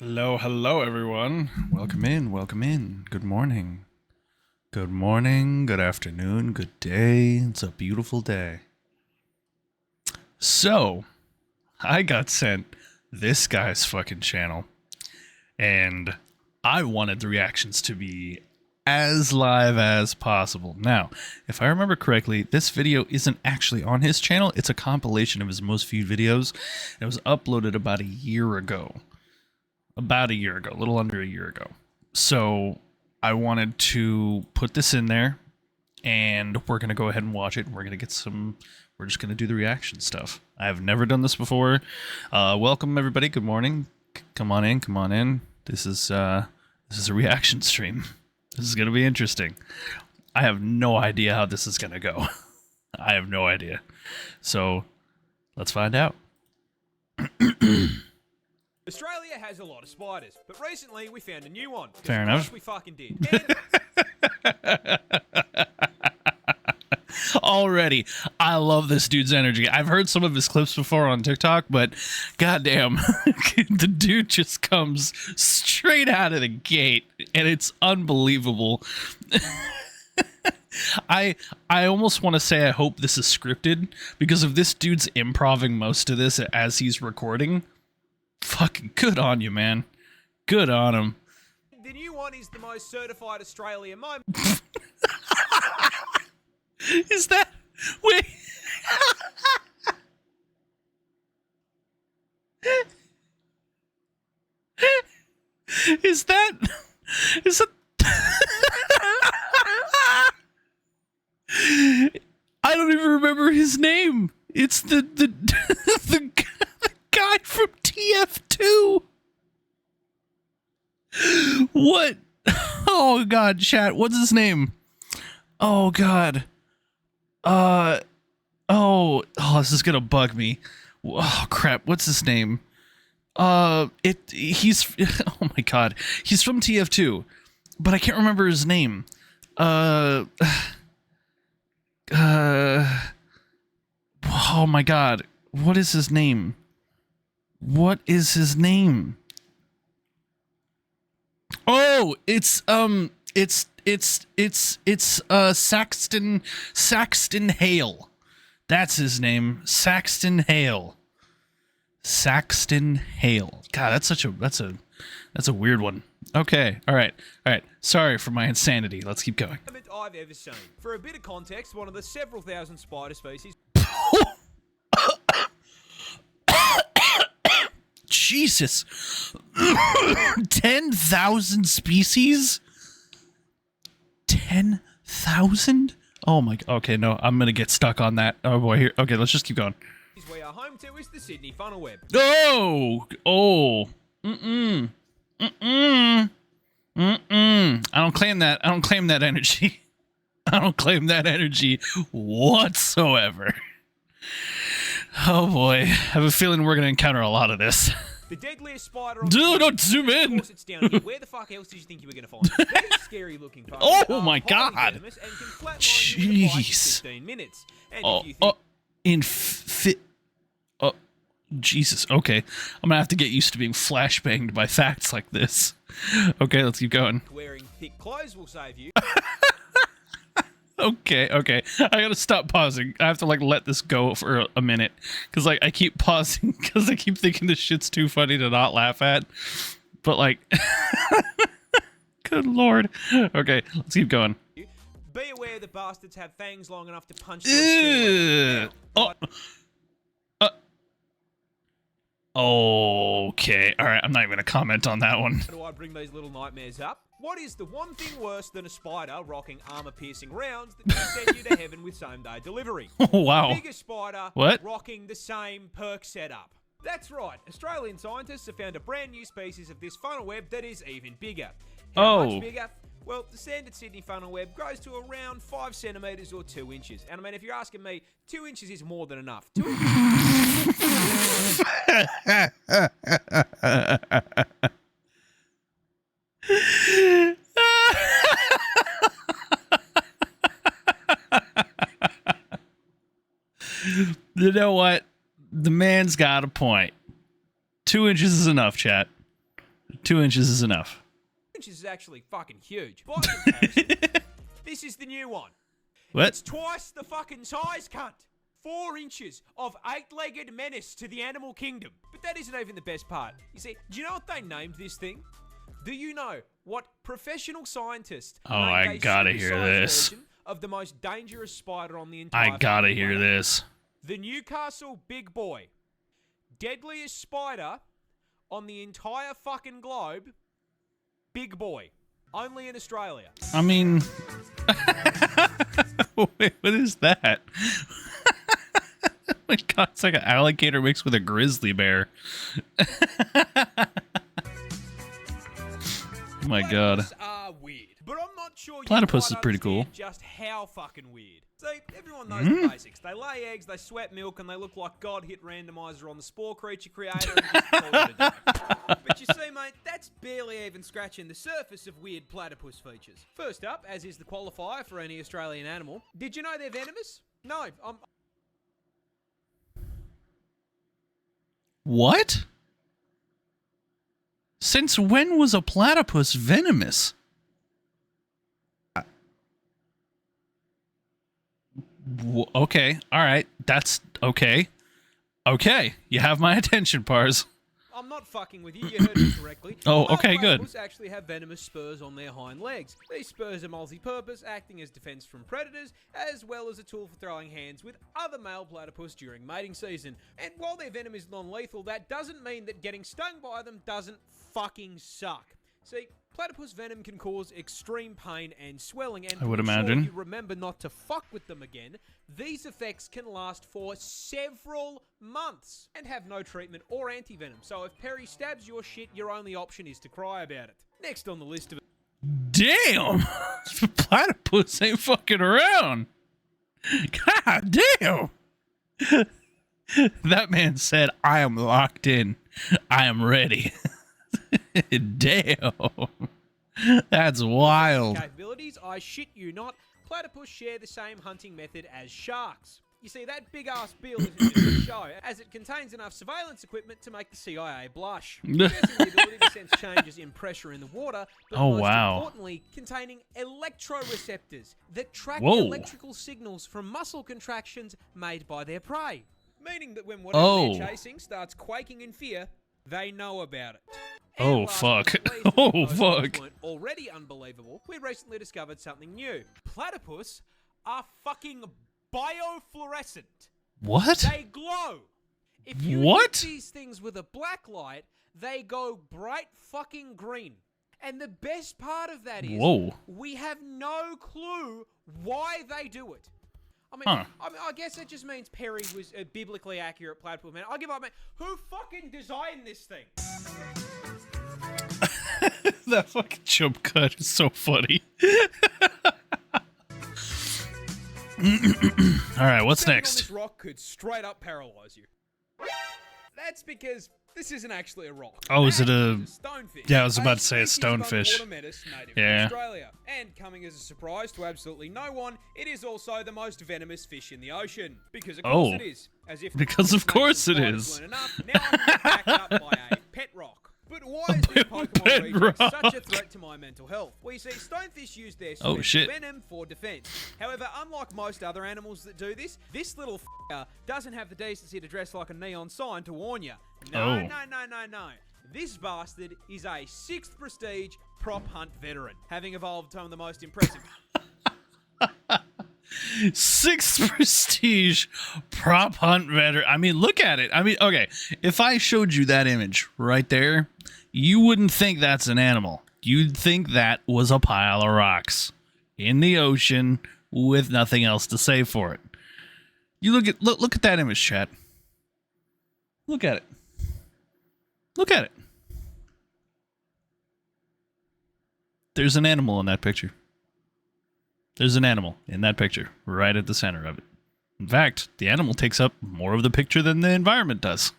Hello, hello, everyone. Welcome in, welcome in. Good morning. Good morning, good afternoon, good day. It's a beautiful day. So, I got sent this guy's fucking channel, and I wanted the reactions to be as live as possible. Now, if I remember correctly, this video isn't actually on his channel. It's a compilation of his most viewed videos. It was uploaded about a year ago. A little under a year ago. So I wanted to put this in there, and we're gonna go ahead and watch it. And we're just gonna do the reaction stuff. I have never done this before. Welcome everybody. Good morning. Come on in. This is a reaction stream. This is gonna be interesting. I have no idea how this is gonna go. I have no idea. So let's find out. Australia has a lot of spiders, but recently we found a new one. Fair enough. We fucking did. And Already, I love this dude's energy. I've heard some of his clips before on TikTok, but goddamn, the dude just comes straight out of the gate, and it's unbelievable. I almost want to say I hope this is scripted, because if this dude's improvising most of this as he's recording, fucking good on you, man. Good on him. the new one is the most certified Australian moment. Is that... Wait. Is that... Is that... I don't even remember his name. It's the guy from TF2. What? Oh god, chat. What's his name? Oh god. Oh, this is gonna bug me. Oh crap. What's his name? He's oh my god. He's from TF2, but I can't remember his name. Oh my god. What is his name? What is his name? Oh, it's Saxton Hale. That's his name. Saxton Hale. Saxton Hale. God, that's a weird one. Okay. All right. Sorry for my insanity. Let's keep going. I've ever seen. For a bit of context, one of the several thousand spider species. Jesus. 10,000 species? 10,000? Oh my god. Okay, no, I'm gonna get stuck on that. Oh boy, here. Okay, let's just keep going. We are home to is the Sydney funnel web. Oh! I don't claim that. I don't claim that energy. I don't claim that energy whatsoever. Oh boy. I have a feeling we're gonna encounter a lot of this. The deadliest spider on Dude, the don't zoom in! Of course it's down here. Where the fuck else did you think you were going to find it? That is scary looking part. Oh my god! Jeez. 15 minutes. And Oh, if you think oh, Jesus. Okay. I'm gonna have to get used to being flashbanged by facts like this. Okay, let's keep going. wearing thick clothes will save you. Okay. I gotta stop pausing. I have to let this go for a minute, because I keep pausing because I keep thinking this shit's too funny to not laugh at. But good lord. Okay, let's keep going. Be aware the bastards have fangs long enough to punch through. Okay. All right. I'm not even gonna comment on that one. How do I bring these little nightmares up? What is the one thing worse than a spider rocking armor-piercing rounds that can send you to heaven with same-day delivery? Wow. The biggest spider What? rocking the same perk setup. That's right. Australian scientists have found a brand new species of this funnel web that is even bigger. How much bigger? Well, the standard Sydney funnel web grows to around 5 centimetres or 2 inches. And I mean, if you're asking me, 2 inches is more than enough. 2 inches. You know what? The man's got a point. 2 inches is enough, chat. 2 inches is enough. Inches is actually fucking huge. By comparison, this is the new one. What? It's twice the fucking size, cunt. 4 inches of 8-legged menace to the animal kingdom. But that isn't even the best part. You see, do you know what they named this thing? Do you know what professional scientists I gotta hear this. Of the most dangerous spider on the entire I gotta hear this. The Newcastle Big Boy. Deadliest spider on the entire fucking globe. Big Boy. Only in Australia. I mean... Wait, what is that? Oh my God, it's like an alligator mixed with a grizzly bear. Oh my God. Platypus are weird, but I'm not sure. Platypus is pretty cool. Just how fucking weird. So everyone knows the basics. They lay eggs, they sweat milk, and they look like God hit randomizer on the spore creature creator and just called it a day. But you see, mate, that's barely even scratching the surface of weird platypus features. First up, as is the qualifier for any Australian animal, did you know they're venomous? No, What? Since when was a platypus venomous? Okay, all right, that's okay. Okay, you have my attention, Pars. I'm not fucking with you. You heard me correctly. Oh, okay, good. Platypus actually have venomous spurs on their hind legs. These spurs are multi-purpose, acting as defense from predators, as well as a tool for throwing hands with other male platypus during mating season. And while their venom is non-lethal, that doesn't mean that getting stung by them doesn't fucking suck. See, platypus venom can cause extreme pain and swelling, and I would to ensure imagine. you remember not to fuck with them again, these effects can last for several months and have no treatment or anti-venom. So if Perry stabs your shit, your only option is to cry about it. Next on the list of Damn! Platypus ain't fucking around. God damn! That man said, I am locked in. I am ready. Damn. That's wild. capabilities, I shit you not, platypus share the same hunting method as sharks. You see, that big-ass bill isn't just a show, as it contains enough surveillance equipment to make the CIA blush. Possessing the ability to sense changes in pressure in the water, but most importantly, containing electroreceptors that track electrical signals from muscle contractions made by their prey. Meaning that when whatever they're chasing starts quaking in fear, they know about it. Oh, fuck. Oh, fuck. Already unbelievable, we recently discovered something new. Platypus are fucking biofluorescent. What? They glow. If you hit these things with a black light, they go bright fucking green. And the best part of that is we have no clue why they do it. I mean, I guess it just means Perry was a biblically accurate platypus man. I'll give up, man. Who fucking designed this thing? That fucking jump cut is so funny. All right, what's next? This rock could straight up paralyze you. That's because this isn't actually a rock. Oh, is it a stonefish? Yeah, I was about to say a stonefish. Yeah. Australia. And coming as a surprise to absolutely no one, it is also the most venomous fish in the ocean. Because of course it is. As if because of course it is. Now I'm backed up by a pet rock. But why is this Pokemon region such a threat to my mental health? Well, you see, stonefish use their special venom for defense. However, unlike most other animals that do this, this little f***er doesn't have the decency to dress like a neon sign to warn you. No. This bastard is a 6th prestige prop hunt veteran, having evolved some of the most impressive... 6th prestige prop hunt veteran. I mean, look at it. I mean, okay, if I showed you that image right there, you wouldn't think that's an animal. You'd think that was a pile of rocks in the ocean with nothing else to say for it. You look at that image, chat. Look at it. Look at it. There's an animal in that picture. There's an animal in that picture, right at the center of it. In fact, the animal takes up more of the picture than the environment does.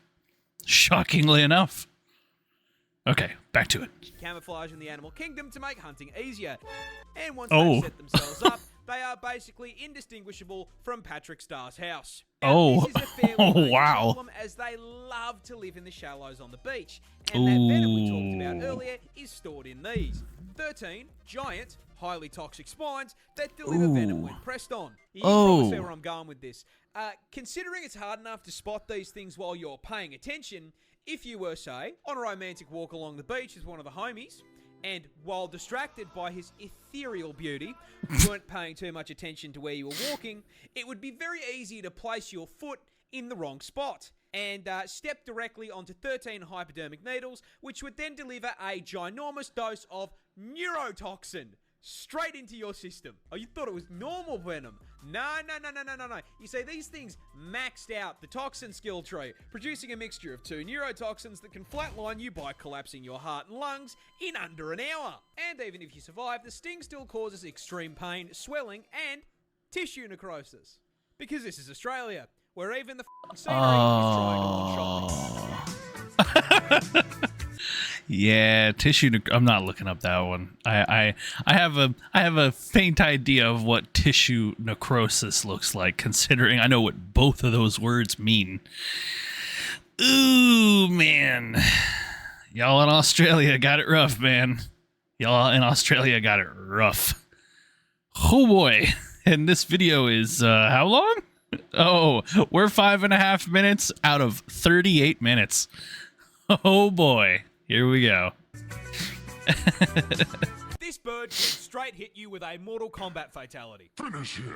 Shockingly enough. Okay, back to it. Camouflage in the animal kingdom to make hunting easier. And once they set themselves up, they are basically indistinguishable from Patrick Starr's house. Oh. This is a fairly major Wow. problem, as they love to live in the shallows on the beach. And that venom we talked about earlier is stored in these 13 giant, highly toxic spines that deliver venom when pressed on. You can probably see where I'm going with this. Considering it's hard enough to spot these things while you're paying attention, if you were, say, on a romantic walk along the beach with one of the homies, and while distracted by his ethereal beauty, weren't paying too much attention to where you were walking, it would be very easy to place your foot in the wrong spot and step directly onto 13 hypodermic needles, which would then deliver a ginormous dose of neurotoxin straight into your system. Oh, you thought it was normal venom? No. You see, these things maxed out the toxin skill tree, producing a mixture of 2 neurotoxins that can flatline you by collapsing your heart and lungs in under an hour. And even if you survive, the sting still causes extreme pain, swelling, and tissue necrosis. Because this is Australia, where even the scenery is trying to look shocking. Yeah, I'm not looking up that one. I have a faint idea of what tissue necrosis looks like, considering I know what both of those words mean. Ooh, man. Y'all in Australia got it rough, man. Y'all in Australia got it rough. Oh boy. And this video is how long? Oh, we're 5.5 minutes out of 38 minutes. Oh boy. Here we go. This bird can straight hit you with a Mortal Kombat fatality. Finish him.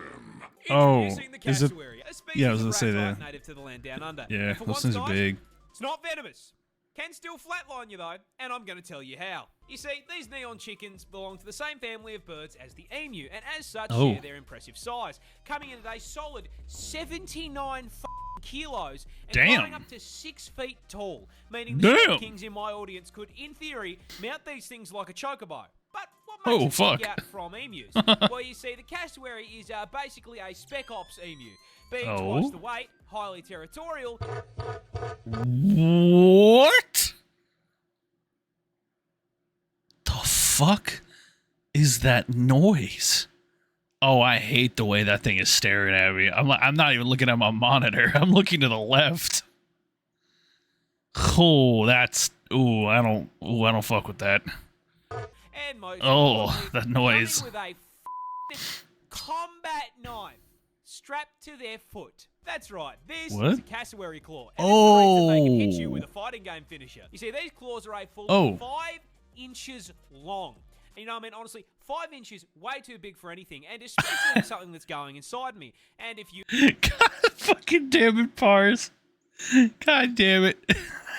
Introducing the is it? cassowary, a species Yeah, I was of gonna say rat that. native to the land down under. Yeah, And for those once, things are guys, big. It's not venomous. Can still flatline you though, and I'm going to tell you how. You see, these neon chickens belong to the same family of birds as the emu, and as such share their impressive size, coming in at a solid 79 kilos and Damn. growing up to 6 feet tall, meaning the Damn. kings in my audience could, in theory, mount these things like a chocobo. But what makes it stick out from emus? Well, you see, the cassowary is basically a spec ops emu, being twice the weight, highly territorial. What? The fuck is that noise? Oh, I hate the way that thing is staring at me. I'm not even looking at my monitor. I'm looking to the left. Oh, that's I don't fuck with that. And most that noise. with a combat knife strapped to their foot. That's right, this is a cassowary claw. And this they can hit you with a fighting game finisher. You see, these claws are a full 5 inches long. And you know, I mean, honestly, 5 inches, way too big for anything, and especially something that's going inside me. And if you... God fucking damn it, Pars. God damn it.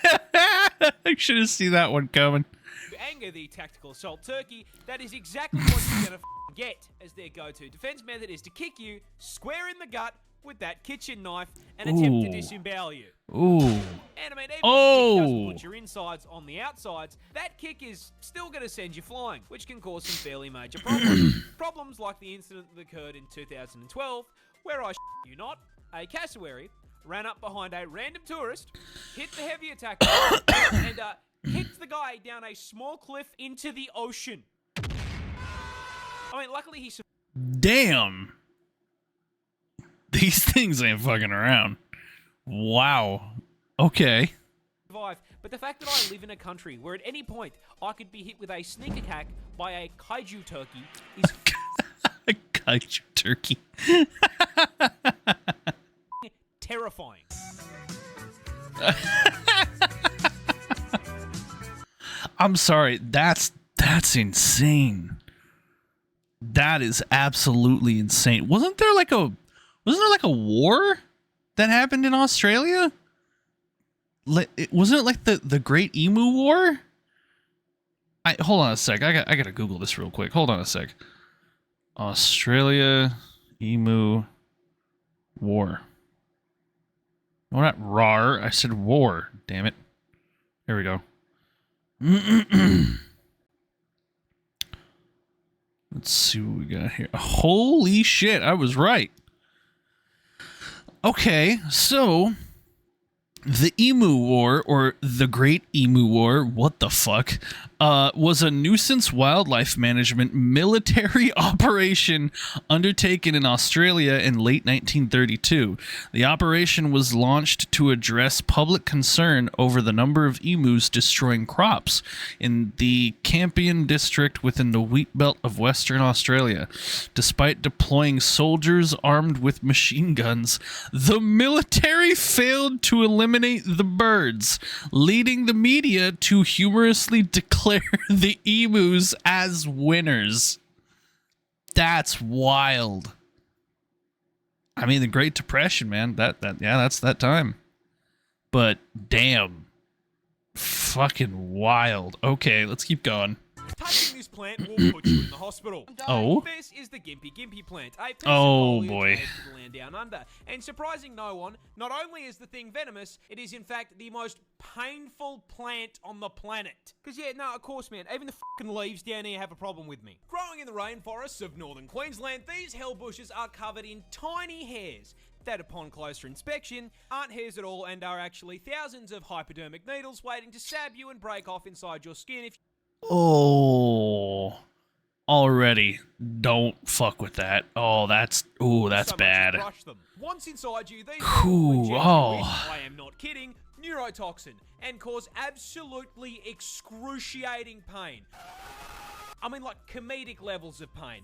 I should have seen that one coming. anger the tactical assault turkey, that is exactly what you're going to get, as their go-to defense method is to kick you square in the gut with that kitchen knife and attempt to disembowel you. Ooh. And I mean, even if it doesn't put your insides on the outsides, that kick is still going to send you flying, which can cause some fairly major problems. Problems like the incident that occurred in 2012, where I you not, a cassowary ran up behind a random tourist, hit the heavy attacker, and kicked the guy down a small cliff into the ocean. I mean, luckily he survived. Damn. These things ain't fucking around. Wow. Okay. But the fact that I live in a country where at any point I could be hit with a sneak attack by a kaiju turkey is A kaiju turkey. terrifying. I'm sorry. That's insane. That is absolutely insane. Wasn't there like a war that happened in Australia? Wasn't it like the Great Emu War? Hold on a sec. I gotta Google this real quick. Hold on a sec. Australia Emu War. No, not RAR. I said war. Damn it. There we go. Let's see what we got here. Holy shit, I was right. Okay, so the Emu War, or the Great Emu War, what the fuck, was a nuisance wildlife management military operation undertaken in Australia in late 1932. The operation was launched to address public concern over the number of emus destroying crops in the Campion district within the wheat belt of Western Australia. Despite deploying soldiers armed with machine guns, the military failed to eliminate the birds, leading the media to humorously declare the emus as winners. That's wild. I mean, the Great Depression, man. That's that time. But damn, fucking wild. Okay, let's keep going. Touching this plant will put you in the hospital. Oh? This is the Gimpy plant. A piece Oh, of foliage boy. native to the land down under. And surprising no one, not only is the thing venomous, it is in fact the most painful plant on the planet. Because yeah, no, of course, man, even the fucking leaves down here have a problem with me. Growing in the rainforests of northern Queensland, these hell bushes are covered in tiny hairs that upon closer inspection aren't hairs at all and are actually thousands of hypodermic needles waiting to stab you and break off inside your skin if Oh, already don't fuck with that. Oh, that's so much as bad. brush them. Once inside you, these Ooh, will inject you oh. with, I am not kidding, neurotoxin and cause absolutely excruciating pain. I mean, like comedic levels of pain.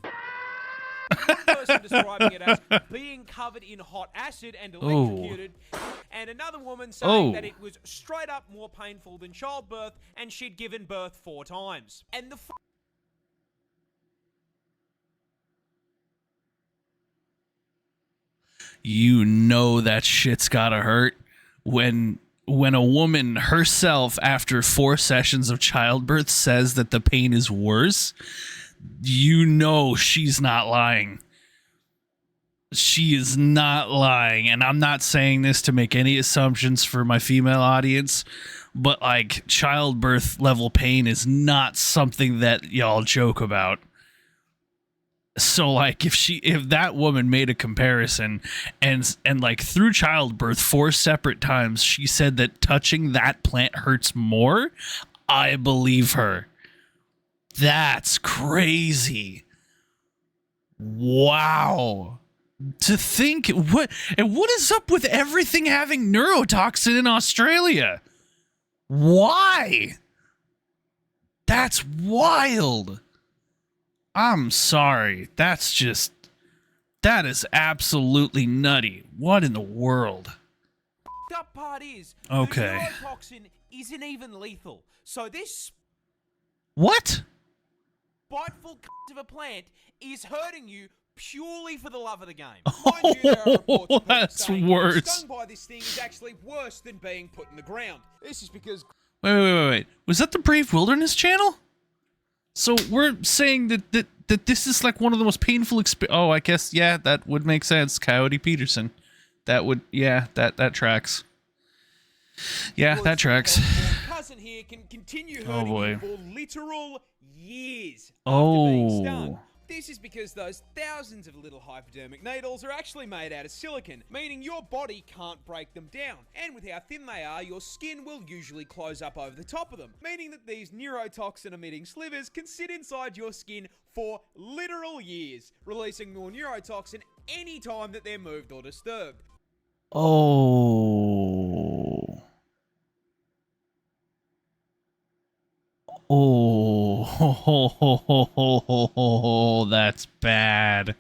One person describing it as being covered in hot acid and electrocuted, and another woman saying that it was straight up more painful than childbirth, and she'd given birth 4 times. And the You know that shit's gotta hurt when a woman herself, after 4 sessions of childbirth, says that the pain is worse. You know she's not lying. She is not lying. And I'm not saying this to make any assumptions for my female audience, but like childbirth level pain is not something that y'all joke about. So like if that woman made a comparison and like through childbirth 4 separate times she said that touching that plant hurts more, I believe her. That's crazy. Wow. To think what is up with everything having neurotoxin in Australia? Why? That's wild. I'm sorry. That is absolutely nutty. What in the world? The up part is Okay. the neurotoxin isn't even lethal. So this What? spiteful of a plant is hurting you purely for the love of the game. Mind you, there are reports of people That's saying worse. being stung by this thing is actually worse than being put in the ground. This is because Wait. Was that the Brave Wilderness channel? So we're saying that this is like one of the most painful Oh, I guess, yeah, that would make sense. Coyote Peterson. That would, yeah, that tracks. Yeah, that tracks. your cousin here can continue Oh, hurting boy. you for literal years after being stung. Oh. This is because those thousands of little hypodermic needles are actually made out of silicon, meaning your body can't break them down. And with how thin they are, your skin will usually close up over the top of them, meaning that these neurotoxin-emitting slivers can sit inside your skin for literal years, releasing more neurotoxin any time that they're moved or disturbed. Oh. Oh, that's bad.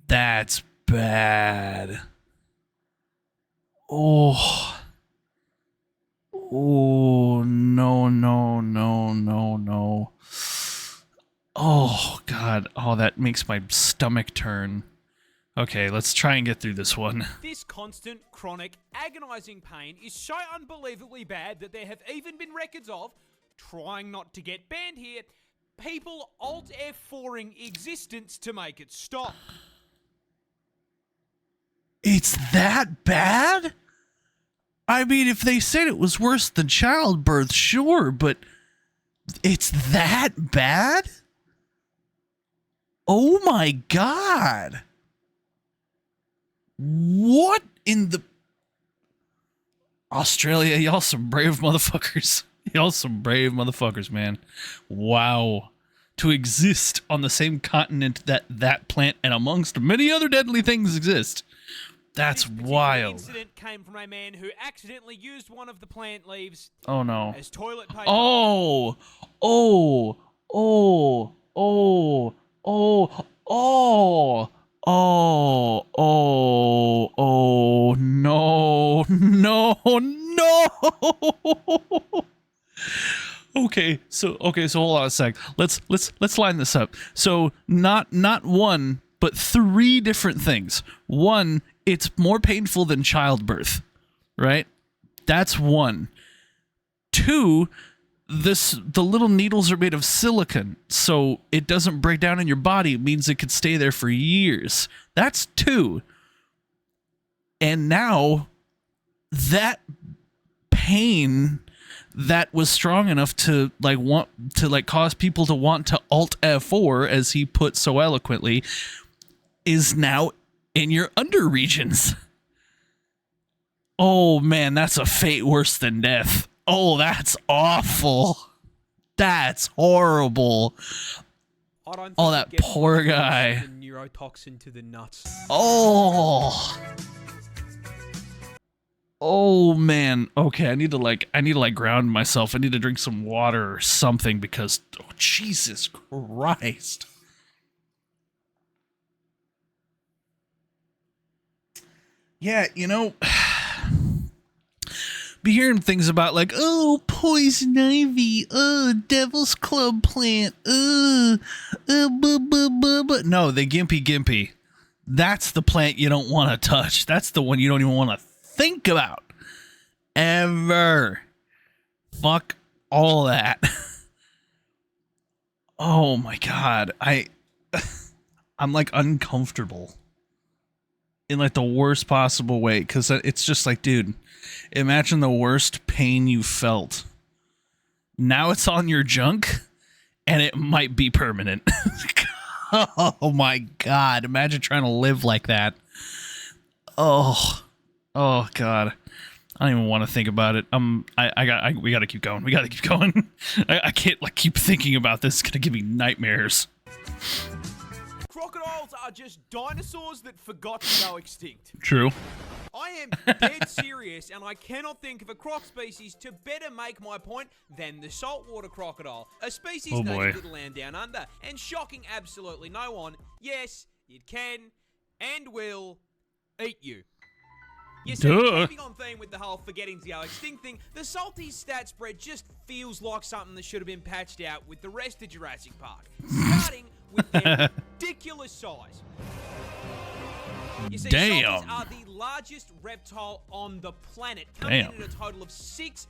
That's bad. Oh. Oh, no. Oh, God. Oh, that makes my stomach turn. Okay, let's try and get through this one. This constant, chronic, agonizing pain is so unbelievably bad that there have even been records of, trying not to get banned here, people Alt F4ing existence to make it stop. It's that bad? I mean, if they said it was worse than childbirth, sure, but it's that bad? Oh my God. What in the... Australia, y'all some brave motherfuckers. Y'all some brave motherfuckers, man. Wow. To exist on the same continent that plant and amongst many other deadly things exist. That's wild. This incident came from a man who accidentally used one of the plant leaves Oh no. as toilet paper. Oh. Oh. Oh. Oh. Oh. Oh. Oh. Oh. Oh. No. No. No. Okay, so hold on a sec. Let's line this up. So not one, but 3 different things. One, it's more painful than childbirth, right? That's 1. 2, the little needles are made of silicone, so it doesn't break down in your body. It means it could stay there for years. That's 2. And now that pain that was strong enough to cause people to want to alt F4, as he put so eloquently, is now in your under regions. Oh man, that's a fate worse than death. Oh, that's awful. That's horrible. I don't think Oh, that poor guy. The neurotoxin to the nuts. Oh. Oh man. Okay, I need to ground myself. I need to drink some water or something because Jesus Christ. Yeah, be hearing things about like, oh, poison ivy, devil's club plant, No, the gimpy. That's the plant you don't want to touch. That's the one you don't even want to think about ever. Fuck all that. Oh my god, I'm like uncomfortable in like the worst possible way, because it's just like, dude, imagine the worst pain you felt. Now it's on your junk and it might be permanent. Oh my god, imagine trying to live like that. Oh god, I don't even want to think about it. We gotta keep going. I can't like keep thinking about this. It's gonna give me nightmares. Crocodiles are just dinosaurs that forgot to go extinct. True. I am dead serious, and I cannot think of a croc species to better make my point than the saltwater crocodile, a species native to the land down under, and shocking absolutely no one. Yes, it can and will eat you. You see, keeping on theme with the whole forgetting to go extinct thing, the Salties stat spread just feels like something that should have been patched out with the rest of Jurassic Park, starting with their ridiculous size. You see, Salties are the largest reptile on the planet, coming in at a total of 6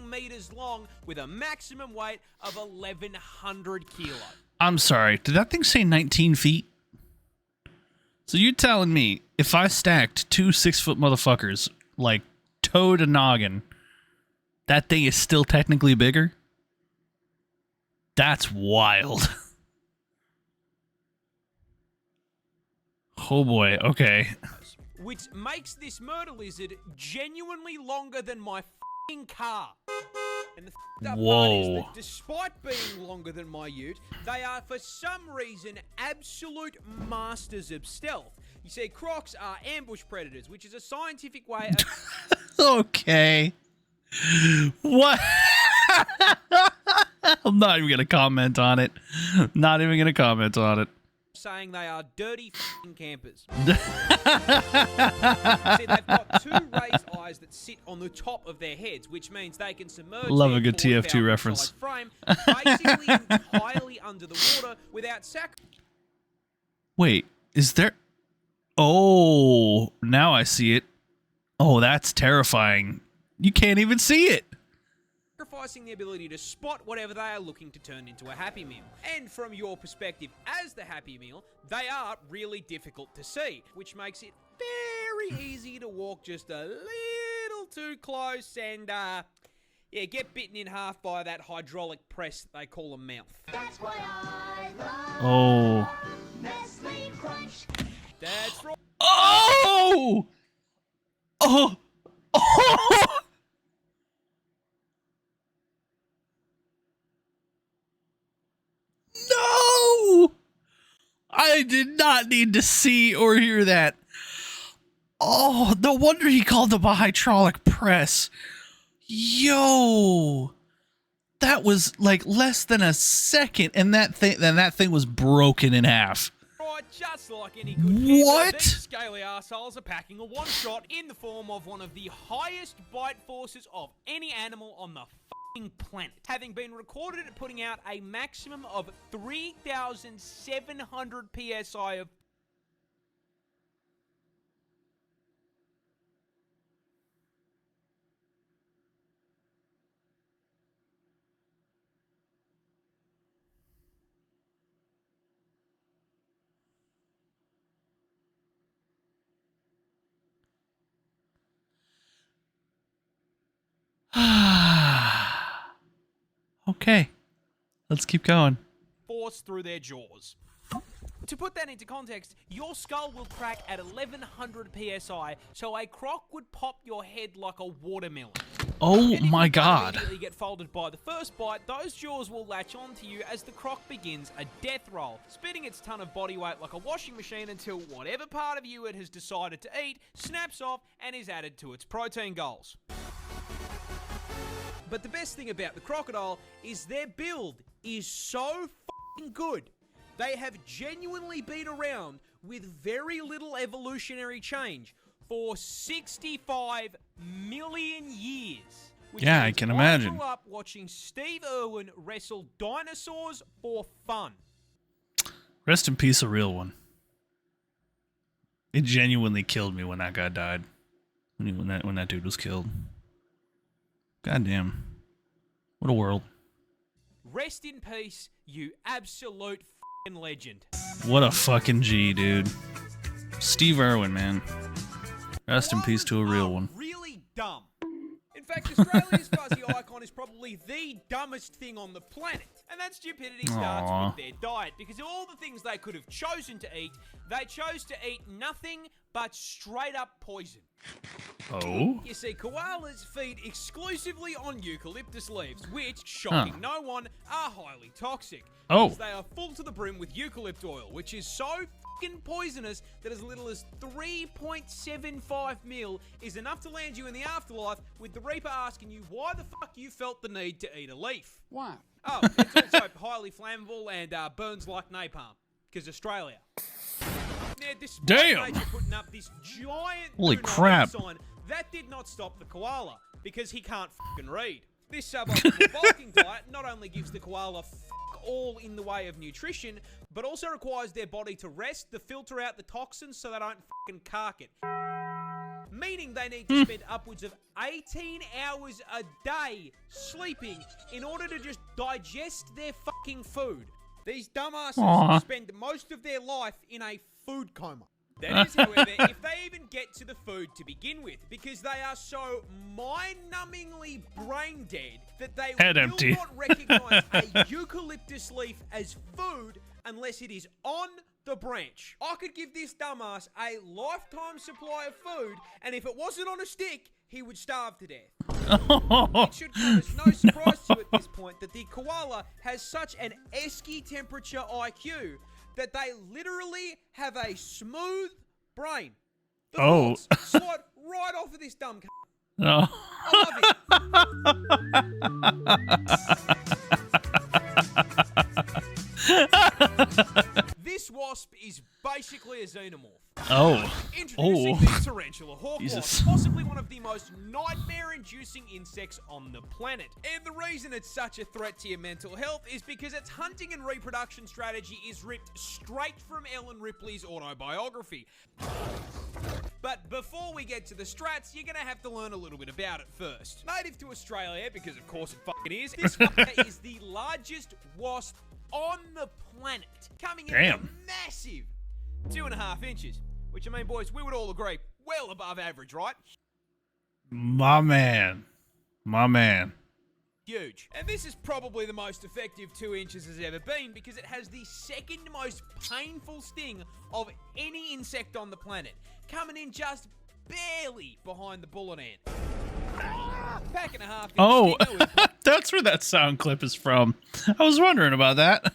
meters long with a maximum weight of 1,100 kilos. I'm sorry, did that thing say 19 feet? So you're telling me if I stacked 2 6-foot motherfuckers, like toe to noggin, that thing is still technically bigger? That's wild. Oh boy, okay. Which makes this murder lizard genuinely longer than my f***ing car. And the f***ed up part is that despite being longer than my ute, they are for some reason absolute masters of stealth. You see, crocs are ambush predators, which is a scientific way of... Okay. What? I'm not even going to comment on it. Saying they are dirty f***ing campers. See, they've got 2 raised eyes that sit on the top of their heads, which means they can submerge Love a good TF2 reference. Frame basically entirely under the water without Wait, is there... Oh, now I see it. Oh, that's terrifying. You can't even see it. Sacrificing the ability to spot whatever they are looking to turn into a Happy Meal. And from your perspective as the Happy Meal, they are really difficult to see, which makes it very easy to walk just a little too close and, get bitten in half by that hydraulic press they call a mouth. That's why I love Nestle Crunch. That's right. Oh! Oh! Oh! did not need to see or hear that. Oh, no wonder he called them a hydraulic press. Yo, that was like less than a second, and that thing was broken in half. Right, just like any good keeper, What? these scaly assholes are packing a one-shot in the form of one of the highest bite forces of any animal on the f***ing planet, having been recorded at putting out a maximum of 3,700 psi of Okay, let's keep going. force through their jaws. To put that into context, your skull will crack at 1100 psi, so a croc would pop your head like a watermelon. Oh And if my you don't god. immediately get folded by the first bite, those jaws will latch onto you as the croc begins a death roll, spitting its ton of body weight like a washing machine until whatever part of you it has decided to eat snaps off and is added to its protein goals. But the best thing about the crocodile is their build is so f***ing good. They have genuinely been around with very little evolutionary change for 65 million years. Which Yeah, I means can imagine. I grew up watching Steve Irwin wrestle dinosaurs for fun. Rest in peace, a real one. It genuinely killed me when that guy died. When that dude was killed. Goddamn. What a world. Rest in peace, you absolute f***ing legend. What a fucking G, dude. Steve Irwin, man. Rest in peace to a real one. Really dumb. In fact, Australia's fuzzy icon is probably the dumbest thing on the planet. And that stupidity starts Aww. with their diet. Because of all the things they could have chosen to eat, they chose to eat nothing but straight up poison. Oh? You see, koalas feed exclusively on eucalyptus leaves, which, shocking no one, are highly toxic. Oh. Because they are full to the brim with eucalypt oil, which is so fucking poisonous that as little as 3.75 mil is enough to land you in the afterlife, with the Reaper asking you why the fuck you felt the need to eat a leaf. Why? Oh, it's also highly flammable and burns like napalm. Because Australia. Now, despite Damn. nature putting up this giant Holy do not crap. eat sign, that did not stop the koala, because he can't fucking read. This suboptimal bulking diet not only gives the koala all in the way of nutrition, but also requires their body to rest to filter out the toxins so they don't fucking cark it. Meaning they need to spend upwards of 18 hours a day sleeping in order to just digest their fucking food. These dumbasses Aw. spend most of their life in a food coma. That is, however, if they even get to the food to begin with, because they are so mind-numbingly brain dead that they Head will empty. not recognize a eucalyptus leaf as food unless it is on the branch. I could give this dumbass a lifetime supply of food, and if it wasn't on a stick, he would starve to death. It should come as no surprise to you at this point that the koala has such an esky temperature IQ that they literally have a smooth brain. The Oh. thoughts slide right off of this dumb c***. No. I love it. This wasp is basically a xenomorph. Oh. Introducing Oh. the tarantula hawk Jesus. wasp, possibly one of the most nightmare-inducing insects on the planet. And the reason it's such a threat to your mental health is because its hunting and reproduction strategy is ripped straight from Ellen Ripley's autobiography. But before we get to the strats, you're gonna have to learn a little bit about it first. Native to Australia, because of course it fucking is, this fucker is the largest wasp on the planet, coming in at a Damn. massive 2.5 inches. Which, I mean, boys, we would all agree, well above average, right? My man. My man. Huge. And this is probably the most effective 2 inches has ever been because it has the second most painful sting of any insect on the planet, coming in just barely behind the bullet ant. Pack and a half inch Oh, stinger with that's where that sound clip is from. I was wondering about that.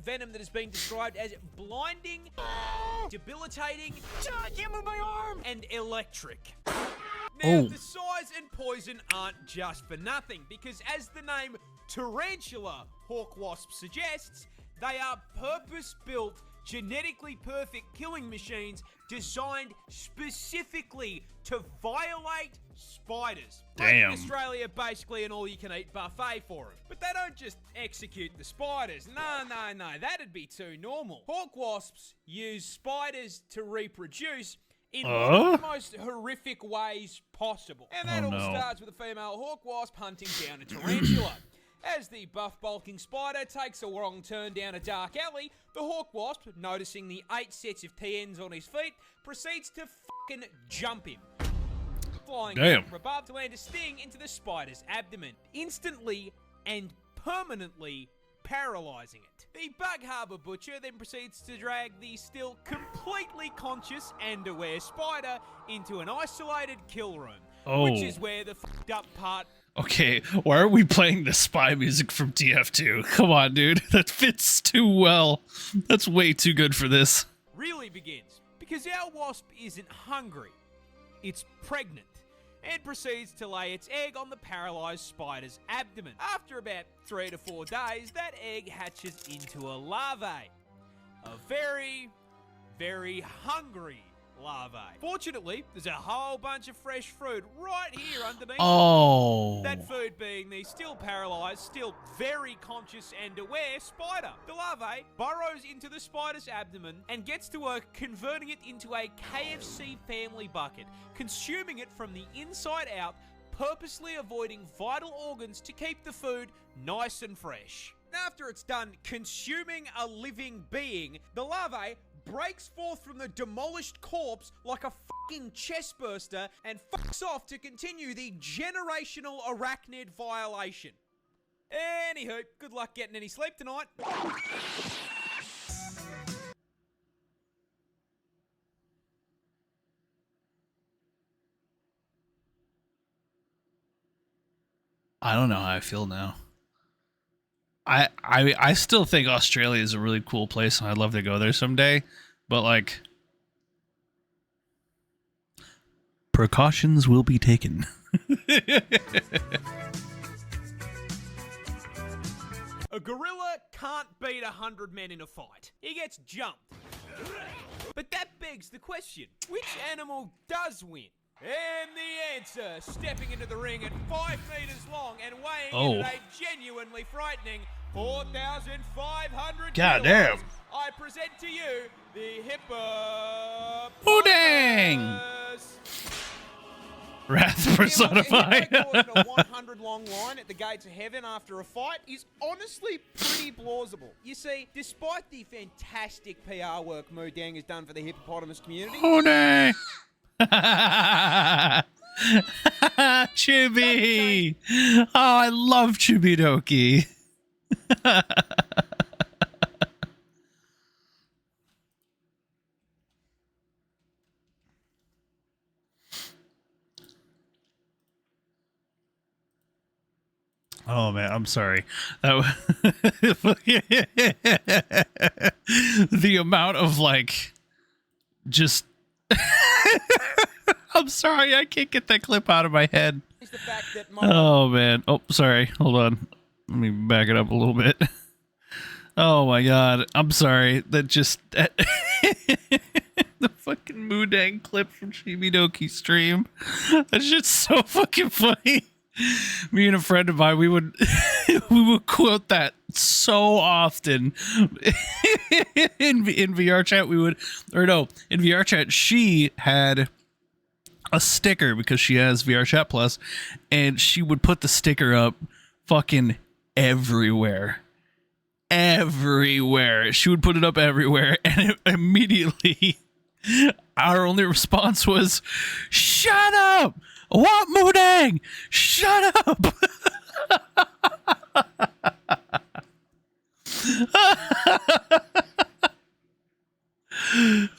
Venom that has been described as blinding, debilitating, and electric. Now, the size and poison aren't just for nothing, because as the name Tarantula Hawk Wasp suggests, they are purpose-built, genetically perfect killing machines designed specifically to violate spiders. Damn. Like in Australia, basically an all-you-can-eat buffet for them. But they don't just execute the spiders. No, that'd be too normal. Hawk wasps use spiders to reproduce in one of the most horrific ways possible. And that all starts with a female hawk wasp hunting down a tarantula. As the buff-bulking spider takes a wrong turn down a dark alley, the hawk wasp, noticing the 8 sets of TNs on his feet, proceeds to fucking jump him. Flying from above to land a sting into the spider's abdomen, instantly and permanently paralyzing it. The Bug Harbor Butcher then proceeds to drag the still completely conscious and aware spider into an isolated kill room, which is where the fucked up part... Okay, why are we playing the spy music from TF2? Come on, dude. That fits too well. That's way too good for this. Really begins, because our wasp isn't hungry. It's pregnant, and proceeds to lay its egg on the paralyzed spider's abdomen. After about 3 to 4 days, that egg hatches into a larvae. A very, very hungry larvae. Fortunately, there's a whole bunch of fresh fruit right here underneath. That food being the still paralyzed, still very conscious and aware spider. The larvae burrows into the spider's abdomen and gets to work converting it into a KFC family bucket, consuming it from the inside out, purposely avoiding vital organs to keep the food nice and fresh. After it's done consuming a living being, the larvae breaks forth from the demolished corpse like a fucking chestburster and fucks off to continue the generational arachnid violation. Anywho, good luck getting any sleep tonight. I don't know how I feel now. I still think Australia is a really cool place and I'd love to go there someday, but like precautions will be taken. A gorilla can't beat 100 men in a fight. He gets jumped. But that begs the question, which animal does win? And the answer, stepping into the ring at 5 meters long and weighing in at a genuinely frightening 4,500 God kilos, damn. I present to you the hippo. Dang! Wrath personified. A 100 long line at the gates of heaven after a fight is honestly pretty plausible. You see, despite the fantastic PR work Mudang has done for the hippopotamus community, Dang! Chibi! Oh, I love Chibidoki. Oh man, I'm sorry. The amount of like just I'm sorry, I can't get that clip out of my head. is the fact that Oh man. Oh, sorry. Hold on. Let me back it up a little bit. Oh my god. I'm sorry. That just the fucking Mudang clip from Chibidoki stream. That's just so fucking funny. Me and a friend of mine, we would quote that so often in VR chat. In VR chat, she had a sticker because she has VR Chat Plus, and she would put the sticker up fucking everywhere. She would put it up everywhere, and immediately our only response was, "Shut up! What, Mudang? Shut up!"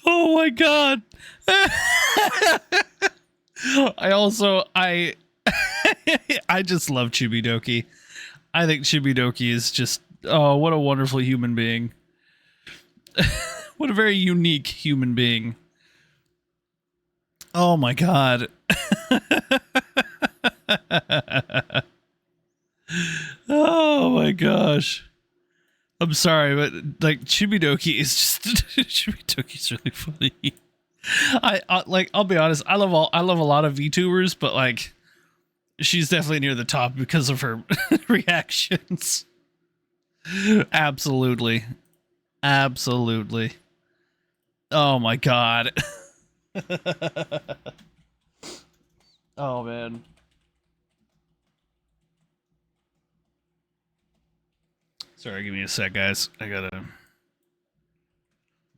Oh my god. I just love Chibidoki. I think Chibidoki is just Oh, what a wonderful human being. What a very unique human being. Oh my god. Oh my gosh. I'm sorry, but like Chibidoki is just Chibidoki's really funny. I'll be honest, I love a lot of VTubers, but like she's definitely near the top because of her reactions. Absolutely. Absolutely. Oh my god. Oh man. Sorry, give me a sec, guys. I gotta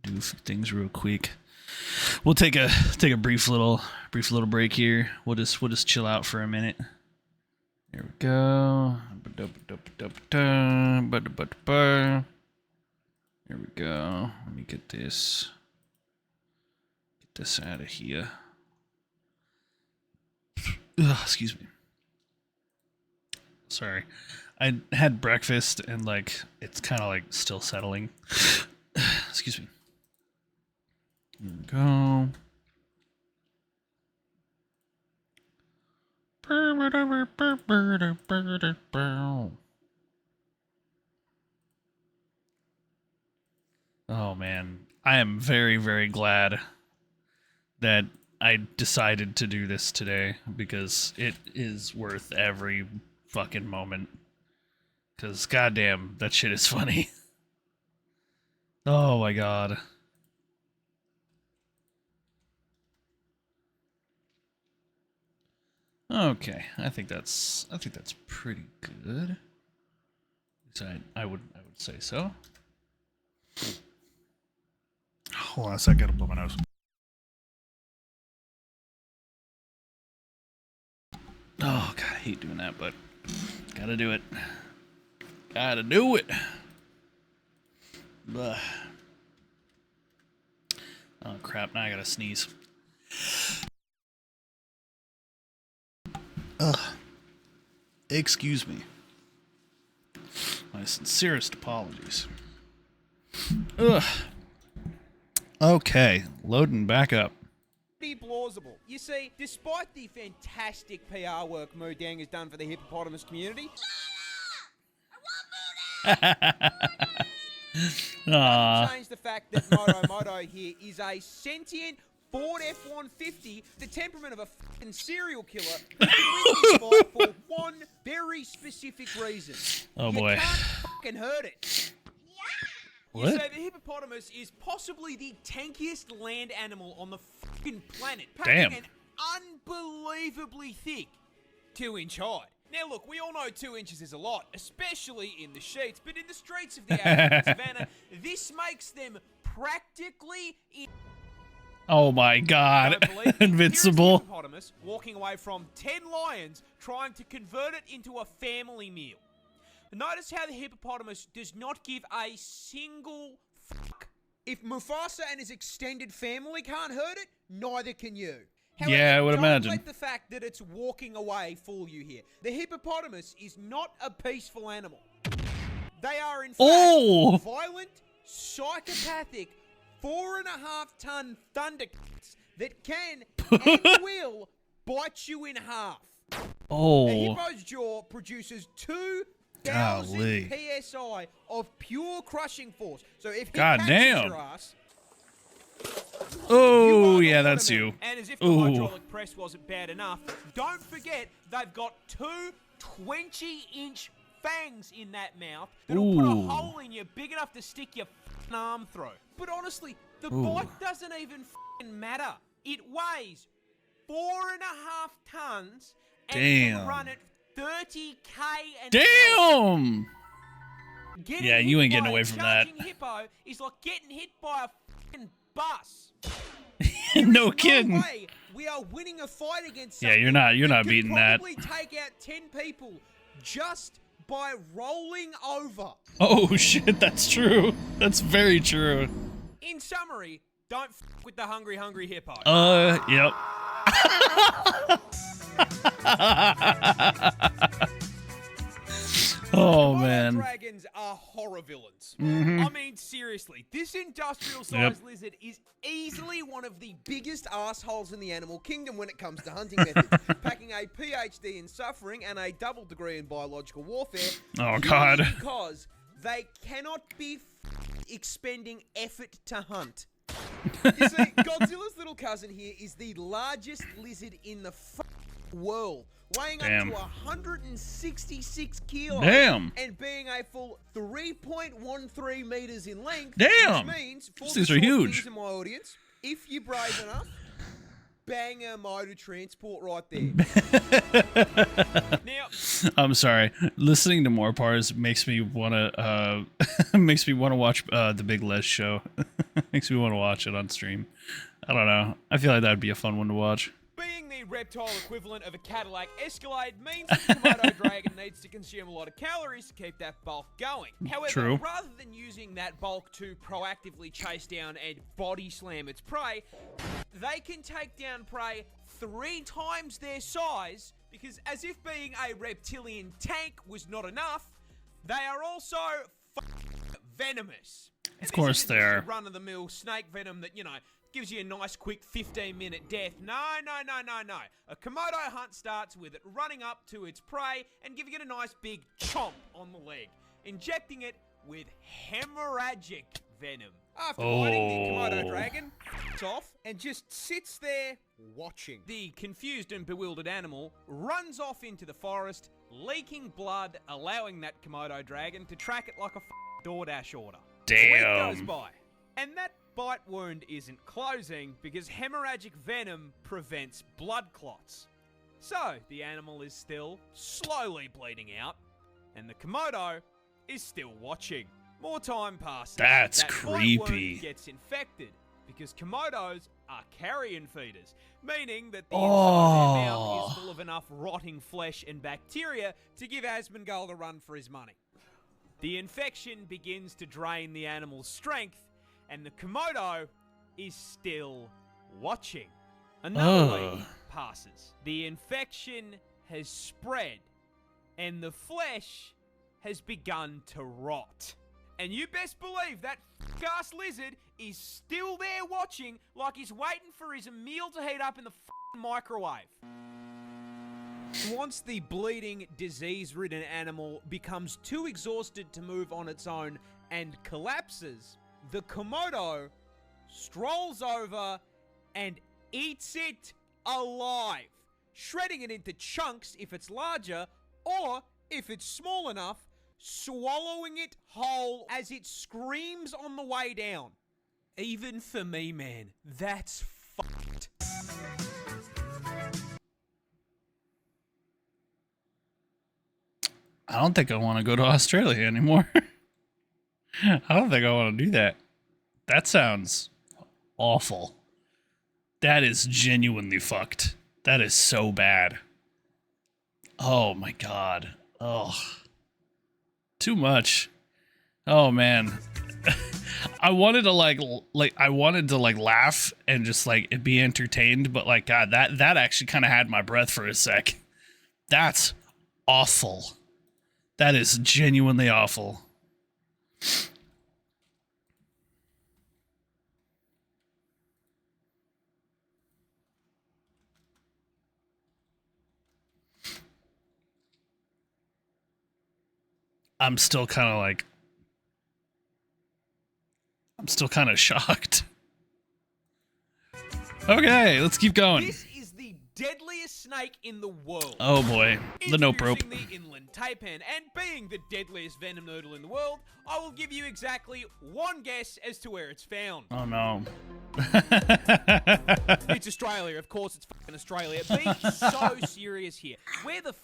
do a few things real quick. We'll take a brief little break here. We'll just chill out for a minute. There we go. There we go. Let me get this out of here. Ugh, excuse me. Sorry. I had breakfast and like it's kind of like still settling. Excuse me. There we go. Oh man, I am very, very glad that I decided to do this today because it is worth every fucking moment. Because goddamn, that shit is funny. Oh my god. Okay, I think that's pretty good. So I would say so. Hold on a second, I gotta blow my nose. Oh god, I hate doing that, but gotta do it. Gotta do it. Ugh. Oh crap, now I gotta sneeze. Ugh. Excuse me. My sincerest apologies. Ugh. Okay, loading back up. Pretty plausible. You see, despite the fantastic PR work Mudang has done for the hippopotamus community, doesn't change the fact that Moto here is a sentient Ford F-150, the temperament of a fucking serial killer, who really fight for one very specific reason. Oh boy. You can't fucking hurt it. What? You say the hippopotamus is possibly the tankiest land animal on the fucking planet, packing an unbelievably thick 2-inch hide. Now look, we all know 2 inches is a lot, especially in the sheets, but in the streets of the African savannah, this makes them practically Oh my god. Invincible. Here's the hippopotamus walking away from 10 lions trying to convert it into a family meal. Notice how the hippopotamus does not give a single fuck. If Mufasa and his extended family can't hurt it, neither can you. However, yeah, I would imagine. Don't let the fact that it's walking away fool you here. The hippopotamus is not a peaceful animal. They are in fact violent, psychopathic, 4.5-ton thundercats that can and will bite you in half. Oh. A hippo's jaw produces 2,000 PSI of pure crushing force. So if he catches your ass... Oh, yeah, that's you. And as if the hydraulic press wasn't bad enough, don't forget they've got 2 20-inch fangs in that mouth that'll put a hole in you big enough to stick your f***ing arm through. But honestly, the bite doesn't even f***ing matter. It weighs 4.5 tons and can run at 30k an Damn! hour. Yeah, you ain't getting away from that. Hippo is like getting hit by a f***ing bus. No kidding. Way we are winning a fight against you're not beating that. Probably take out 10 people just by rolling over. Oh shit, that's true. That's very true. In summary, don't f with the hungry hippo. Yep. Oh, Komodo man. dragons are horror villains. Mm-hmm. I mean, seriously, this industrial-sized lizard is easily one of the biggest assholes in the animal kingdom when it comes to hunting methods, packing a PhD in suffering and a double degree in biological warfare. Oh, God. Because they cannot be expending effort to hunt. You see, Godzilla's little cousin here is the largest lizard in the world, weighing up to 166 kilos. Damn. And being a full 3.13 meters in length. Damn. Which means, for These the are short huge. viewers in my audience, if you're brave enough, bang a motor transport right there. Now, I'm sorry. Listening to Morpars makes me wanna watch the Big Les show. Makes me want to watch it on stream. I don't know. I feel like that'd be a fun one to watch. being the reptile equivalent of a Cadillac Escalade means that the Komodo dragon needs to consume a lot of calories to keep that bulk going. However, True. rather than using that bulk to proactively chase down and body slam its prey, they can take down prey 3 times their size, because as if being a reptilian tank was not enough, they are also venomous. Of course they are. Run-of-the-mill snake venom that, you know, gives you a nice quick 15-minute death. No. A Komodo hunt starts with it running up to its prey and giving it a nice big chomp on the leg, injecting it with hemorrhagic venom. After biting, the Komodo dragon off and just sits there watching. The confused and bewildered animal runs off into the forest, leaking blood, allowing that Komodo dragon to track it like a DoorDash order. Damn. A week goes by, and that bite wound isn't closing because hemorrhagic venom prevents blood clots. So the animal is still slowly bleeding out, and the Komodo is still watching. More time passes. That's that creepy. Bite wound gets infected because Komodos are carrion feeders, meaning that the inside of their mouth is full of enough rotting flesh and bacteria to give Asmongold a run for his money. The infection begins to drain the animal's strength, and the Komodo is still watching. Another week passes. The infection has spread, and the flesh has begun to rot. And you best believe that ass lizard is still there watching, like he's waiting for his meal to heat up in the microwave. Once the bleeding, disease-ridden animal becomes too exhausted to move on its own and collapses, the Komodo strolls over and eats it alive, shredding it into chunks if it's larger, or if it's small enough, swallowing it whole as it screams on the way down. Even for me, man, that's fucked. I don't think I want to go to Australia anymore. I don't think I want to do that. That sounds awful. That is genuinely fucked. That is so bad. Oh my god. Oh. Too much. Oh man. I wanted to laugh and just like be entertained, but like god, that actually kind of had my breath for a sec. That's awful. That is genuinely awful. I'm still kind of shocked. Okay, let's keep going. This is the deadliest snake in the world. Oh boy, the nope rope. Introducing the inland taipan, and being the deadliest venom noodle in the world, I will give you exactly one guess as to where it's found. Oh no. It's Australia, of course it's fucking Australia. Being so serious here. Where the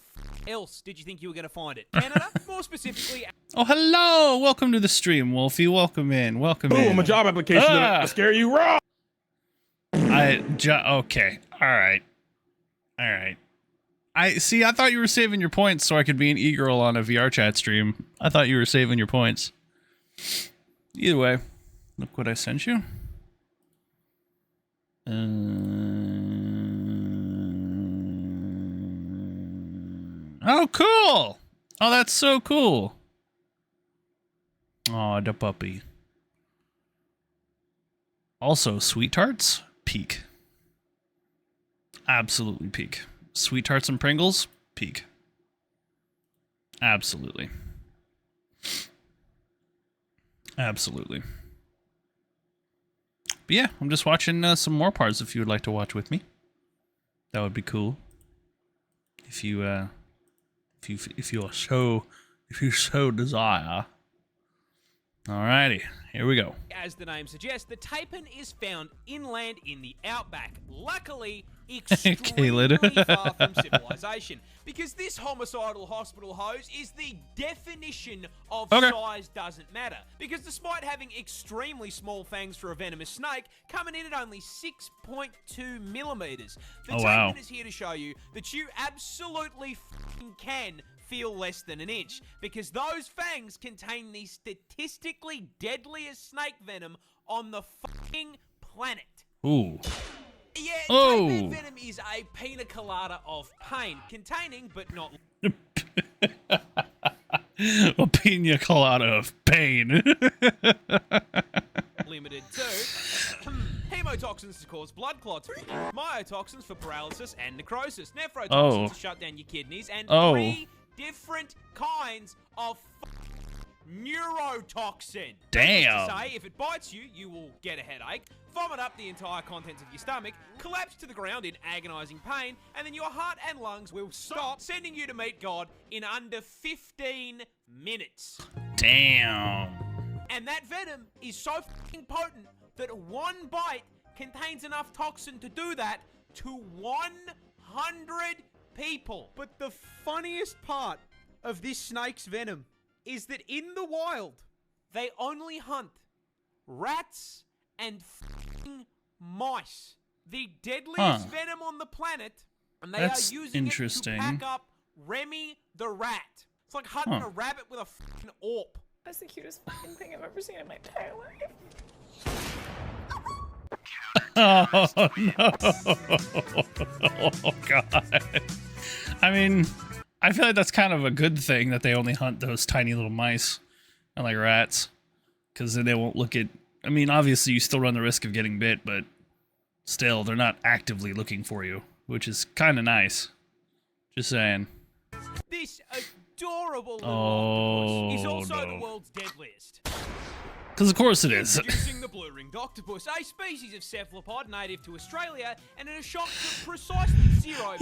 else did you think you were going to find it? Canada? More specifically... Oh, hello! Welcome to the stream, Wolfie. Welcome in. Welcome in. Boom, a job application to scare you raw. Okay. Alright. I thought you were saving your points so I could be an e-girl on a VR chat stream. I thought you were saving your points. Either way, look what I sent you. Oh, cool! Oh, that's so cool. Oh, the puppy. Also, Sweet Tarts, peak. Absolutely peak. Sweet Tarts and Pringles, peak. Absolutely. Absolutely. But yeah, I'm just watching some more parts if you would like to watch with me. That would be cool. If you so desire. Alrighty, here we go. As the name suggests, the tapir is found inland in the outback. Luckily, extremely far from civilization. Because this homicidal hospital hose is the definition of size doesn't matter. Because despite having extremely small fangs for a venomous snake, coming in at only 6.2 millimeters, the tapir is here to show you that you absolutely can feel less than an inch, because those fangs contain the statistically deadliest snake venom on the fucking planet. Ooh. Yeah, tapir venom is a pina colada of pain, containing but not a pina colada of pain. limited to hemotoxins to cause blood clots, myotoxins for paralysis and necrosis, nephrotoxins to shut down your kidneys, and 3 different kinds of neurotoxin. Damn. To say, if it bites you, you will get a headache, vomit up the entire contents of your stomach, collapse to the ground in agonizing pain, and then your heart and lungs will stop, sending you to meet God in under 15 minutes. Damn. And that venom is so fucking potent that one bite contains enough toxin to do that to 100 people. But the funniest part of this snake's venom is that in the wild, they only hunt rats and mice. The deadliest venom on the planet, and they are using it to pack up Remy the rat. It's like hunting a rabbit with a fucking AWP. That's the cutest fucking thing I've ever seen in my entire life. Oh, no. Oh, God. I mean, I feel like that's kind of a good thing that they only hunt those tiny little mice and like rats, because then they won't look at... I mean, obviously you still run the risk of getting bit, but still, they're not actively looking for you, which is kind of nice. Just saying. This adorable little octopus is also the world's deadliest. Because of course it is. Introducing the blue-ringed octopus, a species of cephalopod native to Australia, and in a shock to precisely 0,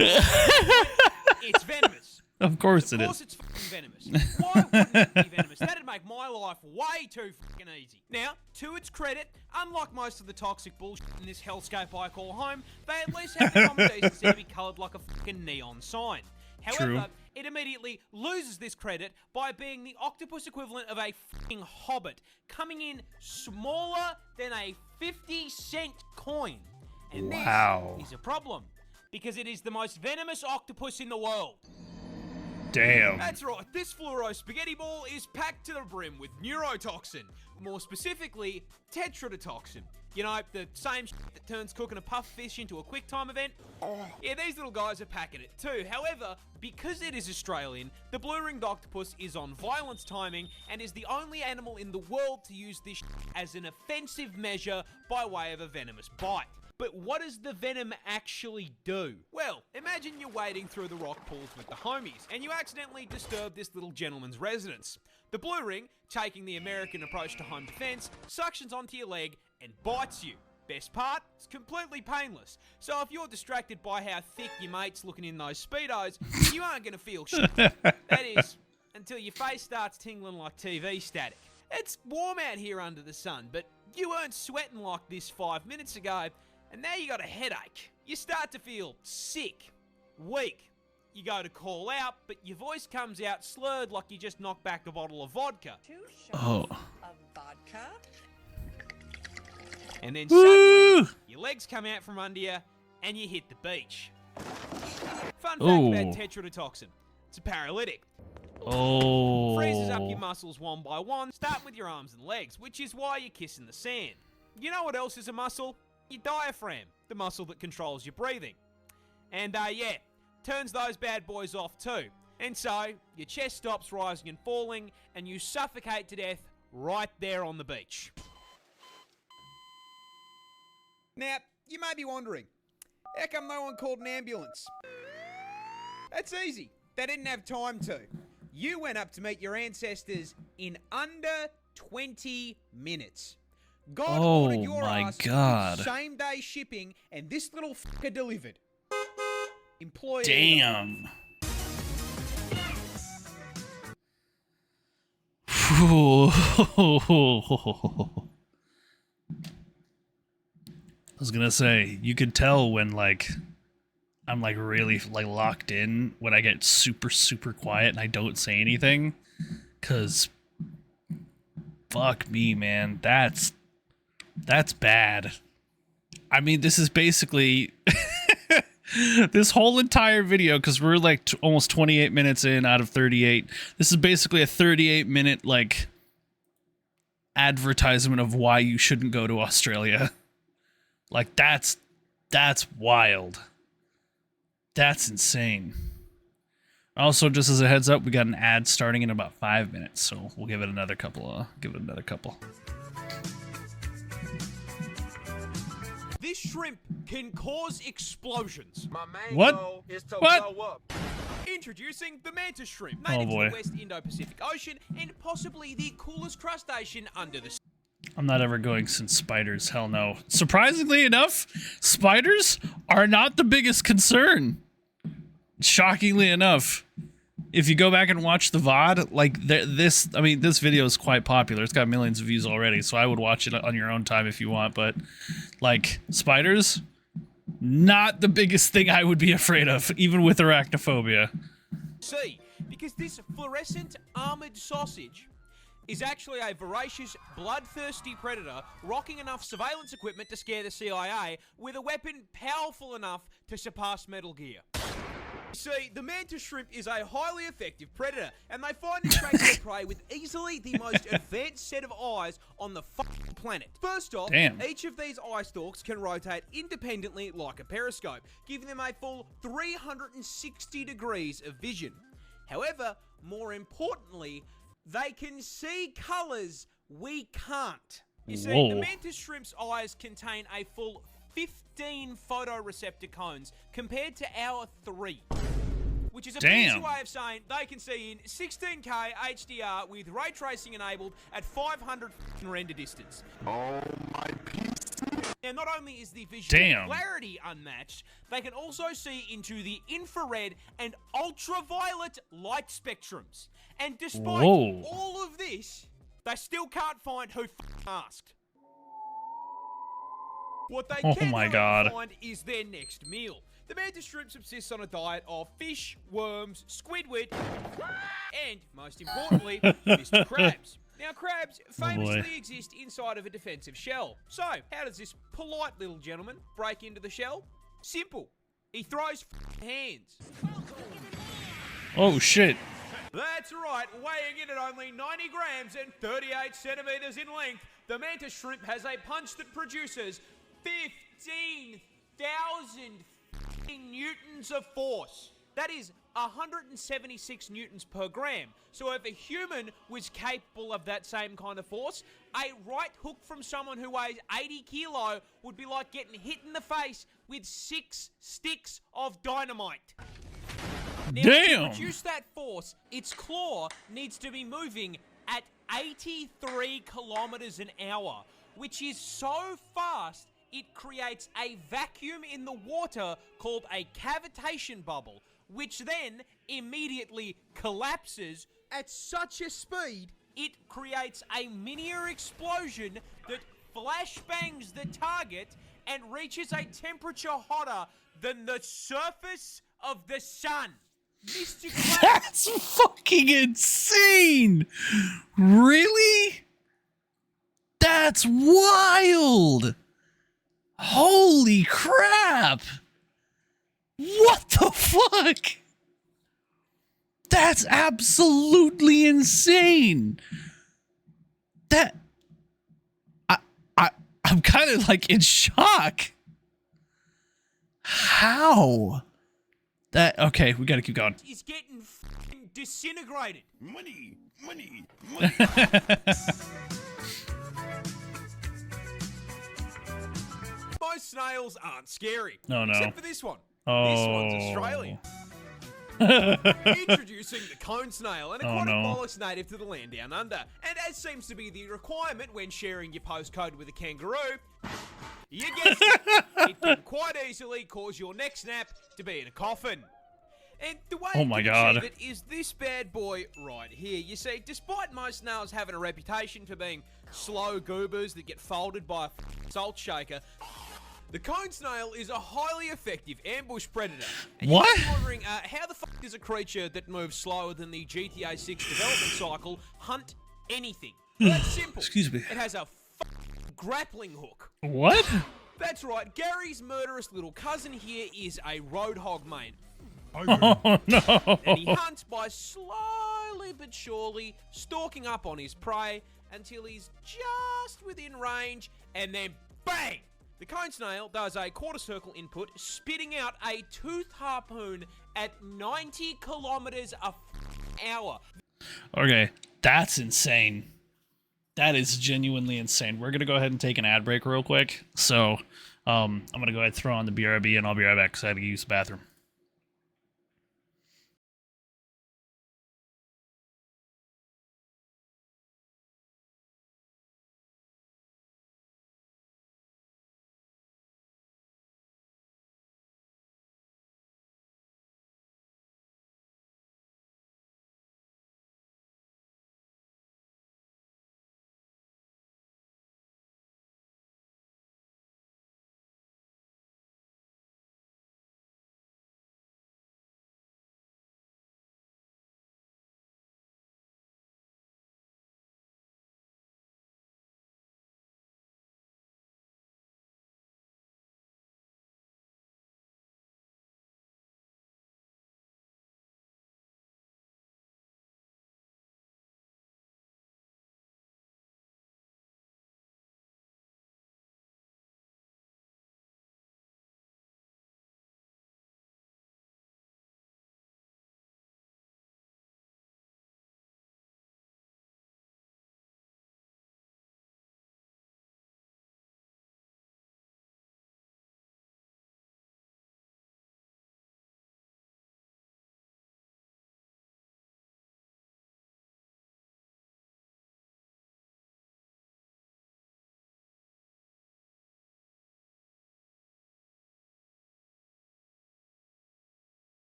it's venomous. Of course it is. Of course it's fucking venomous. Why wouldn't it be venomous? That'd make my life way too fucking easy. Now, to its credit, unlike most of the toxic bullshit in this hellscape I call home, they at least have the common decency to be coloured like a fucking neon sign. However, it immediately loses this credit by being the octopus equivalent of a fucking hobbit, coming in smaller than a 50-cent coin. And this is a problem, because it is the most venomous octopus in the world. Damn. That's right, this fluoro spaghetti ball is packed to the brim with neurotoxin, more specifically, tetrodotoxin. You know, the same shit that turns cooking a puff fish into a quick time event? Yeah, these little guys are packing it too. However, because it is Australian, the blue-ringed octopus is on violence timing and is the only animal in the world to use this shit as an offensive measure by way of a venomous bite. But what does the venom actually do? Well, imagine you're wading through the rock pools with the homies, and you accidentally disturb this little gentleman's residence. The blue ring, taking the American approach to home defense, suctions onto your leg and bites you. Best part, it's completely painless. So if you're distracted by how thick your mate's looking in those Speedos, you aren't going to feel shit. That is, until your face starts tingling like TV static. It's warm out here under the sun, but you weren't sweating like this 5 minutes ago, and now you got a headache. You start to feel sick, weak. You go to call out, but your voice comes out slurred like you just knocked back a bottle of vodka. 2 shots of vodka. And then suddenly, your legs come out from under you, and you hit the beach. Fun fact about tetrodotoxin. It's a paralytic. Freezes up your muscles one by one, starting with your arms and legs, which is why you're kissing the sand. You know what else is a muscle? Your diaphragm, the muscle that controls your breathing. And yeah, turns those bad boys off too. And so, your chest stops rising and falling, and you suffocate to death right there on the beach. Now, you may be wondering, how come no one called an ambulance? That's easy. They didn't have time to. You went up to meet your ancestors in under 20 minutes. God ordered your ass with same-day shipping, and this little fucker delivered. Employee. Damn. I was gonna say, you could tell when like I'm like really like locked in when I get super quiet and I don't say anything, cause fuck me, man, that's bad. I mean, this is basically this whole entire video, because we're like almost 28 minutes in out of 38. This is basically a 38-minute like advertisement of why you shouldn't go to Australia. Like that's wild. That's insane. Also, just as a heads up, we got an ad starting in about 5 minutes, so we'll give it another couple. This shrimp can cause explosions. My main What? goal is to What? blow up. Introducing the mantis shrimp, Oh, native to boy. the West Indo-Pacific Ocean and possibly the coolest crustacean under the sea. I'm not ever going since spiders. Hell no. Surprisingly enough, spiders are not the biggest concern. Shockingly enough, if you go back and watch the VOD, like this video is quite popular. It's got millions of views already, so I would watch it on your own time if you want. But like spiders, not the biggest thing I would be afraid of, even with arachnophobia. See, because this fluorescent armored sausage is actually a voracious, bloodthirsty predator rocking enough surveillance equipment to scare the CIA with a weapon powerful enough to surpass Metal Gear. See, the mantis shrimp is a highly effective predator, and they find and trace their prey with easily the most advanced set of eyes on the fucking planet. First off, Damn. each of these eye stalks can rotate independently like a periscope, giving them a full 360 degrees of vision. However, more importantly, they can see colours we can't. You see, Whoa. the mantis shrimp's eyes contain a full 15 photoreceptor cones compared to our 3. Which is a fancy Damn. way of saying they can see in 16K HDR with ray tracing enabled at 500 render distance. Oh my piece. Now, not only is the visual Damn. clarity unmatched, they can also see into the infrared and ultraviolet light spectrums. And despite Whoa. all of this, they still can't find who asked. What they Oh can my really God. find is their next meal. The mantis shrimp subsists on a diet of fish, worms, squidward, and, most importantly, Mr. Crabs. Now, crabs famously exist inside of a defensive shell. So, how does this polite little gentleman break into the shell? Simple. He throws hands. Oh shit. That's right, weighing in at only 90 grams and 38 centimeters in length, the mantis shrimp has a punch that produces 15,000 newtons of force. That is 176 newtons per gram. So if a human was capable of that same kind of force, a right hook from someone who weighs 80 kilo would be like getting hit in the face with 6 sticks of dynamite. Now, Damn. to produce that force, its claw needs to be moving at 83 kilometers an hour, which is so fast it creates a vacuum in the water called a cavitation bubble, which then immediately collapses at such a speed it creates a miniature explosion that flashbangs the target and reaches a temperature hotter than the surface of the sun. Mr. Crab, That's fucking insane! Really? That's wild! Holy crap! What the fuck? That's absolutely insane! I'm kind of like in shock. How? Okay, we gotta keep going. Is getting f***ing disintegrated. Money, money, money. Most snails aren't scary. Oh, no. Except for this one. Oh. This one's Australian. Introducing the cone snail, an aquatic no. mollusk native to the land down under. And as seems to be the requirement when sharing your postcode with a kangaroo, you guessed it, it can quite easily cause your neck snap to be in a coffin. And the way Oh my God. it is this bad boy right here. You see, despite most snails having a reputation for being slow goobers that get folded by a salt shaker, the cone snail is a highly effective ambush predator. And What? You might be wondering, how the fuck does a creature that moves slower than the GTA 6 development cycle hunt anything? Well, that's simple. Excuse me. It has a grappling hook. What? That's right, Gary's murderous little cousin here is a roadhog, mate. Oh no. And he hunts by slowly but surely stalking up on his prey until he's just within range, and then bang! The cone snail does a quarter circle input, spitting out a toothed harpoon at 90 kilometers an hour. Okay, that's insane. That is genuinely insane. We're gonna go ahead and take an ad break real quick. So, I'm gonna go ahead and throw on the BRB, and I'll be right back because I had to use the bathroom.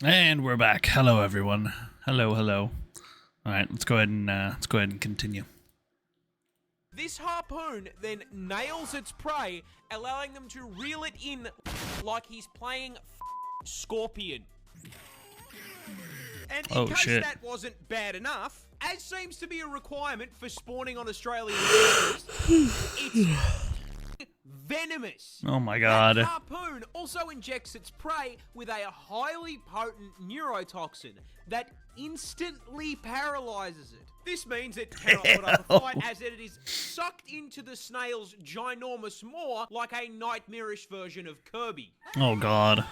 And we're back. Hello, everyone. Hello, hello. All right, let's go ahead and continue. This harpoon then nails its prey, allowing them to reel it in like he's playing Scorpion. And in case that wasn't bad enough, as seems to be a requirement for spawning on Australian servers, it's venomous. Oh my god. That harpoon also injects its prey with a highly potent neurotoxin that instantly paralyzes it. This means it cannot put up a fight as it is sucked into the snail's ginormous maw like a nightmarish version of Kirby. Oh god.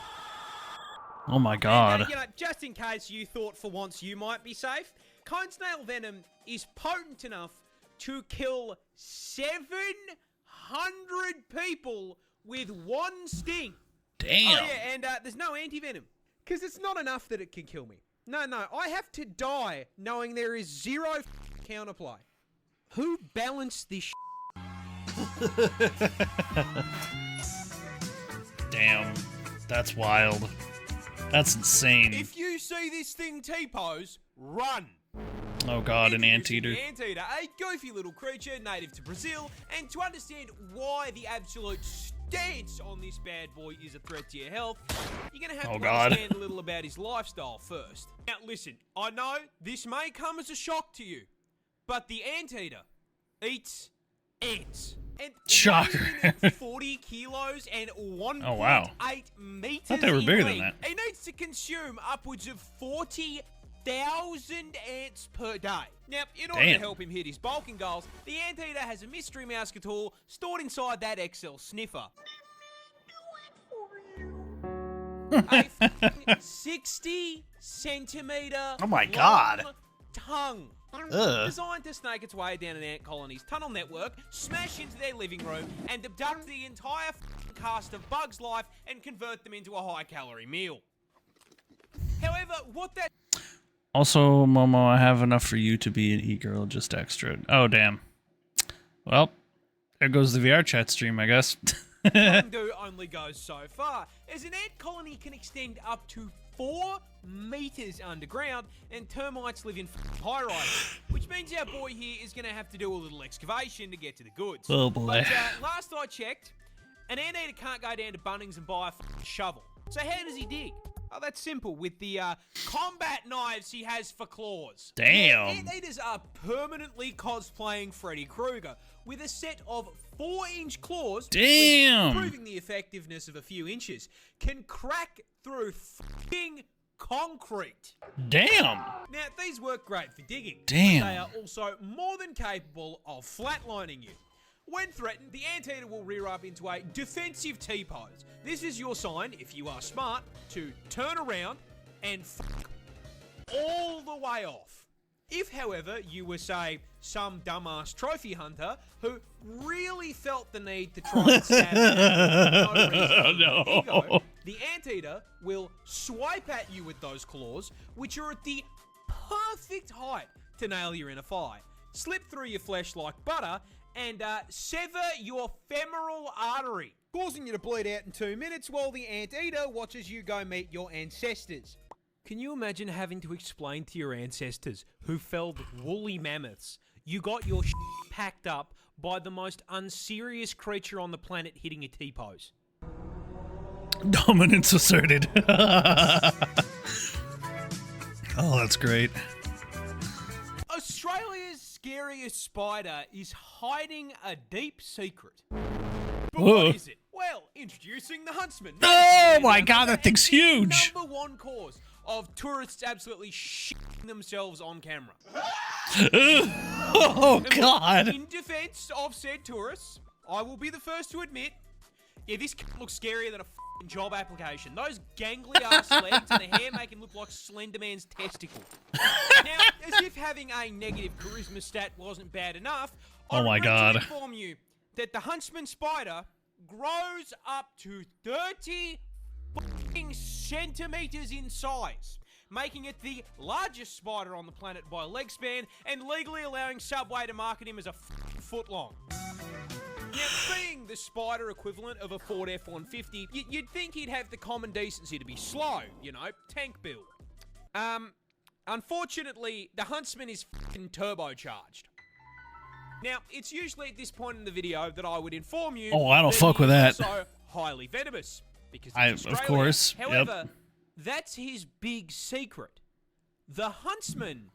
Oh my god. And, just in case you thought for once you might be safe, cone snail venom is potent enough to kill 700 people with one sting. Damn. Oh yeah, and there's no anti-venom. Because it's not enough that it can kill me. No, I have to die knowing there is zero counterplay. Who balanced this Damn. That's wild. That's insane. If you see this thing T-pose, run. Oh god, an anteater. The anteater, a goofy little creature native to Brazil, and to understand why the absolute stance on this bad boy is a threat to your health, you're going to have to understand a little about his lifestyle first. Now listen, I know this may come as a shock to you, but the anteater eats ants. And shocker. 40 kilos and 1.8 Oh, wow. meters I thought they were bigger than in that. length. He needs to consume upwards of 40,000 ants per day. Now, in order to Damn. help him hit his bulking goals, the anteater has a mystery mouse tool stored inside that XL sniffer. A 60-centimeter Oh my God. long tongue. Ugh. Designed to snake its way down an ant colony's tunnel network, smash into their living room, and abduct the entire cast of Bug's life and convert them into a high-calorie meal. However, what that... Also, Momo, I have enough for you to be an e-girl, just extra. Oh, damn. Well, there goes the VR chat stream, I guess. can do only goes so far, as an ant colony can extend up to 4 meters underground, and termites live in high rises, which means our boy here is going to have to do a little excavation to get to the goods. Oh boy. But last I checked, an anteater can't go down to Bunnings and buy a shovel. So how does he dig? Oh, that's simple. With the combat knives he has for claws. Damn. Anteaters are permanently cosplaying Freddy Krueger with a set of 4-inch claws. Damn. Which, proving the effectiveness of a few inches, can crack through f***ing concrete. Damn. Now, these work great for digging. Damn. But they are also more than capable of flatlining you. When threatened, the anteater will rear up into a defensive T-pose. This is your sign, if you are smart, to turn around and fuck all the way off. If, however, you were, say, some dumbass trophy hunter who really felt the need to try and stab ego, the anteater will swipe at you with those claws, which are at the perfect height to nail you in a thigh, slip through your flesh like butter, and sever your femoral artery, causing you to bleed out in 2 minutes while the anteater watches you go meet your ancestors. Can you imagine having to explain to your ancestors who felled woolly mammoths you got your packed up by the most unserious creature on the planet hitting a T-pose? Dominance asserted. Oh, that's great. Australia's scariest spider is hiding a deep secret. But Whoa. what is it? Well, introducing the Huntsman. Oh my god, that thing's The huge. number one cause of tourists absolutely shitting themselves on camera. Oh god. In defense of said tourists, I will be the first to admit, yeah, this looks scarier than a f***ing job application. Those gangly ass legs and the hair make him look like Slender Man's testicle. Now, as if having a negative charisma stat wasn't bad enough, I Oh my regret God. to inform you that the Huntsman spider grows up to 30 f***ing centimeters in size, making it the largest spider on the planet by leg span, and legally allowing Subway to market him as a foot long. Now, being the spider equivalent of a Ford F-150, you'd think he'd have the common decency to be slow, you know, tank build. Unfortunately, the Huntsman is f***ing turbocharged. Now, it's usually at this point in the video that I would inform you. Oh, I don't that fuck he with is that. also highly venomous, because it's Of Australia. course, yep. However, that's his big secret. The Huntsman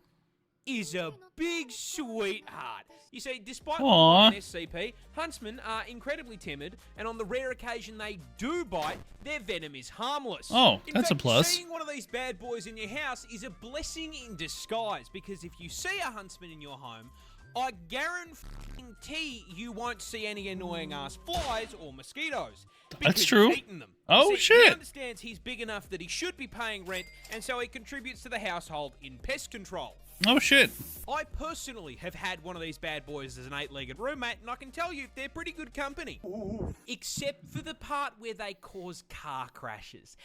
is a big sweetheart. You see, despite Aw. being an SCP, huntsmen are incredibly timid, and on the rare occasion they do bite, their venom is harmless. Oh, In that's a fact, plus. Seeing one of these bad boys in your house is a blessing in disguise, because if you see a huntsman in your home, I guarantee you won't see any annoying ass flies or mosquitoes. That's because true. he's eaten them. Oh, See, He shit. understands he's big enough that he should be paying rent, and so he contributes to the household in pest control. Oh shit. I personally have had one of these bad boys as an 8-legged roommate, and I can tell you they're pretty good company. Except for the part where they cause car crashes.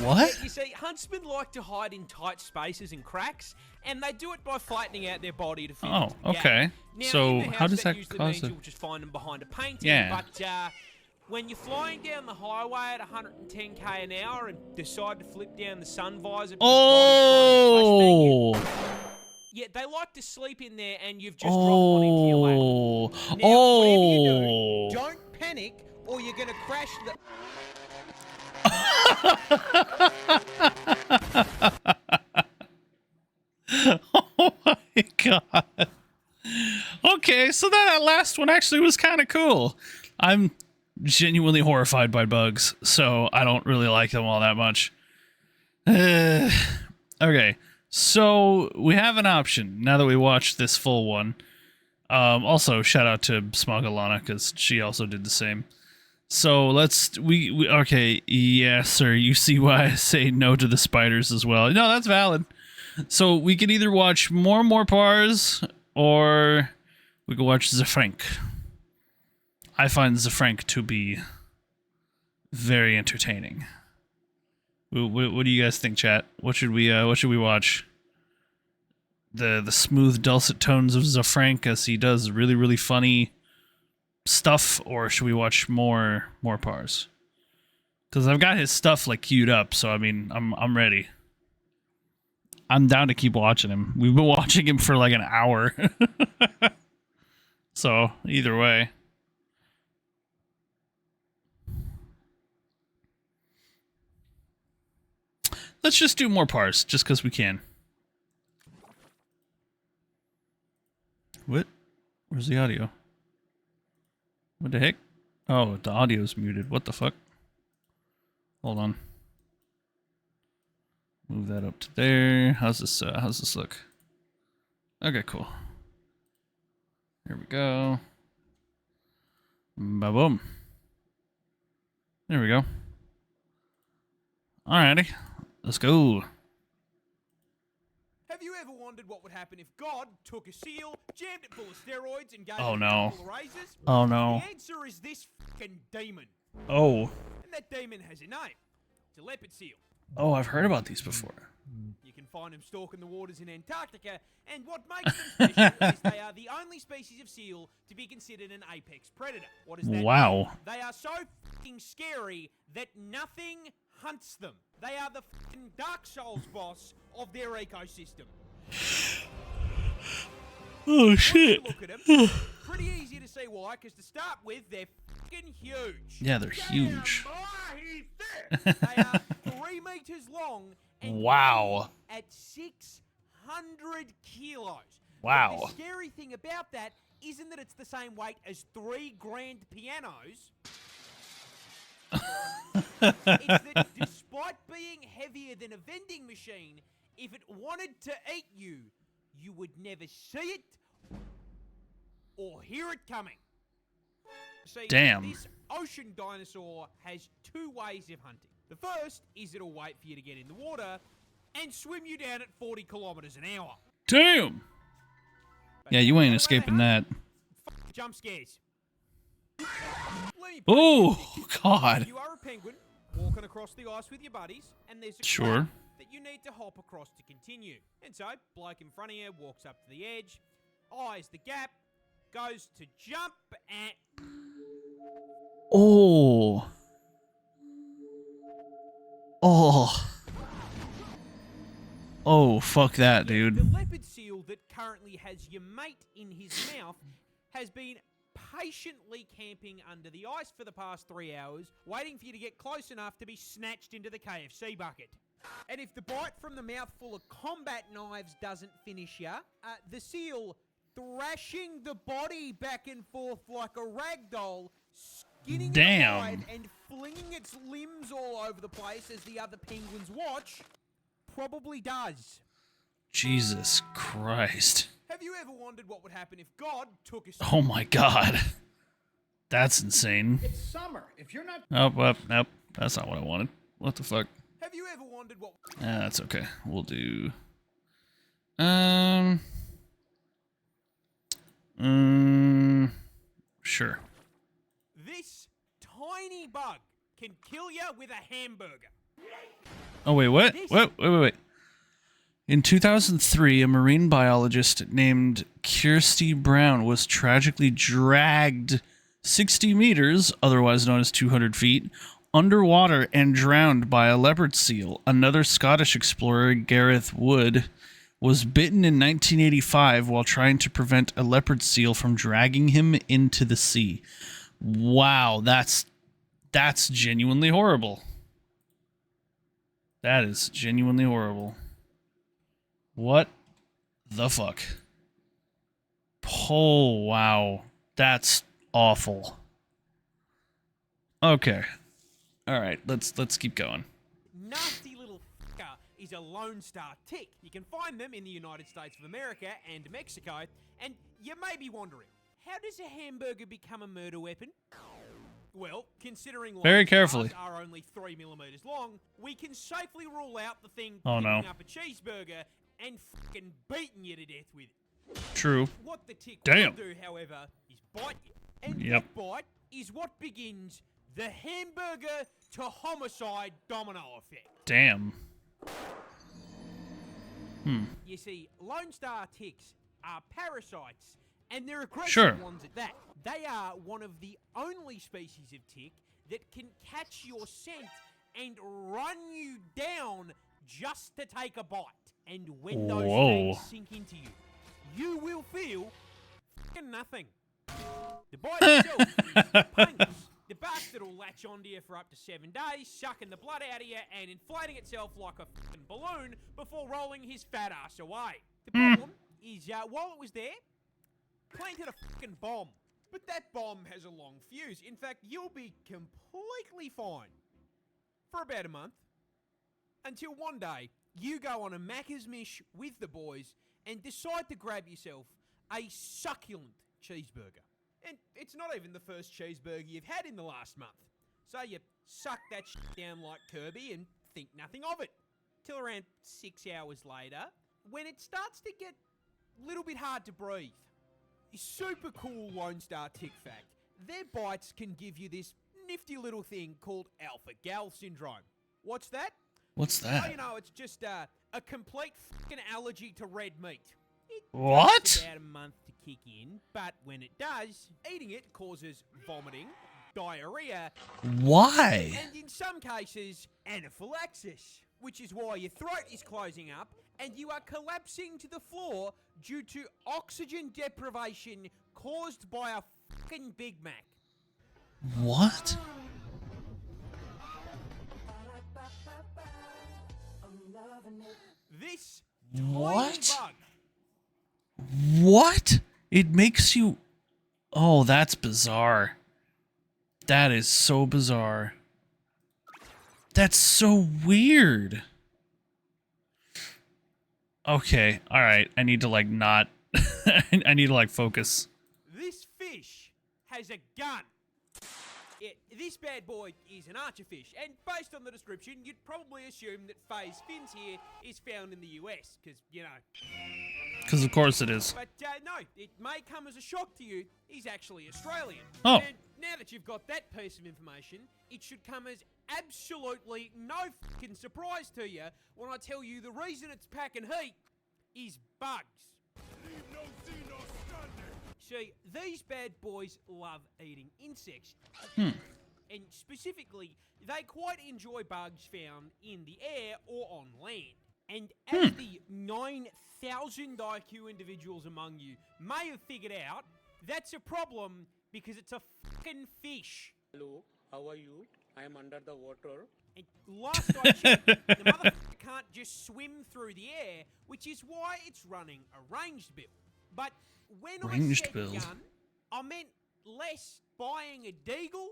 What? You see, huntsmen like to hide in tight spaces and cracks, and they do it by flattening out their body to fit Oh, into the gap. okay. Now, So in the how house, does that usually cause means a- you'll just find them behind a painting, Yeah. but when you're flying down the highway at 110k an hour and decide to flip down the sun visor, because Oh. God's trying to flashbang you, yeah, they like to sleep in there, and you've just dropped one into your lap. Oh. Now, whatever you Oh. do, don't panic, or you're gonna crash the. Oh my god. Okay, so that last one actually was kind of cool. I'm genuinely horrified by bugs, so I don't really like them all that much. Okay, so we have an option now that we watched this full one. Also, shout out to Smogalana because she also did the same. So let's we okay, yes, sir. You see why I say no to the spiders as well. No, that's valid. So we can either watch more Pars, or we can watch Zafrank. I find Zafrank to be very entertaining. What do you guys think, chat? What should we watch? The smooth dulcet tones of Zafrank as he does really funny stuff, or should we watch more Pars? Because I've got his stuff like queued up, so I mean I'm ready. I'm down to keep watching him. We've been watching him for like an hour. So, either way. Let's just do more Pars, just because we can. What? Where's the audio? What the heck? Oh, the audio's muted. What the fuck? Hold on. Move that up to there. How's this look? Okay, cool. Here we go. Ba-boom. There we go. Alrighty. Let's go. Have you ever wondered what would happen if God took a seal, jammed it full of steroids, and gave Oh, it a no. couple of razors? Oh no. The answer is this fucking demon. Oh. And that demon has a name. It's a leopard seal. Oh, I've heard about these before. You can find them stalking the waters in Antarctica, and what makes them special is they are the only species of seal to be considered an apex predator. What does that Wow. mean? They are so fucking scary that nothing hunts them. They are the fucking Dark Souls boss of their ecosystem. Oh Once you shit. look at them, pretty easy to see why, because to start with, they're fucking huge. Yeah, they're huge. They are 3 meters long and Wow. weigh at 600 kilos. Wow. But the scary thing about that isn't that it's the same weight as 3 grand pianos. It's that despite being heavier than a vending machine, if it wanted to eat you, you would never see it or hear it coming. See, Damn. this ocean dinosaur has 2 ways of hunting. The first is it'll wait for you to get in the water and swim you down at 40 kilometers an hour. Damn. But Yeah, you no ain't matter escaping how- that. Jump scares. Let me put it Oh this way. god. You are a penguin walking across the ice with your buddies, and there's a Sure. crack that you need to hop across to continue. And so, bloke in front of you walks up to the edge, eyes the gap, goes to jump, and Oh. Oh. Oh, fuck that, the dude. leopard seal that currently has your mate in his mouth has been patiently camping under the ice for the past 3 hours, waiting for you to get close enough to be snatched into the KFC bucket. And if the bite from the mouthful of combat knives doesn't finish you, the seal thrashing the body back and forth like a rag doll, skinning it alive and flinging its limbs all over the place as the other penguins watch, probably does. Jesus Christ. Have you ever wondered what would happen if God took us? Oh my God. That's insane. It's summer. If you're not... Oh, well, nope. That's not what I wanted. What the fuck? Have you ever wondered what... That's okay. We'll do... Sure. This tiny bug can kill you with a hamburger. Oh, wait, what? Wait. In 2003, a marine biologist named Kirsty Brown was tragically dragged 60 meters, otherwise known as 200 feet, underwater and drowned by a leopard seal. Another Scottish explorer, Gareth Wood, was bitten in 1985 while trying to prevent a leopard seal from dragging him into the sea. Wow, that's genuinely horrible. That is genuinely horrible. What the fuck? Oh, wow. That's awful. Okay. All right, let's keep going. Nasty little fucker is a Lone Star tick. You can find them in the United States of America and Mexico. And you may be wondering, how does a hamburger become a murder weapon? Well, considering Very Lone carefully. Stars are only 3 millimeters long, we can safely rule out the thing Oh, picking no. up a cheeseburger and fucking beating you to death with it. True. What the tick Damn. will do, however, is bite you. And Yep. that bite is what begins the hamburger to homicide domino effect. Damn. You see, Lone Star ticks are parasites, and they're aggressive Sure. ones at that. They are one of the only species of tick that can catch your scent and run you down just to take a bite. And when those Whoa. fangs sink into you, you will feel fucking nothing. The bite itself is painless. The bastard will latch onto you for up to 7 days, sucking the blood out of you and inflating itself like a fucking balloon before rolling his fat ass away. The problem is, while it was there, planted a fucking bomb. But that bomb has a long fuse. In fact, you'll be completely fine for about a month. Until one day, you go on a Macca's Mish with the boys and decide to grab yourself a succulent cheeseburger. And it's not even the first cheeseburger you've had in the last month. So you suck that shit down like Kirby and think nothing of it. Till around 6 hours later, when it starts to get a little bit hard to breathe. Super cool Lone Star tick fact. Their bites can give you this nifty little thing called alpha-gal syndrome. What's that? What's Well, that? you know, it's just a complete fucking allergy to red meat. It What? takes about a month to kick in, but when it does, eating it causes vomiting, diarrhea, Why? and in some cases, anaphylaxis, which is why your throat is closing up and you are collapsing to the floor due to oxygen deprivation caused by a fucking Big Mac. What? This What? tiny bug What? It makes you... Oh, that's bizarre. That is so bizarre. That's so weird. Okay, alright. I need to, like, not... I need to, like, focus. This fish has a gun. This bad boy is an archerfish, and based on the description, you'd probably assume that Faye's fins here is found in the US, because, you know. Because of course it is. But no, it may come as a shock to you, he's actually Australian. Oh. And now that you've got that piece of information, it should come as absolutely no fucking surprise to you when I tell you the reason it's packing heat is bugs. See, these bad boys love eating insects. And specifically, they quite enjoy bugs found in the air or on land. And as the 9,000 IQ individuals among you may have figured out, that's a problem because it's a fucking fish. Hello, how are you? I am under the water. And last I checked, the motherfucker can't just swim through the air, which is why it's running a ranged build. But when Ranged I said build. gun, I meant less buying a deagle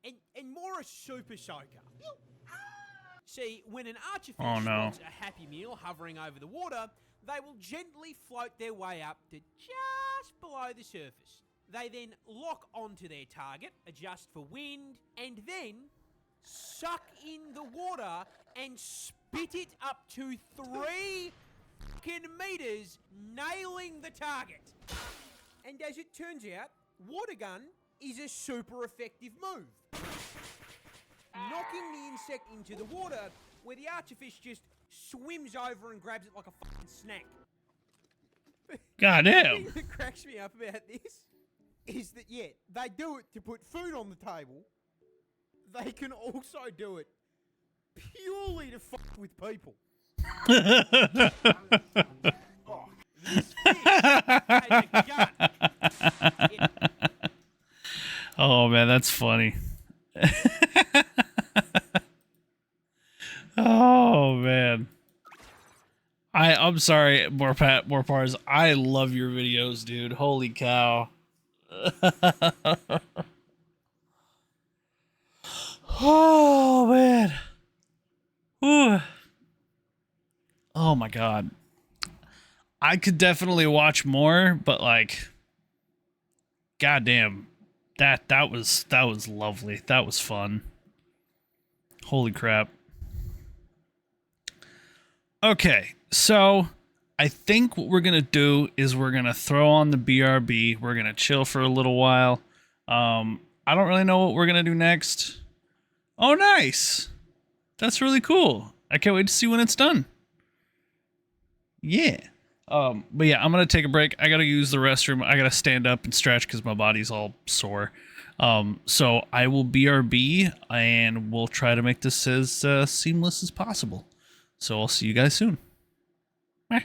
and more a super soaker. See, when an archerfish Oh, no. wants a happy meal hovering over the water, they will gently float their way up to just below the surface. They then lock onto their target, adjust for wind, and then suck in the water and spit it up to 3 fucking meters, nailing the target. And as it turns out, water gun is a super effective move. Knocking the insect into the water, where the archerfish just swims over and grabs it like a fucking snack. The Goddamn. thing that cracks me up about this is that, yeah, they do it to put food on the table. They can also do it purely to fuck with people. This fish has a gun. Oh man, that's funny. Oh man. I'm sorry, more pars. I love your videos, dude. Holy cow. Oh man. Whew. Oh my god. I could definitely watch more, but like goddamn. That was lovely. That was fun. Holy crap. Okay, so I think what we're gonna do is we're gonna throw on the BRB. We're gonna chill for a little while. I don't really know what we're gonna do next. Oh, nice. That's really cool. I can't wait to see when it's done. Yeah. But yeah, I'm gonna take a break. I gotta use the restroom. I gotta stand up and stretch because my body's all sore. So I will BRB and we'll try to make this as seamless as possible. So I'll see you guys soon. Bye.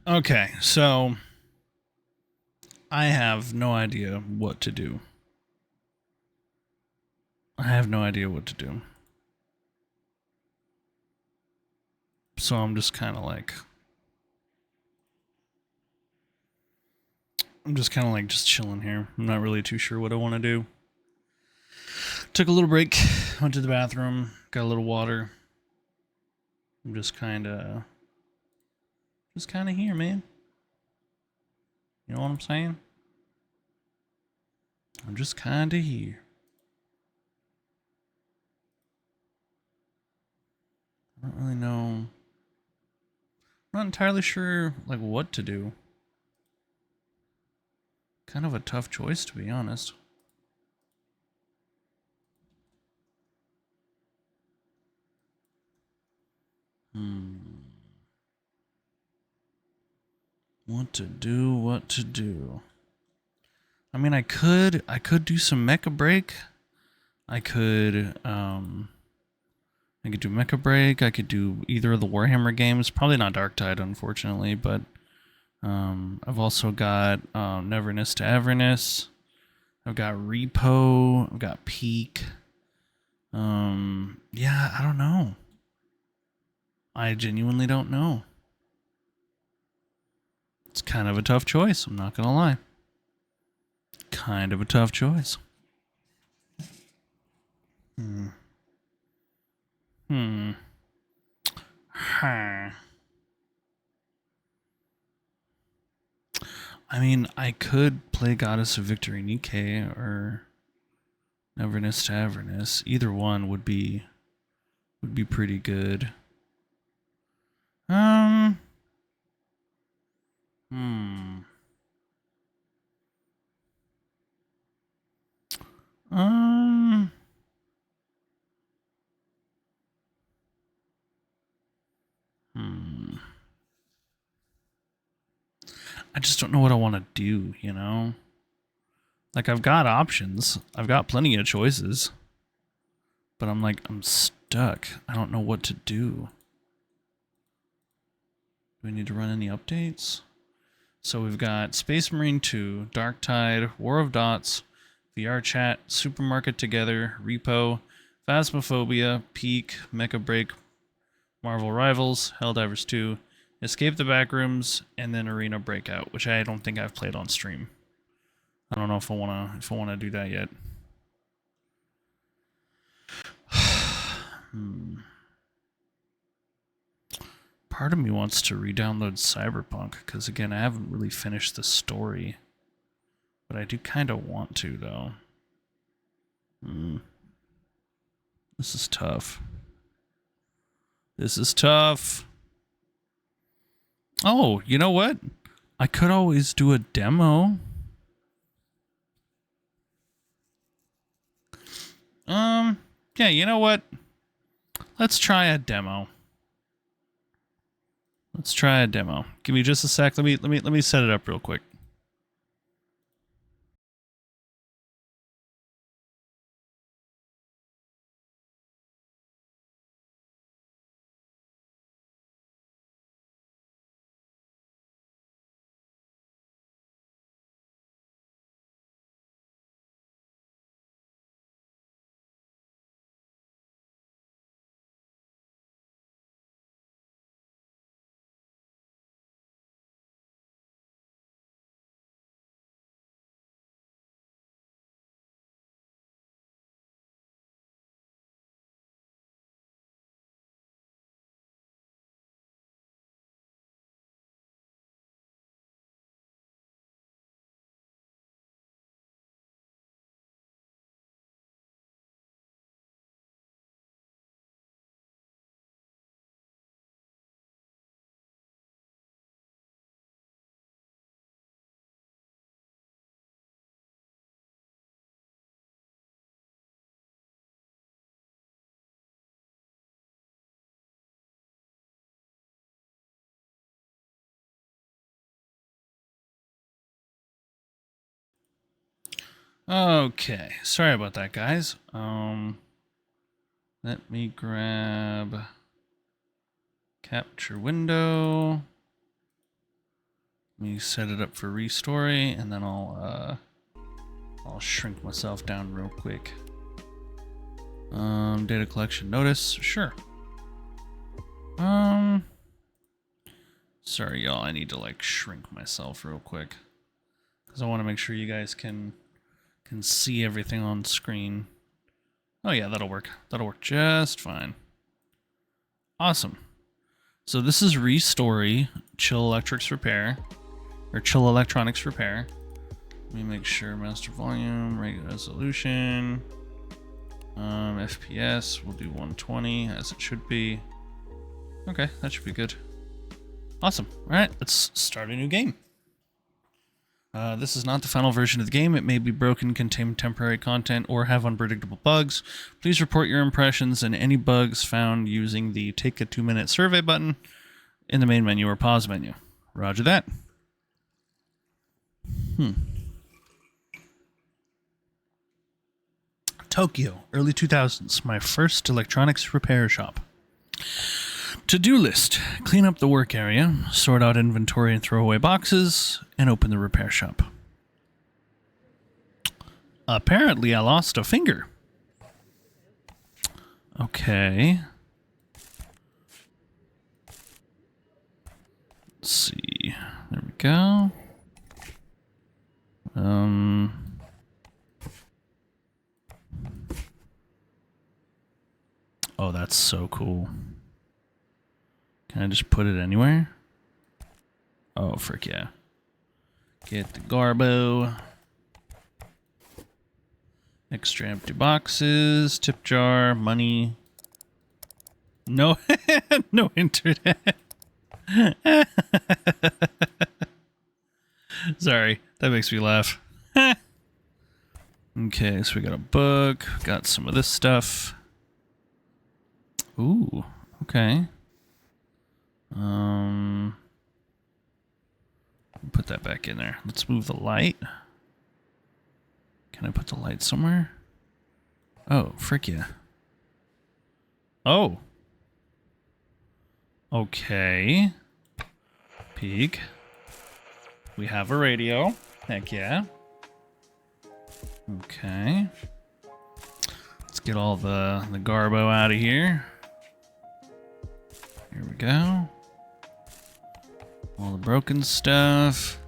Okay, so I have no idea what to do. I have no idea what to do. So I'm just kind of like... just chilling here. I'm not really too sure what I want to do. Took a little break, went to the bathroom, got a little water. I'm just kind of here, man. You know what I'm saying? I'm just kind of here. I don't really know. I'm not entirely sure, like, what to do. Kind of a tough choice, to be honest. What to do, what to do. I mean, I could do some Mecha Break. I could do Mecha Break. I could do either of the Warhammer games. Probably not Darktide, unfortunately, but I've also got Neverness to Everness. I've got Repo. I've got Peak. Yeah, I don't know. I genuinely don't know. It's kind of a tough choice, I'm not gonna lie. Kind of a tough choice. I mean, I could play Goddess of Victory Nikke or Neverness to Everness. Either one would be pretty good. I just don't know what I want to do, you know? Like, I've got options. I've got plenty of choices. But I'm stuck. I don't know what to do. Do we need to run any updates? So we've got Space Marine 2, Darktide, War of Dots, VR Chat, Supermarket Together, Repo, Phasmophobia, Peak, Mecha Break, Marvel Rivals, Helldivers 2, Escape the Backrooms, and then Arena Breakout, which I don't think I've played on stream. I don't know if I wanna do that yet. Part of me wants to re-download Cyberpunk, because again, I haven't really finished the story. But I do kind of want to, though. This is tough. This is tough. Oh, you know what? I could always do a demo. Yeah, you know what? Let's try a demo. Let's try a demo. Give me just a sec. Let me set it up real quick. Okay, sorry about that, guys. Let me grab capture window. Let me set it up for restory, and then I'll shrink myself down real quick. Data collection notice, sure. Sorry, y'all. I need to like shrink myself real quick because I want to make sure you guys can see everything on screen. Oh yeah, that'll work. That'll work just fine. Awesome. So this is Restory Chill Electrics Repair, or Chill Electronics Repair. Let me make sure master volume, regular resolution, FPS. We'll do 120 as it should be. Okay, that should be good. Awesome. All right, let's start a new game. This is not the final version of the game. It may be broken, contain temporary content, or have unpredictable bugs. Please report your impressions and any bugs found using the Take a 2-minute survey button in the main menu or pause menu. Roger that. Tokyo, early 2000s. My first electronics repair shop. To-do list. Clean up the work area, sort out inventory and throw away boxes, and open the repair shop. Apparently I lost a finger. Okay. Let's see. There we go. Oh, that's so cool. Can I just put it anywhere? Oh, frick yeah. Get the Garbo. Extra empty boxes, tip jar, money. No, no internet. Sorry, that makes me laugh. Okay, so we got a book, got some of this stuff. Ooh, okay. Put that back in there. Let's move the light. Can I put the light somewhere? Oh, frick yeah. Oh. Okay. Peek. We have a radio. Heck yeah. Okay. Let's get all the Garbo out of here. Here we go. All the broken stuff.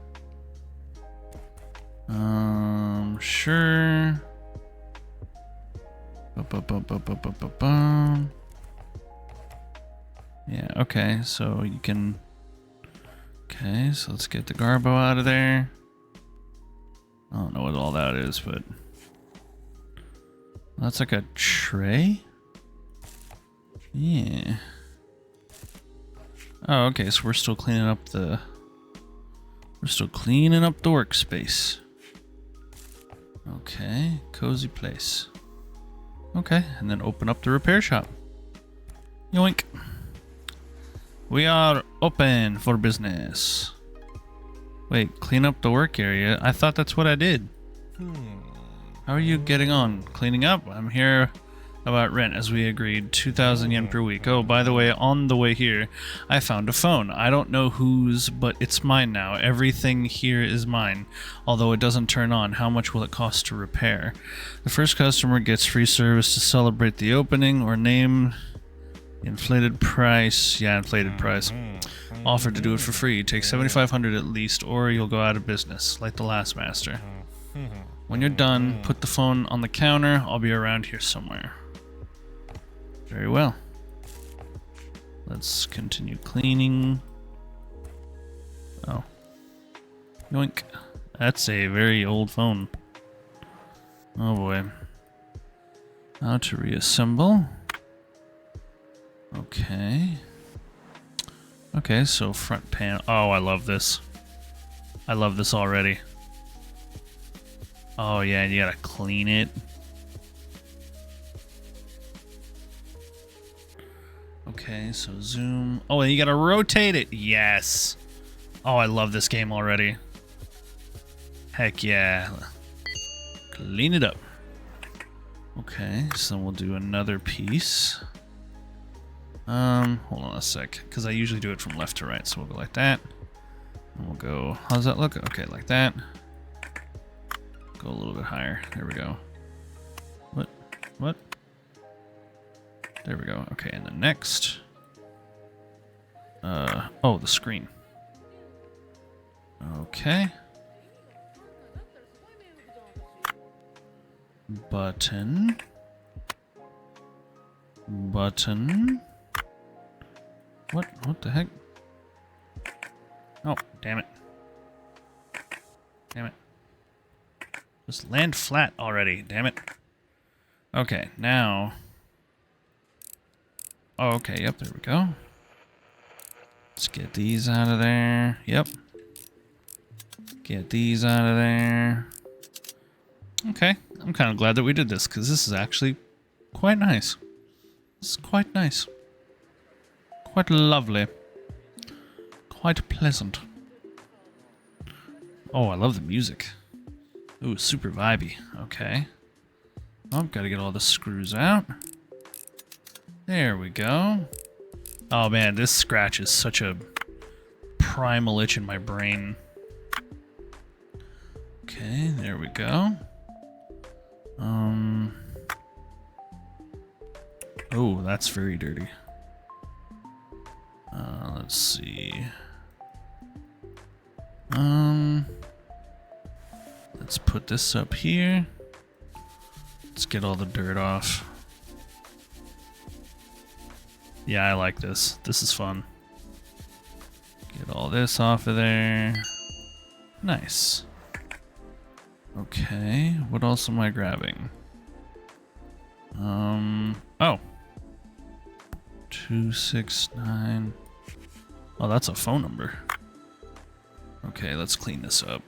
Sure. Yeah, okay, so you can... Okay, so let's get the Garbo out of there. I don't know what all that is, but... That's like a tray? Yeah. Oh, okay, so we're still cleaning up the... We're still cleaning up the workspace. Okay, cozy place. Okay, and then open up the repair shop. Yoink. We are open for business. Wait, clean up the work area? I thought that's what I did. How are you getting on? Cleaning up? I'm here about rent as we agreed. 2,000 yen per week. Oh, by the way, on the way here, I found a phone. I don't know whose, but it's mine now. Everything here is mine. Although it doesn't turn on. How much will it cost to repair? The first customer gets free service to celebrate the opening or name inflated price. Yeah, inflated price. Offered to do it for free. Take 7,500 at least or you'll go out of business, like the last master. When you're done, put the phone on the counter. I'll be around here somewhere. Very well. Let's continue cleaning. Oh. Yoink. That's a very old phone. Oh boy. How to reassemble. Okay. Okay, so front panel. Oh, I love this. I love this already. Oh yeah, you gotta clean it. Okay, so zoom. Oh, and you gotta rotate it. Yes. Oh, I love this game already. Heck yeah. Clean it up. Okay, so we'll do another piece. Hold on a sec, because I usually do it from left to right, so we'll go like that. And we'll go, how does that look? Okay, like that. Go a little bit higher. There we go. What? There we go. Okay, and then next. Oh, the screen. Okay. Button. Button. What the heck? Oh, damn it. Damn it. Just land flat already, damn it. Okay, now. Oh, okay, yep, there we go. Let's get these out of there. Yep. Get these out of there. Okay, I'm kind of glad that we did this, because this is actually quite nice. This is quite nice. Quite lovely. Quite pleasant. Oh, I love the music. Ooh, super vibey. Okay. Oh, gotta get all the screws out. There we go. Oh man, this scratch is such a primal itch in my brain. Okay, there we go. Oh, that's very dirty. Let's see. Let's put this up here. Let's get all the dirt off. Yeah, I like this. This is fun. Get all this off of there. Nice. Okay, what else am I grabbing? Oh. 269. Oh, that's a phone number. Okay, let's clean this up.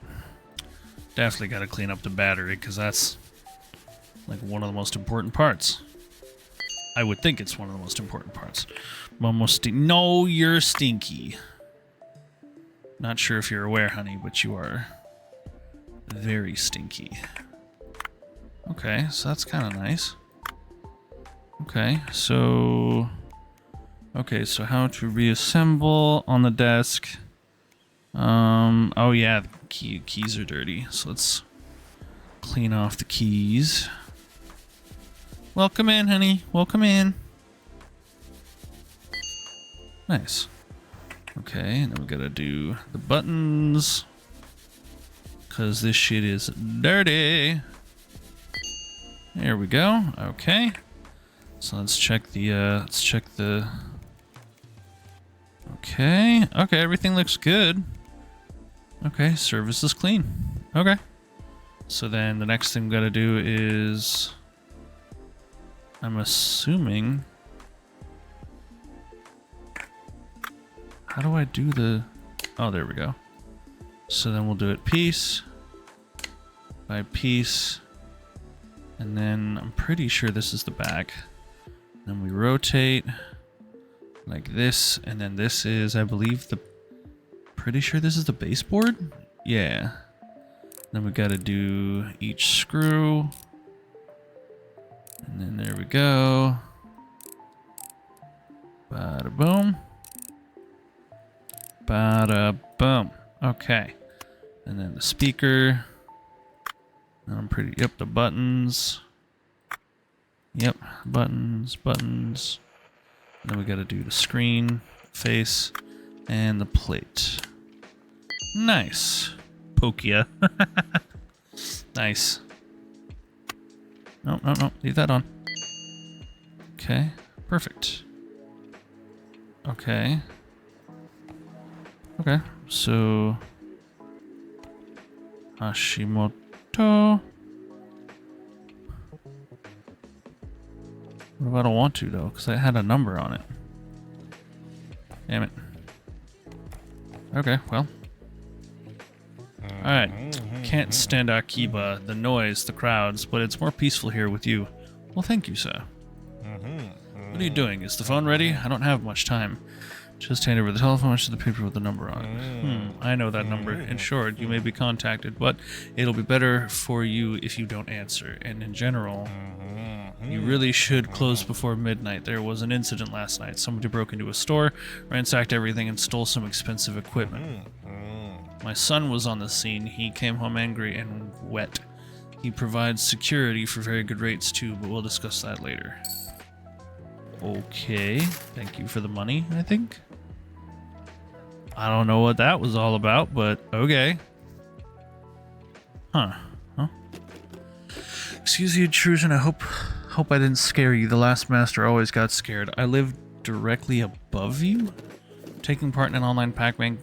Definitely got to clean up the battery, because that's like one of the most important parts. I would think it's one of the most important parts. No, you're stinky. Not sure if you're aware, honey, but you are very stinky. Okay, so that's kind of nice. Okay, so how to reassemble on the desk. Oh yeah, the keys are dirty, so let's clean off the keys. Welcome in, honey. Welcome in. Nice. Okay, and then we gotta do the buttons, cause this shit is dirty. There we go. Okay. So let's check the Okay, everything looks good. Okay, service is clean. Okay. So then the next thing we gotta do is, I'm assuming, how do I do the, oh, there we go. So then we'll do it piece by piece, and then I'm pretty sure this is the back. Then we rotate like this, and then this is, I believe, pretty sure this is the baseboard? Yeah. Then we gotta do each screw. And then there we go. Bada boom. Bada boom. Okay. And then the speaker. And I'm pretty, yep, the buttons. Yep, buttons. And then we gotta do the screen, face, and the plate. Nice. Pokia. Nice. No, leave that on. Okay, perfect. Okay, so Hashimoto. What if I don't want to, though? Because I had a number on it. Damn it. Okay, well. Alright. Can't stand Akiba, the noise, the crowds, but it's more peaceful here with you. Well, thank you, sir. What are you doing? Is the phone ready? I don't have much time. Just hand over the telephone to the paper with the number on it. I know that number. In short, you may be contacted, but it'll be better for you if you don't answer. And in general, you really should close before midnight. There was an incident last night. Somebody broke into a store, ransacked everything, and stole some expensive equipment. My son was on the scene. He came home angry and wet. He provides security for very good rates too, but we'll discuss that later. Okay, thank you for the money, I think. I don't know what that was all about, but okay. Huh. Excuse the intrusion, I hope I didn't scare you. The last master always got scared. I live directly above you? Taking part in an online Pac-Man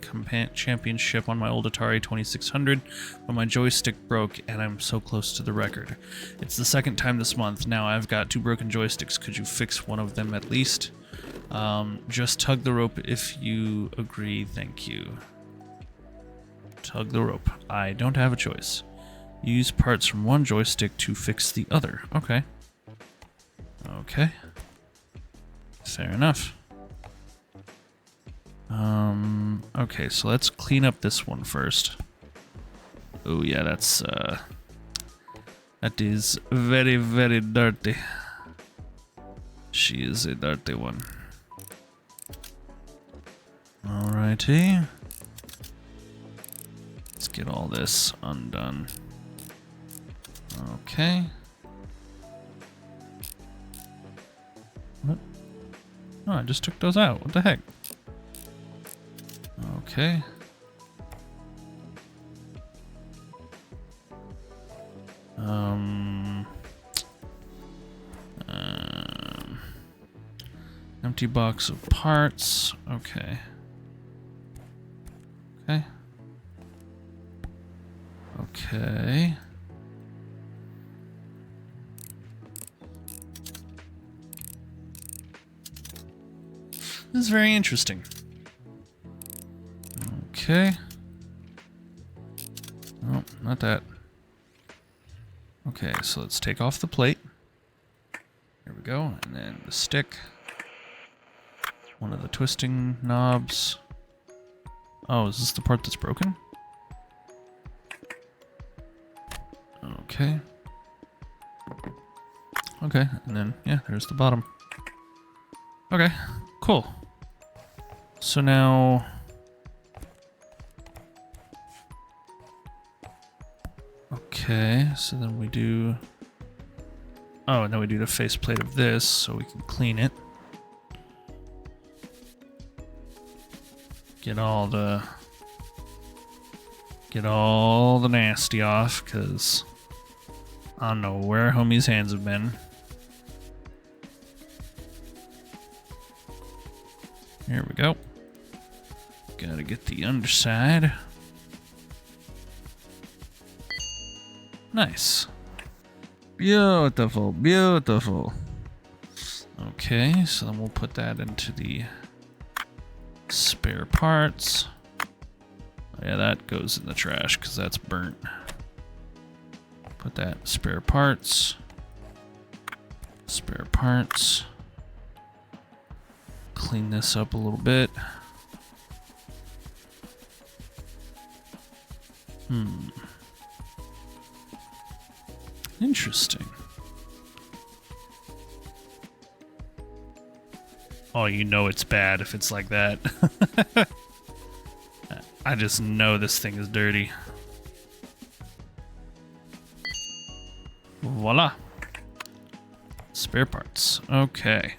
championship on my old Atari 2600, but my joystick broke and I'm so close to the record. It's the second time this month. Now I've got 2 broken joysticks. Could you fix one of them at least? Just tug the rope if you agree. Thank you. Tug the rope. I don't have a choice. Use parts from one joystick to fix the other. Okay. Okay. Fair enough. Okay, so let's clean up this one first. Oh yeah, that is very, very dirty. She is a dirty one. Alrighty. Let's get all this undone. Okay. What? Oh, I just took those out. What the heck? Okay. Empty box of parts. Okay. Okay. Okay. This is very interesting. Okay. Oh, not that. Okay, so let's take off the plate. Here we go. And then the stick. One of the twisting knobs. Oh, is this the part that's broken? Okay. Okay, and then, yeah, there's the bottom. Okay, cool. So now... Okay, so then we do... Oh, and then we do the faceplate of this so we can clean it. Get all the nasty off, because I don't know where homie's hands have been. Here we go. Gotta get the underside. Nice. Beautiful, beautiful. Okay, so then we'll put that into the spare parts. Oh, yeah, that goes in the trash because that's burnt. Put that in spare parts. Spare parts. Clean this up a little bit. Interesting. Oh, you know it's bad if it's like that. I just know this thing is dirty. Voila. Spare parts. Okay.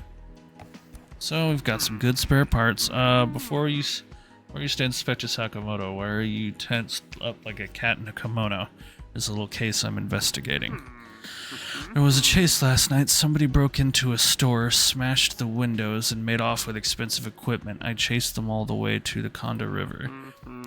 So we've got some good spare parts. Before you stand Spectre Sakamoto, where are you tensed up like a cat in a kimono? There's a little case I'm investigating. There was a chase last night. Somebody broke into a store, smashed the windows, and made off with expensive equipment. I chased them all the way to the Konda River.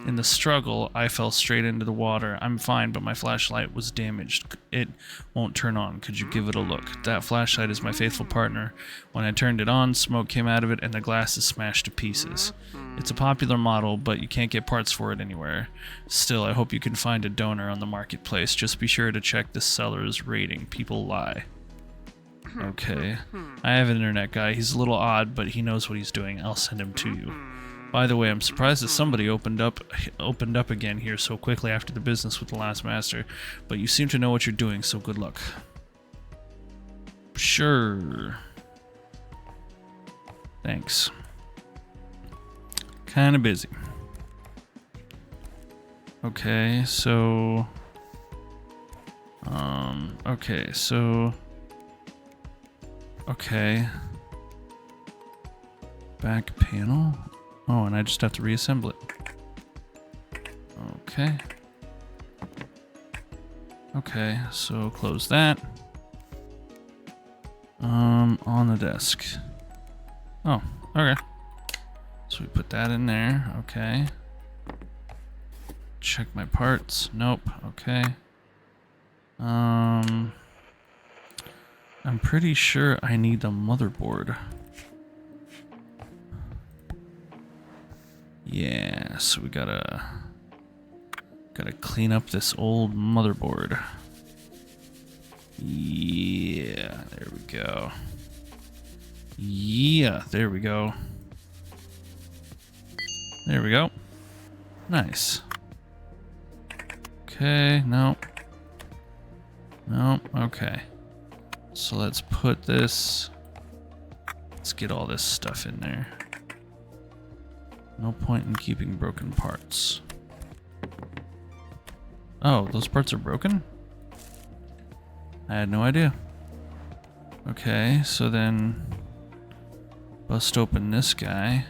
In the struggle, I fell straight into the water. I'm fine, but my flashlight was damaged. It won't turn on. Could you give it a look? That flashlight is my faithful partner. When I turned it on, smoke came out of it and the glass is smashed to pieces. It's a popular model, but you can't get parts for it anywhere. Still, I hope you can find a donor on the marketplace. Just be sure to check the seller's rating. People lie. Okay. I have an internet guy. He's a little odd, but he knows what he's doing. I'll send him to you. By the way, I'm surprised that somebody opened up again here so quickly after the business with the last master, but you seem to know what you're doing, so good luck. Sure. Thanks. Kinda busy. Okay, so... okay, so... Okay. Back panel? Oh, and I just have to reassemble it. Okay. Okay, so close that. On the desk. Oh, okay. So we put that in there, okay. Check my parts. Nope, okay. I'm pretty sure I need the motherboard. Yeah, so we gotta clean up this old motherboard. Yeah, there we go. Yeah, there we go. There we go. Nice. Okay, nope. Nope, okay. So let's put this... Let's get all this stuff in there. No point in keeping broken parts. Oh, those parts are broken? I had no idea. Okay, so then... Bust open this guy.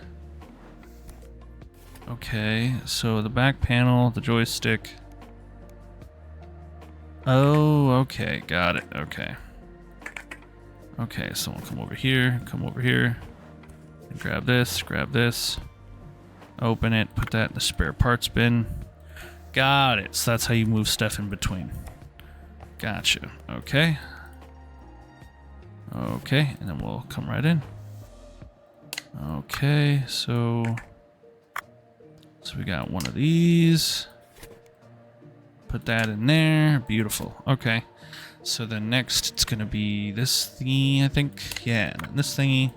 Okay, so the back panel, the joystick... Oh, okay, got it, okay. Okay, so we'll come over here, and grab this, open it, put that in the spare parts bin. Got it, so that's how you move stuff in between. Gotcha, okay. Okay, and then we'll come right in. Okay, so we got one of these. Put that in there. Beautiful. Okay. So then next it's going to be this thingy, I think. Yeah, and then this thingy.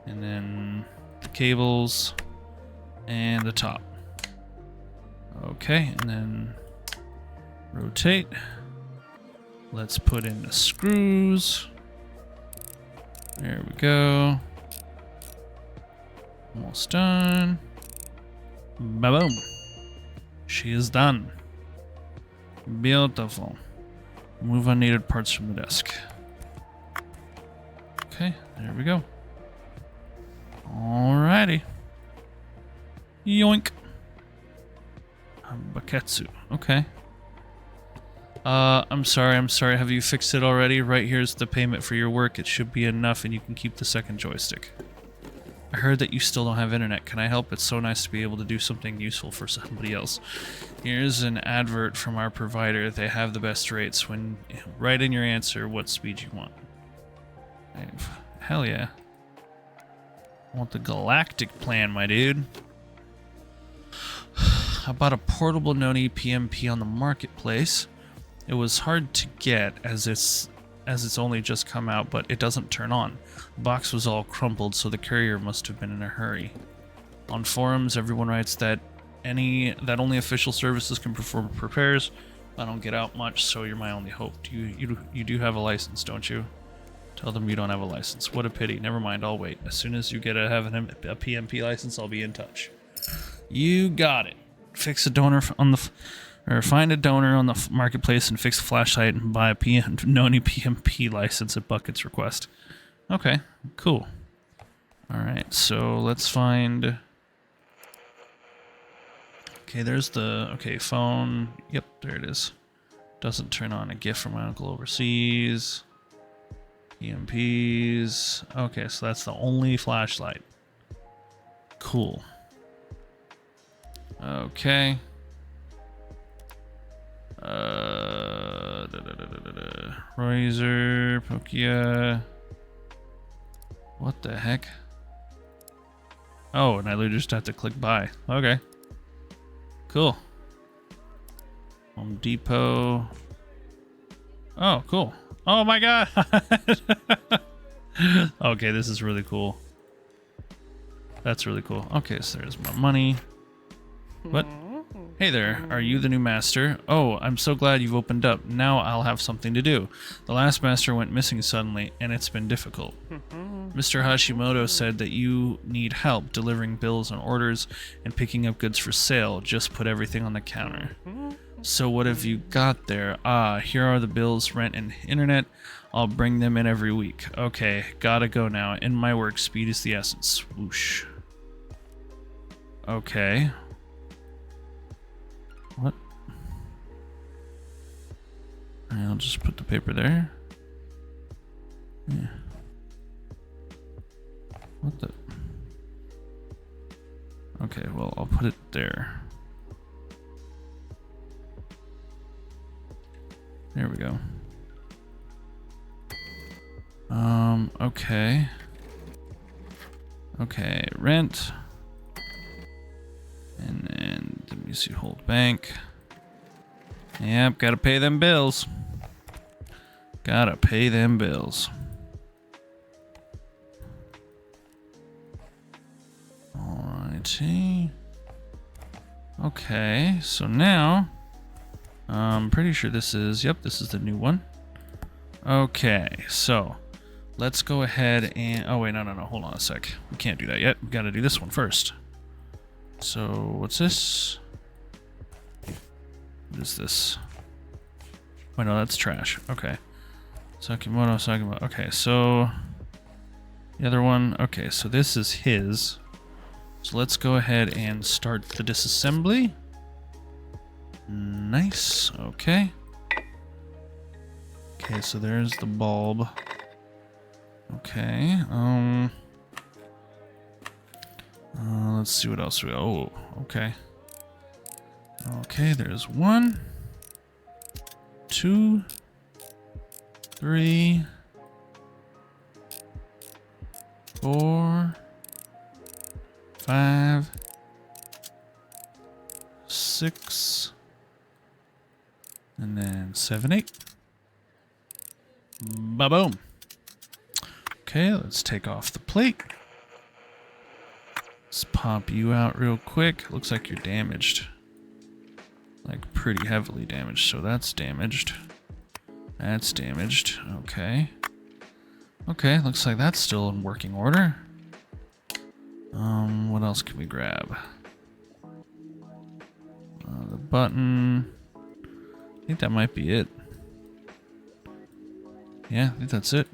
And then the cables. And the top. Okay, and then rotate. Let's put in the screws. There we go. Almost done. Ba-boom. She is done. Beautiful. Move unneeded parts from the desk. Okay, there we go. Alrighty. Yoink. Baketsu. Okay. I'm sorry. Have you fixed it already? Right here's the payment for your work. It should be enough and you can keep the second joystick. I heard that you still don't have internet. Can I help? It's so nice to be able to do something useful for somebody else. Here's an advert from our provider. They have the best rates. When write in your answer what speed you want. Hell yeah. I want the galactic plan, my dude. I bought a portable Noni PMP on the marketplace. It was hard to get as it's only just come out, but it doesn't turn on. The box was all crumpled, so the courier must have been in a hurry. On forums, everyone writes that only official services can perform repairs. I don't get out much, so you're my only hope. You do have a license, don't you? Tell them you don't have a license. What a pity. Never mind, I'll wait. As soon as you get a PMP license, I'll be in touch. You got it. Fix a donor on the... Or find a donor on the marketplace and fix a flashlight and buy a Noni PMP license at Bucket's request. Okay, cool. Alright, so let's find... Okay, there's the... Okay, phone. Yep, there it is. Doesn't turn on. A gift from my uncle overseas. PMPs. Okay, so that's the only flashlight. Cool. Okay. Razor, Pokia. What the heck? Oh, and I literally just have to click buy. Okay. Cool. Home Depot. Oh, cool. Oh my god. Okay, this is really cool. That's really cool. Okay, so there's my money. What? Hey there, are you the new master? Oh, I'm so glad you've opened up. Now I'll have something to do. The last master went missing suddenly, and it's been difficult. Mr. Hashimoto said that you need help delivering bills and orders and picking up goods for sale. Just put everything on the counter. So what have you got there? Ah, here are the bills, rent, and internet. I'll bring them in every week. Okay, gotta go now. In my work, speed is the essence. Whoosh. Okay. What? I'll just put the paper there. Yeah. What the? Okay, well, I'll put it there. There we go. Okay. Okay, rent. And then, let me see, hold bank. Yep, gotta pay them bills. Gotta pay them bills. Alrighty. Okay, so now, I'm pretty sure this is, yep, this is the new one. Okay, so let's go ahead and, oh wait, no, hold on a sec. We can't do that yet. We gotta do this one first. So, what's this? What is this? Oh no, that's trash. Okay. Sakimoto. Okay, so the other one, okay, so this is his. So let's go ahead and start the disassembly. Nice, okay. Okay, so there's the bulb. Okay, let's see what else we got. Oh, okay. Okay, there's 1, 2, 3, 4, 5, 6, and then 7, 8. Ba-boom. Okay, let's take off the plate. Let's pop you out real quick. Looks like you're damaged. Like pretty heavily damaged, so that's damaged. That's damaged. Okay. Okay, looks like that's still in working order. What else can we grab? The button. I think that might be it. Yeah, I think that's it.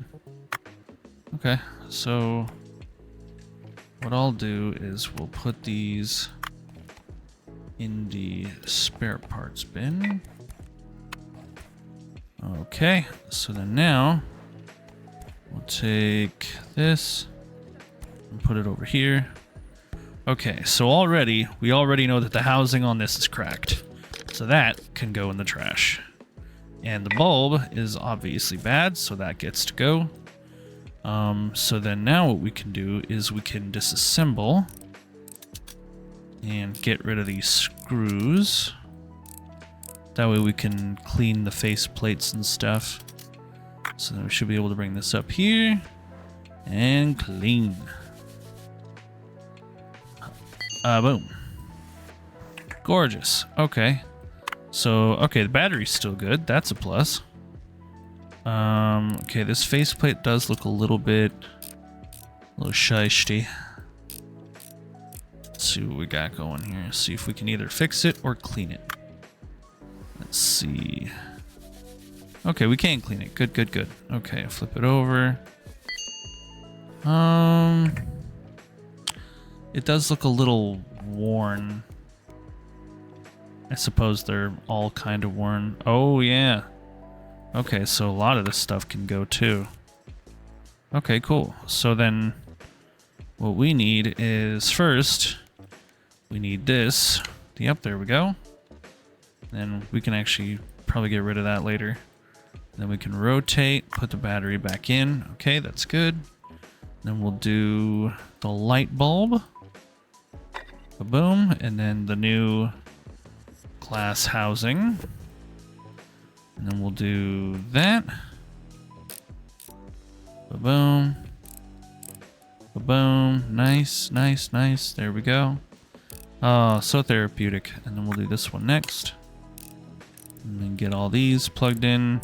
Okay, so what I'll do is we'll put these in the spare parts bin. Okay, so then now we'll take this and put it over here. Okay, so we already know that the housing on this is cracked. So that can go in the trash. And the bulb is obviously bad, so that gets to go. So then now what we can do is we can disassemble and get rid of these screws. That way we can clean the face plates and stuff. So then we should be able to bring this up here and clean. Boom. Gorgeous. Okay. So, okay, the battery's still good. That's a plus. Okay, this faceplate does look a little shisty. Let's see what we got going here. See if we can either fix it or clean it. Let's see. Okay, we can clean it. Good, good, good. Okay, flip it over. It does look a little worn. I suppose they're all kind of worn. Oh, yeah. Okay, so a lot of this stuff can go too. Okay, cool. So then what we need is first, we need this. Yep, there we go. Then we can actually probably get rid of that later. Then we can rotate, put the battery back in. Okay, that's good. Then we'll do the light bulb. Boom. And then the new glass housing. And then we'll do that. Boom. Boom. Nice, nice, nice. There we go. Oh, so therapeutic. And then we'll do this one next. And then get all these plugged in.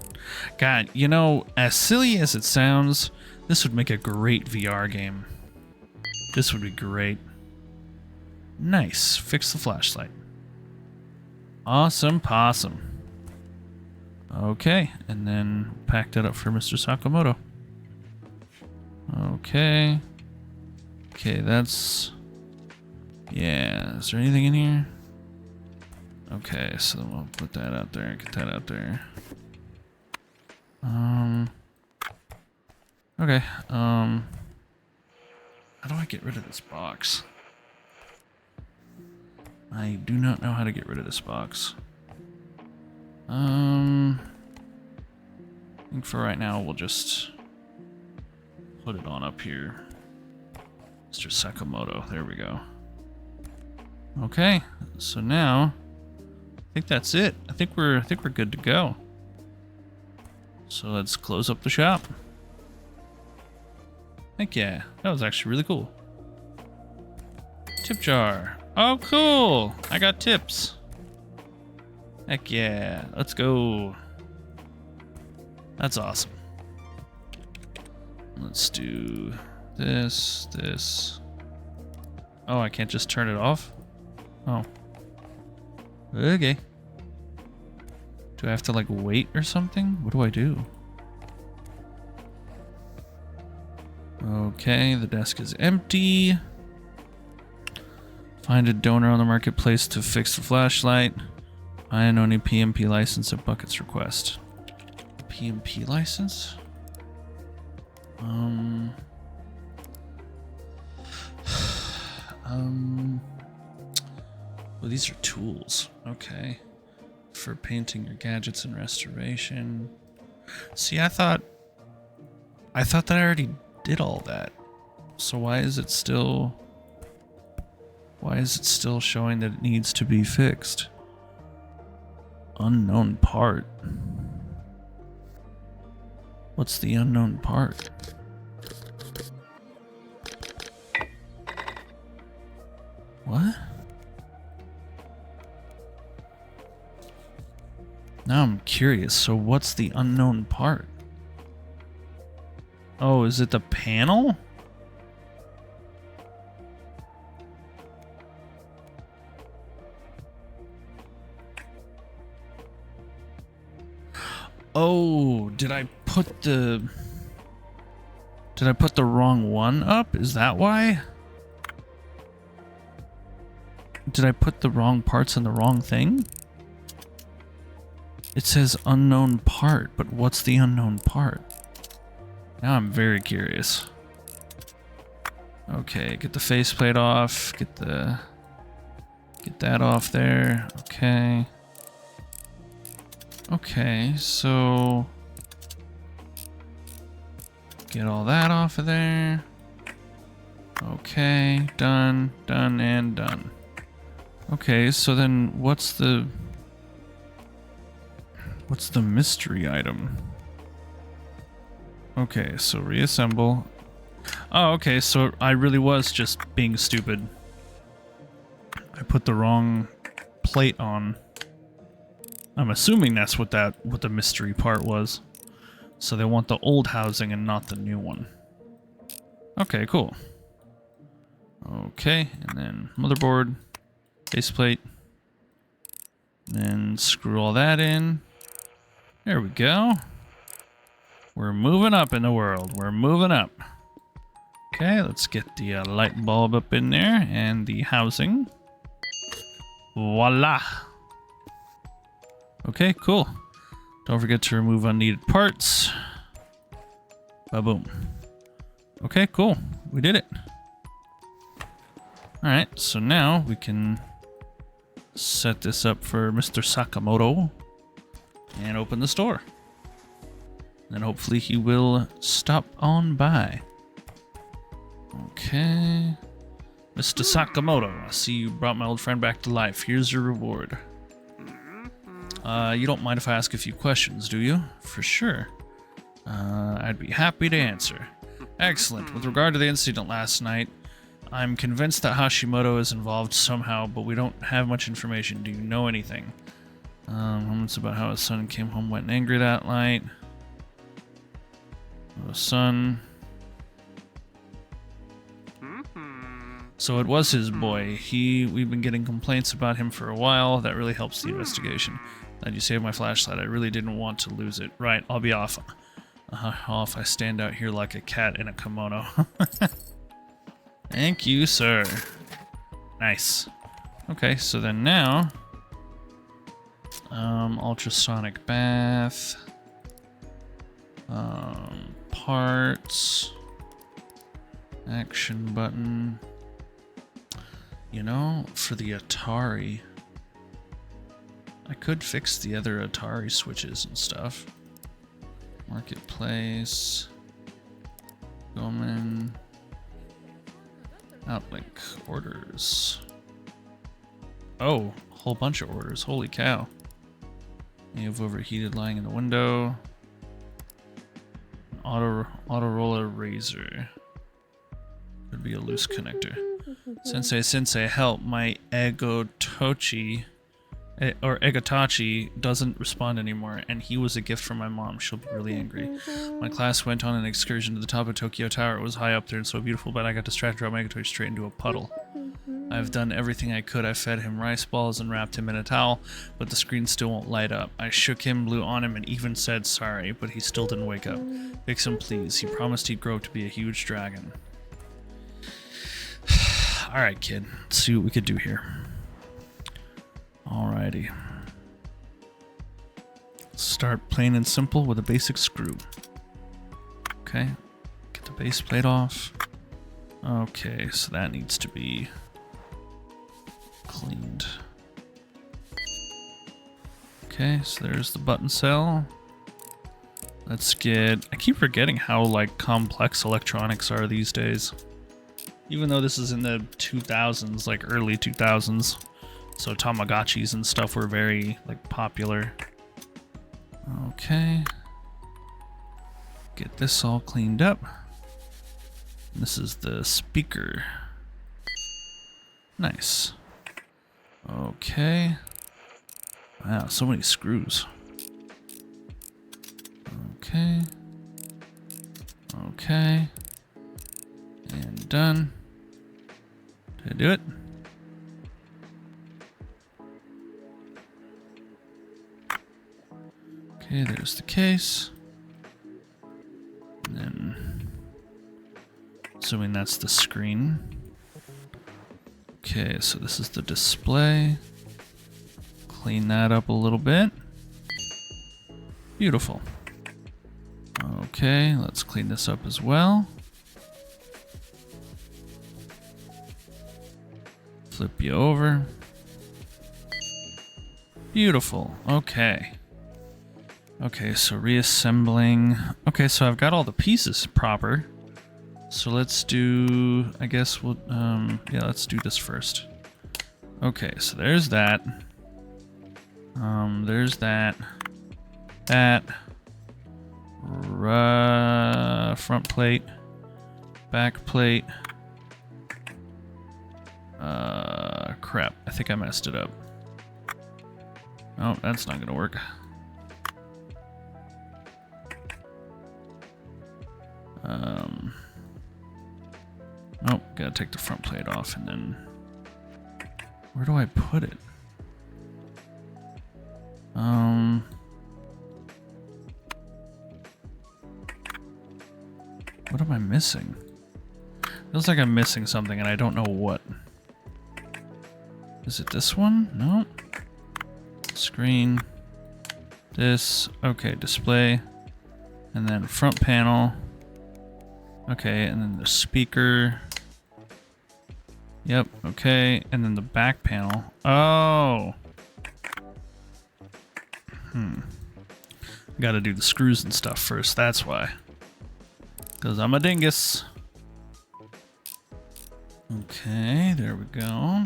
God, you know, as silly as it sounds, this would make a great VR game. This would be great. Nice. Fix the flashlight. Awesome possum. Okay, and then pack that up for Mr. Sakamoto. Okay. Okay, that's... Yeah, is there anything in here? Okay, so we'll put that out there, get that out there. Okay, how do I get rid of this box? I do not know how to get rid of this box. I think for right now we'll just put it on up here. Mr. Sakamoto, there we go. Okay, so now I think that's it. I think we're good to go. So let's close up the shop. Heck yeah, that was actually really cool. Tip jar. Oh, cool. I got tips. Heck yeah, let's go. That's awesome. Let's do this, this. Oh, I can't just turn it off? Oh. Okay. Do I have to like wait or something? What do I do? Okay, the desk is empty. Find a donor on the marketplace to fix the flashlight. Find only PMP license at Bucket's request. PMP license? Well, these are tools. Okay. For painting your gadgets and restoration. See, I thought that I already did all that. So why is it still showing that it needs to be fixed? Unknown part. What's the unknown part? What? Now I'm curious. So what's the unknown part? Oh, is it the panel? Oh, did I put the wrong one up? Is that why? Did I put the wrong parts in the wrong thing? It says unknown part, but what's the unknown part? Now I'm very curious. Okay, get the faceplate off, get that off there. Okay. Okay, so get all that off of there. Okay, done, done, and done. Okay, so then what's the mystery item? Okay, so reassemble. Oh, okay, so I really was just being stupid. I put the wrong plate on. I'm assuming that's what the mystery part was. So they want the old housing and not the new one. Okay, cool. Okay, and then motherboard, faceplate. Then screw all that in. There we go. We're moving up in the world. We're moving up. Okay, let's get the light bulb up in there and the housing. Voila. Okay, cool. Don't forget to remove unneeded parts. Ba-boom. Okay, cool. We did it. Alright, so now we can set this up for Mr. Sakamoto and open the store. Then hopefully he will stop on by. Okay. Mr. Sakamoto, I see you brought my old friend back to life. Here's your reward. You don't mind if I ask a few questions, do you? For sure. I'd be happy to answer. Excellent. With regard to the incident last night, I'm convinced that Hashimoto is involved somehow, but we don't have much information. Do you know anything? Moments about how his son came home wet and angry that night. His son. So it was his boy. We've been getting complaints about him for a while. That really helps the investigation. Glad you saved my flashlight. I really didn't want to lose it. Right, I'll be off. Off. I stand out here like a cat in a kimono. Thank you, sir. Nice. Okay, so then now, ultrasonic bath, parts, action button. You know, for the Atari, I could fix the other Atari switches and stuff. Marketplace, Goldman, Outlink, orders. Oh, a whole bunch of orders. Holy cow. You have overheated lying in the window. Auto roller razor. Could be a loose connector. Sensei, help. My Egotachi doesn't respond anymore, and he was a gift from my mom. She'll be really angry. My class went on an excursion to the top of Tokyo Tower. It was high up there and so beautiful, but I got distracted, dropped my Egotachi straight into a puddle. I've done everything I could. I fed him rice balls and wrapped him in a towel, but the screen still won't light up. I shook him, blew on him, and even said sorry, but he still didn't wake up. Fix him, please. He promised he'd grow up to be a huge dragon. Alright, kid. Let's see what we could do here. Alrighty. Start plain and simple with a basic screw. Okay. Get the base plate off. Okay, so that needs to be cleaned. Okay, so there's the button cell. Let's get... I keep forgetting how, like, complex electronics are these days. Even though this is in the 2000s, like early 2000s. So Tamagotchis and stuff were very, like, popular. Okay. Get this all cleaned up. This is the speaker. Nice. Okay. Wow, so many screws. Okay. Okay. And done. Did I do it? Okay, there's the case. And then, assuming that's the screen. Okay, so this is the display. Clean that up a little bit. Beautiful. Okay, let's clean this up as well. Flip you over. Beautiful. Okay. Okay, so reassembling. Okay, so I've got all the pieces proper. So let's do, I guess we'll, yeah, let's do this first. Okay, so there's that. There's that. That. Front plate. Back plate. Crap. I think I messed it up. Oh, that's not gonna work. Oh, gotta take the front plate off and then... Where do I put it? What am I missing? Feels like I'm missing something and I don't know what. Is it this one? No. Screen. This. Okay, display. And then front panel. Okay, and then the speaker. Yep, okay. And then the back panel. Oh! Gotta do the screws and stuff first, that's why. Because I'm a dingus. Okay, there we go.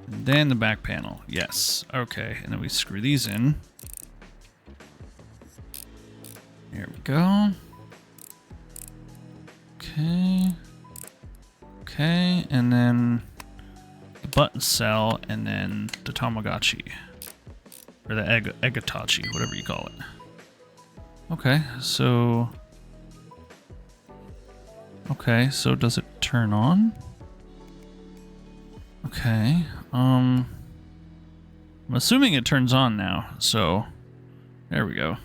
And then the back panel. Yes. Okay. And then we screw these in. There we go. Okay. Okay, and then the button cell, and then the Tamagotchi. Or the Egatachi, whatever you call it. Okay, so... Okay, so does it turn on? Okay, I'm assuming it turns on now, so... There we go.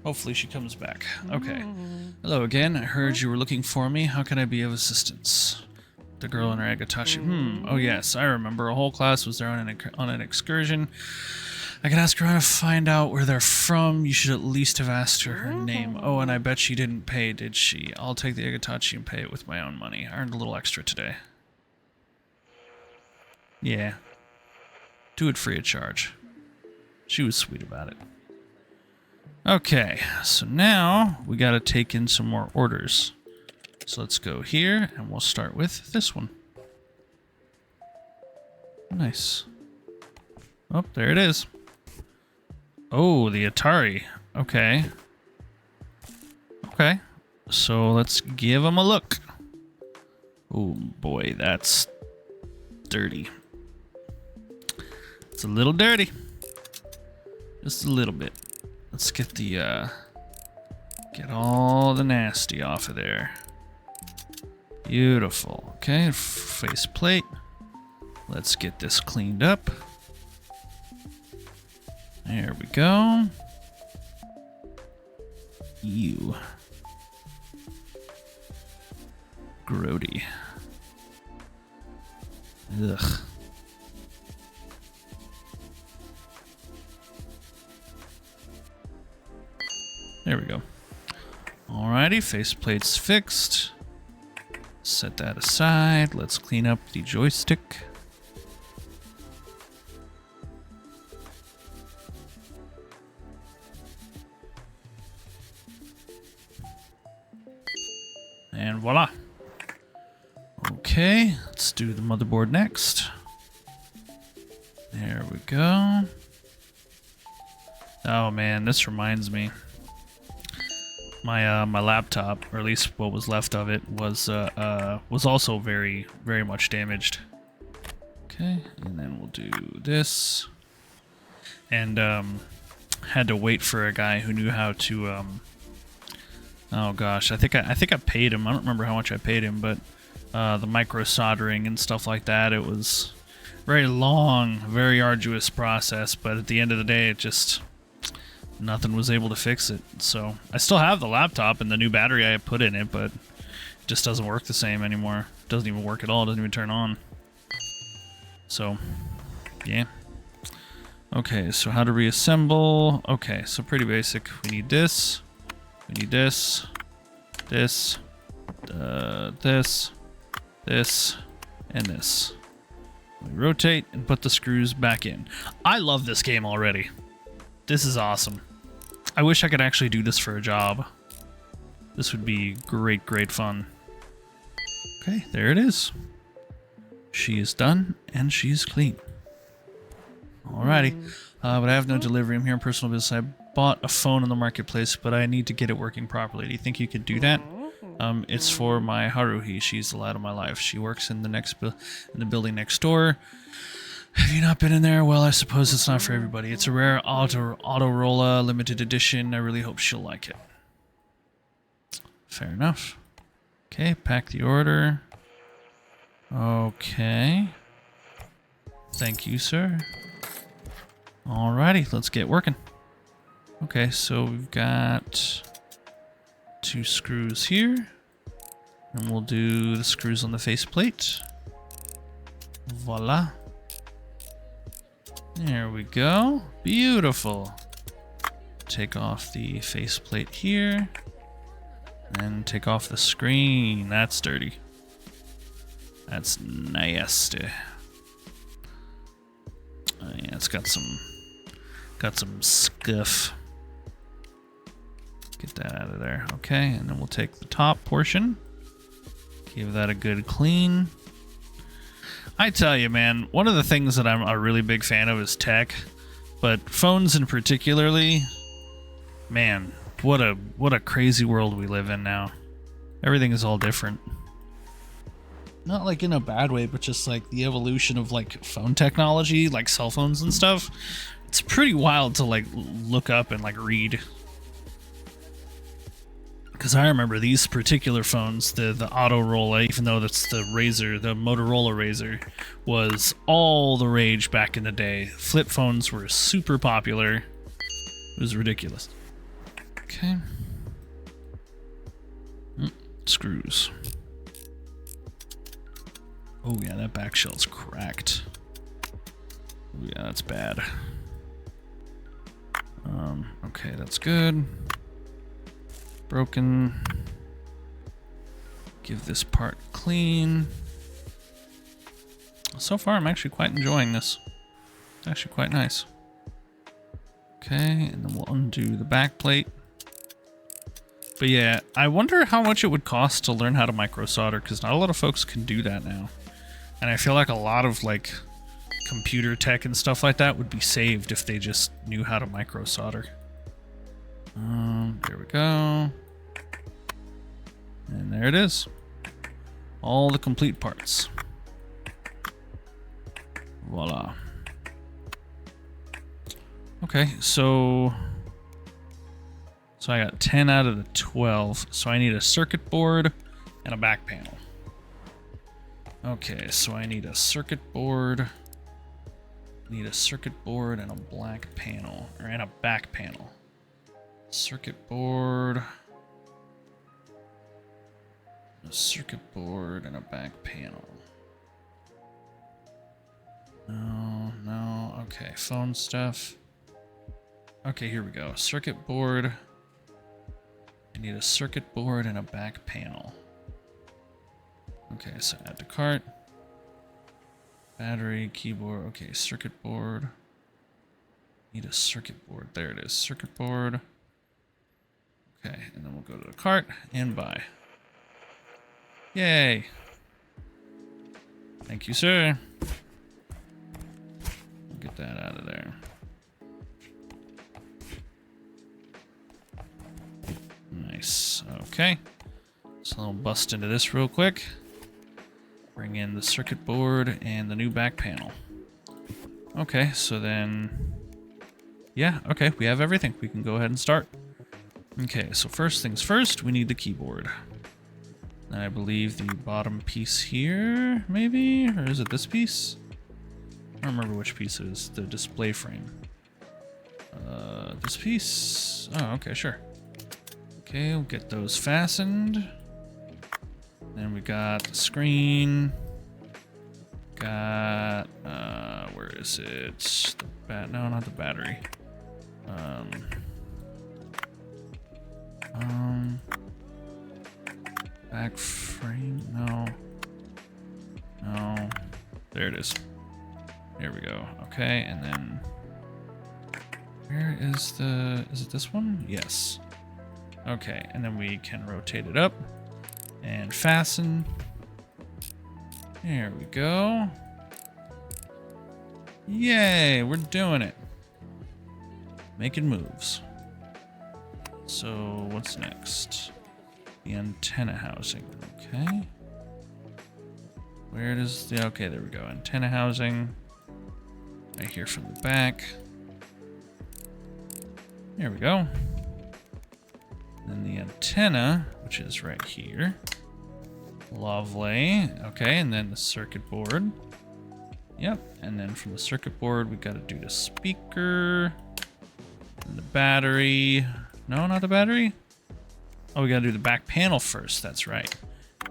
Hopefully she comes back. Okay. Hello again. I heard you were looking for me. How can I be of assistance? The girl in her Egatachi. Oh yes, I remember. A whole class was there on an excursion. I can ask her how to find out where they're from. You should at least have asked her her name. Oh, and I bet she didn't pay, did she? I'll take the Egatachi and pay it with my own money. I earned a little extra today. Yeah. Do it free of charge. She was sweet about it. Okay, so now we gotta take in some more orders. So let's go here, and we'll start with this one. Nice. Oh, there it is. Oh, the Atari. Okay. Okay, so let's give them a look. Oh boy, that's dirty. It's a little dirty. Just a little bit. Let's get the, get all the nasty off of there. Beautiful. Okay, face plate. Let's get this cleaned up. There we go. Ew. Grody. Ugh. There we go. Alrighty, faceplate's fixed. Set that aside. Let's clean up the joystick. And voila. Okay, let's do the motherboard next. There we go. Oh man, this reminds me. My laptop, or at least what was left of it, was also very much damaged. Okay, and then we'll do this. And had to wait for a guy who knew how to oh gosh, I think I paid him. I don't remember how much I paid him, but the micro soldering and stuff like that, it was very long, very arduous process, but at the end of the day it just nothing was able to fix it. So I still have the laptop and the new battery I put in it, but it just doesn't work the same anymore. It doesn't even work at all. It doesn't even turn on. So yeah. Okay, so how to reassemble. Okay, so pretty basic. We need this. We need this. This. This. This. And this. We rotate and put the screws back in. I love this game already. This is awesome. I wish I could actually do this for a job. This would be great fun. Okay, there it is. She is done, and she's clean. Alrighty. But I have no delivery. I'm here in personal business. I bought a phone in the marketplace, but I need to get it working properly. Do you think you could do that? It's for my Haruhi. She's the light of my life. She works in the building next door. Have you not been in there? Well, I suppose it's not for everybody. It's a rare Autorola limited edition. I really hope she'll like it. Fair enough. Okay, pack the order. Okay. Thank you, sir. Alrighty, let's get working. Okay, so we've got 2 screws here. And we'll do the screws on the faceplate. Voila. There we go. Beautiful. Take off the faceplate here. And take off the screen. That's dirty. That's nasty. Yeah, it's got some scuff. Get that out of there. Okay, and then we'll take the top portion. Give that a good clean. I tell you, man, one of the things that I'm a really big fan of is tech, but phones in particularly, man, what a crazy world we live in now. Everything is all different. not like in a bad way, but just like the evolution of like phone technology, like cell phones and stuff. It's pretty wild to like look up and like read. Because I remember these particular phones, the Autorola, even though that's the Razr, the Motorola Razr, was all the rage back in the day. Flip phones were super popular. It was ridiculous. Okay. Screws. Oh yeah, that back shell's cracked. Oh yeah, that's bad. Okay, that's good. Broken. Give this part clean. So far, I'm actually quite enjoying this. It's actually quite nice. Okay, and then we'll undo the back plate. But yeah, I wonder how much it would cost to learn how to micro solder, because not a lot of folks can do that now. And I feel like a lot of like computer tech and stuff like that would be saved if they just knew how to micro solder. There we go. And there it is. All the complete parts. Voila. Okay, so I got 10 out of the 12. So I need a circuit board and a back panel. Okay, so I need a circuit board. Need a circuit board and a black panel, or and a back panel. Circuit board. A circuit board and a back panel. No, okay, phone stuff. Okay, here we go. Circuit board. I need a circuit board and a back panel. Okay, so add to cart. Battery, keyboard, okay, circuit board. Need a circuit board. There it is, circuit board. Okay, and then we'll go to the cart and buy. Yay! Thank you, sir. Get that out of there. Nice. Okay. So I'll bust into this real quick. Bring in the circuit board and the new back panel. Okay, so then... yeah, okay, we have everything. We can go ahead and start. Okay, so first things first, we need the keyboard. And I believe the bottom piece here, maybe? Or is it this piece? I don't remember which piece it is. The display frame. This piece? Oh, okay, sure. Okay, we'll get those fastened. Then we got the screen. Got, where is it? No, not the battery. Back frame, no. No. There it is. There we go. Okay, and then where is it this one? Yes. Okay, and then we can rotate it up and fasten. There we go. Yay, we're doing it. Making moves. So what's next? The antenna housing. Okay. Where does the... okay, there we go. Antenna housing. Right here from the back. There we go. Then the antenna, which is right here. Lovely. Okay, and then the circuit board. Yep, and then from the circuit board, we gotta do the speaker. And the battery. No, not the battery. Oh, we gotta do the back panel first, that's right.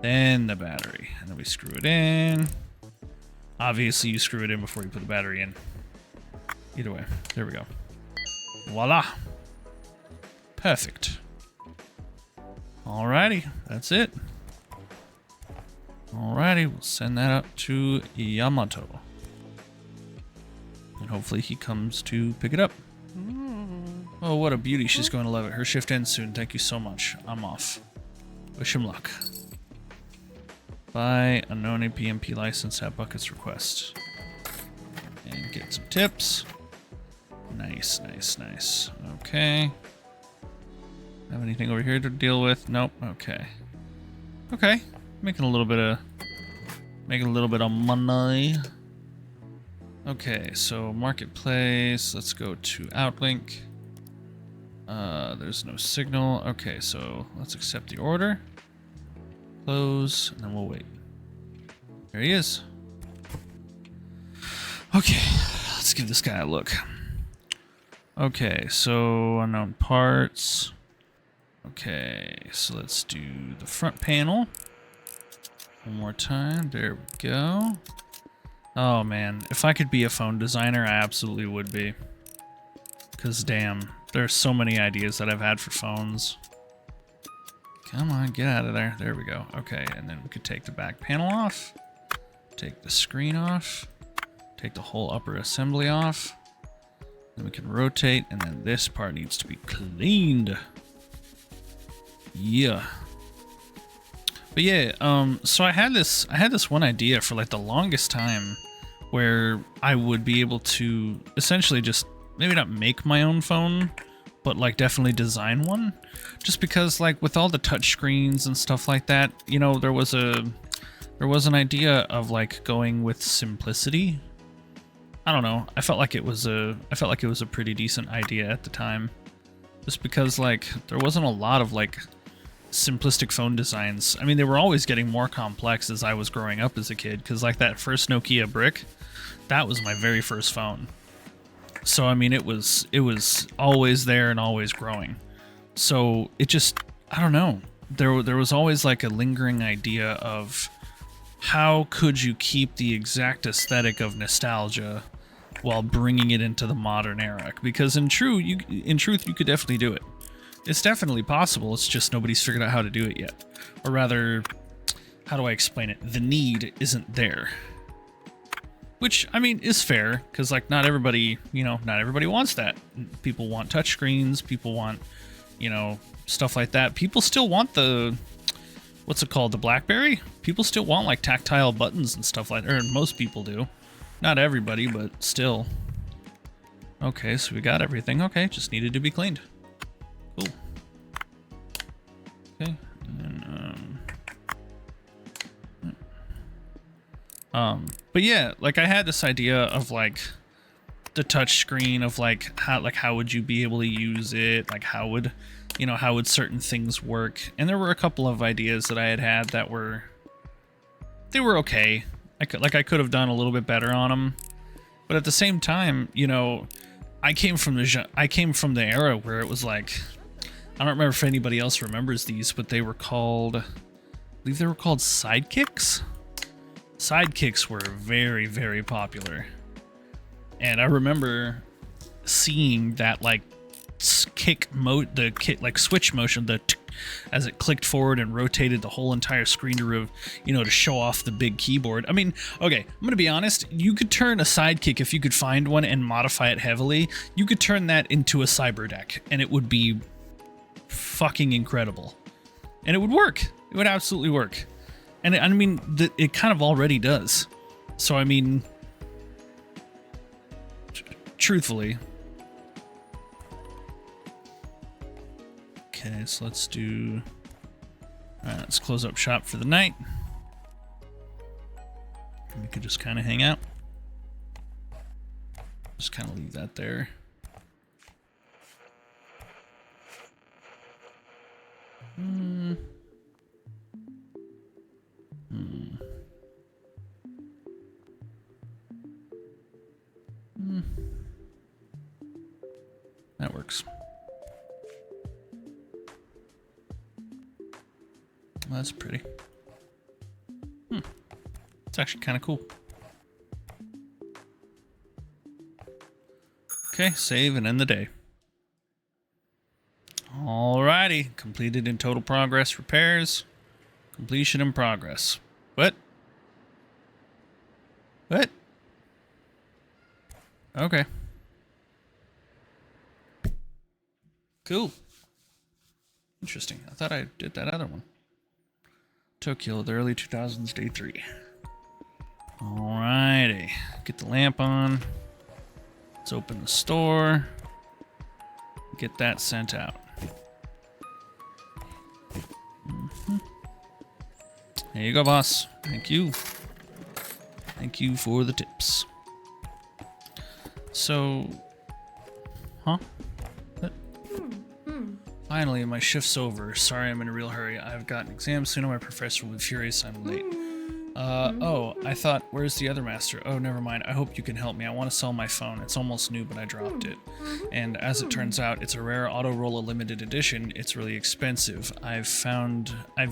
Then the battery. And then we screw it in. Obviously, you screw it in before you put the battery in. Either way, there we go. Voila. Perfect. Alrighty, that's it. Alrighty, we'll send that up to Yamato. And hopefully he comes to pick it up. Oh, what a beauty. She's going to love it. Her shift ends soon. Thank you so much. I'm off. Wish him luck. Buy a known PMP license at Bucket's request. And get some tips. Nice, nice, nice. Okay. Have anything over here to deal with? Nope. Okay. Okay. Making a little bit of Making a little bit of money. Okay, so marketplace. Let's go to Outlink. There's no signal. Okay, so let's accept the order. Close, and then we'll wait. There he is. Okay, let's give this guy a look. Okay, so unknown parts. Okay, so let's do the front panel. One more time. There we go. Oh man, if I could be a phone designer, I absolutely would be. Because damn, there's so many ideas that I've had for phones. Come on, get out of there. There we go. Okay, and then we could take the back panel off. Take the screen off. Take the whole upper assembly off. Then we can rotate, and then this part needs to be cleaned. Yeah. But yeah, so I had this one idea for like the longest time where I would be able to essentially just maybe not make my own phone, but like definitely design one. Just because like with all the touch screens and stuff like that, you know, there was an idea of like going with simplicity. I don't know. I felt like it was a pretty decent idea at the time. Just because like there wasn't a lot of like simplistic phone designs. I mean, they were always getting more complex as I was growing up as a kid, because like that first Nokia brick, that was my very first phone. So I mean, it was always there and always growing. So it just, I don't know. There was always like a lingering idea of how could you keep the exact aesthetic of nostalgia while bringing it into the modern era? Because in truth, you could definitely do it. It's definitely possible. It's just nobody's figured out how to do it yet. Or rather, how do I explain it? The need isn't there. Which, I mean, is fair, because like not everybody wants that. People want touchscreens, people want, stuff like that. People still want the, what's it called, the BlackBerry? People still want like tactile buttons and stuff like that, or most people do. Not everybody, but still. Okay, so we got everything. Okay, just needed to be cleaned. Cool. Okay, and but yeah, like I had this idea of like the touch screen of like how would you be able to use it, like how would certain things work, and there were a couple of ideas that I had that were okay. I could have done a little bit better on them, but at the same time, I came from the era where it was like, I don't remember if anybody else remembers these, but they were called, I believe they were called sidekicks. Sidekicks were very, very popular. And I remember seeing that like switch motion, as it clicked forward and rotated the whole entire screen to show off the big keyboard. I mean, okay, I'm gonna be honest, you could turn a sidekick, if you could find one and modify it heavily, you could turn that into a cyberdeck and it would be fucking incredible. And it would work. It would absolutely work. And I mean, it kind of already does. So I mean, truthfully. Okay, so let's do... Alright, let's close up shop for the night. And we could just kind of hang out. Just kind of leave that there. That works. Well, that's pretty. It's actually kind of cool. Okay, save and end the day. Alrighty, completed in total progress repairs. Completion in progress. What? What? Okay. Cool. Interesting. I thought I did that other one. Tokyo, the early 2000s, day 3. Alrighty. Get the lamp on. Let's open the store. Get that sent out. There you go, boss. Thank you. Thank you for the tips. So, huh? What? Finally, my shift's over. Sorry, I'm in a real hurry. I've got an exam soon, and my professor will be furious I'm late. Oh, I thought, where's the other master? Oh, never mind. I hope you can help me. I want to sell my phone. It's almost new, but I dropped it. And as it turns out, it's a rare Autorola limited edition. It's really expensive. I've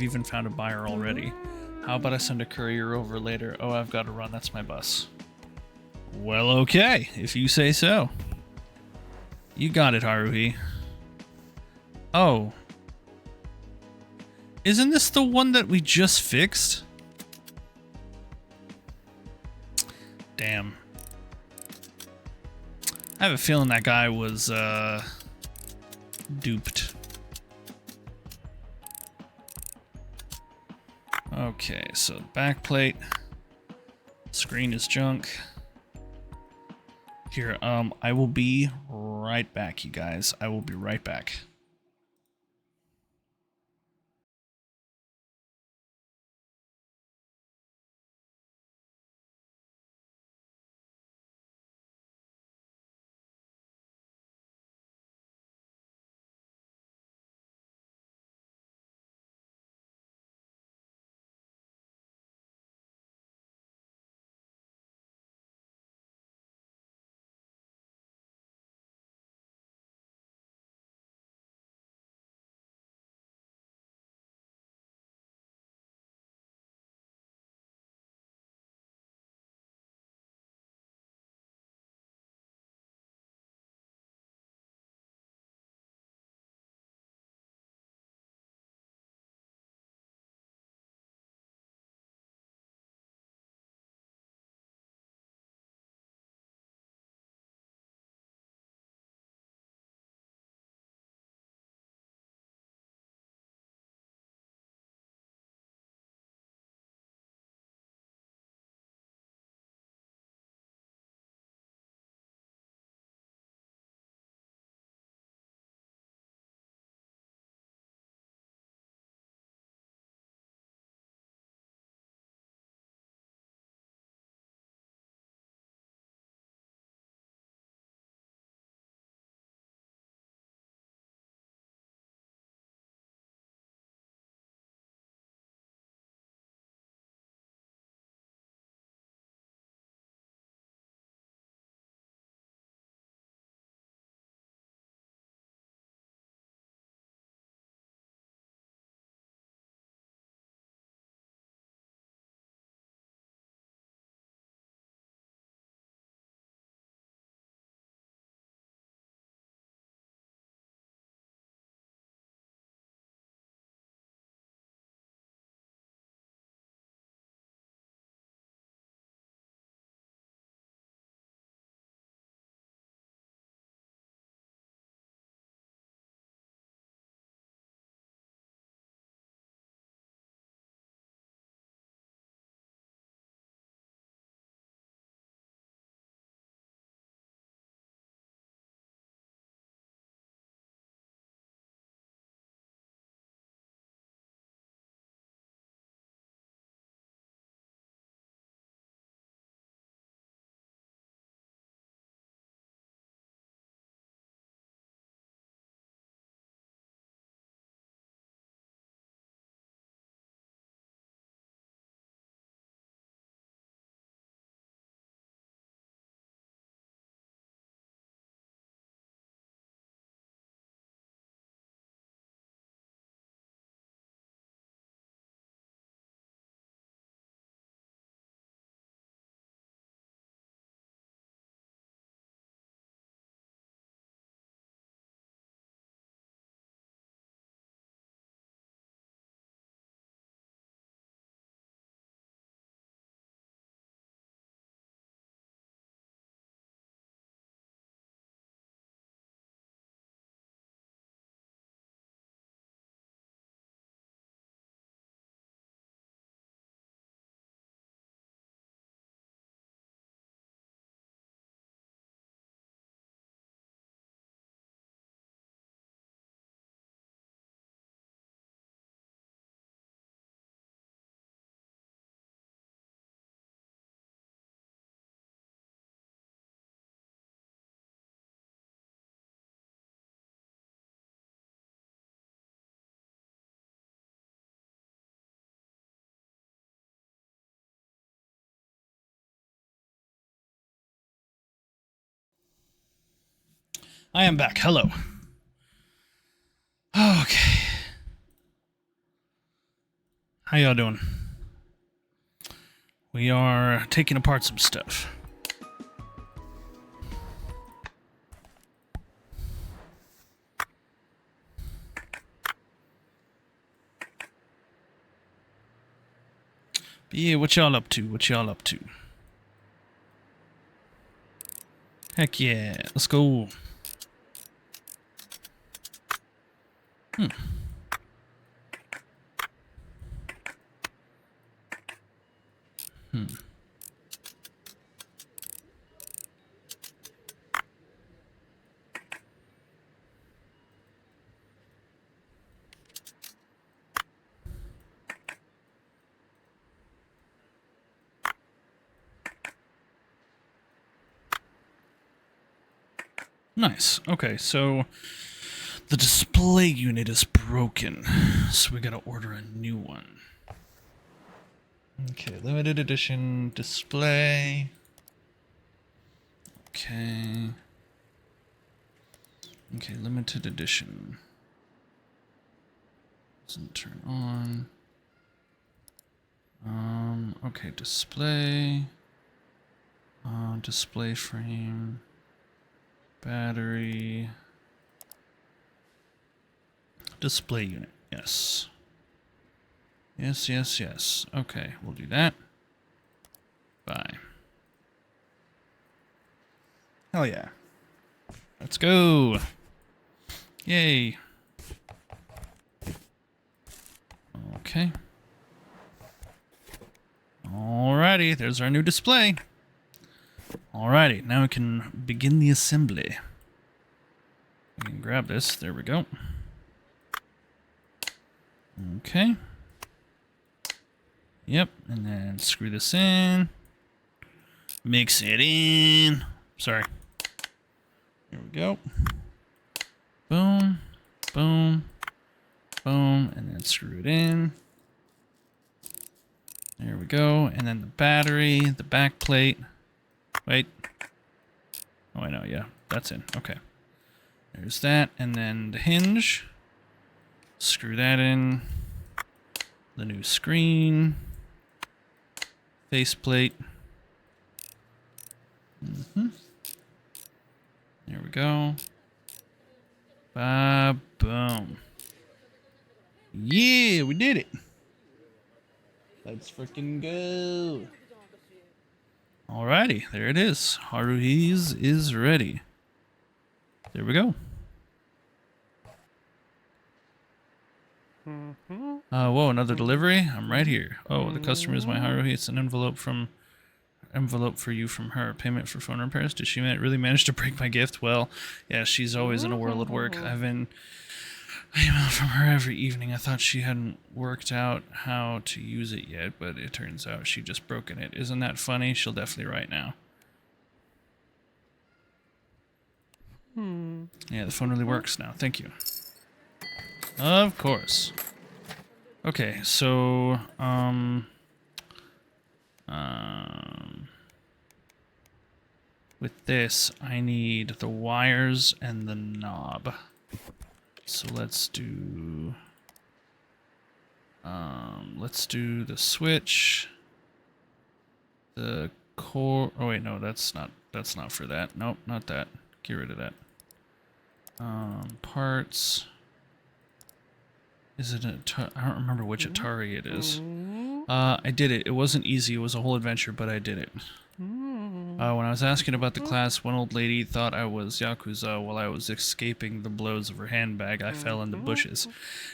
even found a buyer already. How about I send a courier over later? Oh, I've got to run. That's my bus. Well, okay, if you say so. You got it, Haruhi. Oh. Isn't this the one that we just fixed? Damn. I have a feeling that guy was, duped. Okay, so backplate. Screen is junk. Here, I will be right back, you guys. I will be right back. I am back. Hello. Okay. How y'all doing? We are taking apart some stuff. But yeah, what y'all up to? What y'all up to? Heck yeah, let's go. Nice. Okay, so the display unit is broken, so we gotta order a new one. Okay, limited edition display. Okay. Okay, limited edition. Doesn't turn on. Okay, display. Display frame. Battery. Display unit. Yes. Yes, yes, yes. Okay, we'll do that. Bye. Hell yeah. Let's go. Yay. Okay. Alrighty, there's our new display. Alrighty, now we can begin the assembly. We can grab this. There we go. Okay. Yep, and then screw this in. Mix it in. Sorry. Here we go. Boom, boom, boom, and then screw it in. There we go, and then the battery, the back plate. Wait. Oh, I know, yeah, that's in. Okay. There's that, and then the hinge. Screw that in. The new screen. Faceplate. There we go. Boom. Yeah, we did it. Let's freaking go. Alrighty, there it is. Haruhi's is ready. There we go. Whoa, another delivery? I'm right here. Oh, the customer is my Haruhi. It's an envelope for you from her. Payment for phone repairs. Did she really manage to break my gift? Well, yeah, she's always in a whirl at work. I've been email from her every evening. I thought she hadn't worked out how to use it yet, but it turns out she just broken it. Isn't that funny? She'll definitely write now. Yeah, the phone really works now. Thank you. Of course. Okay, so, with this, I need the wires and the knob. So let's do the switch, the core. Oh wait, no, that's not for that. Nope, not that. Get rid of that. Parts. Is it I don't remember which Atari it is. I did it. It wasn't easy. It was a whole adventure, but I did it. When I was asking about the class, one old lady thought I was Yakuza. While I was escaping the blows of her handbag, I fell in the bushes.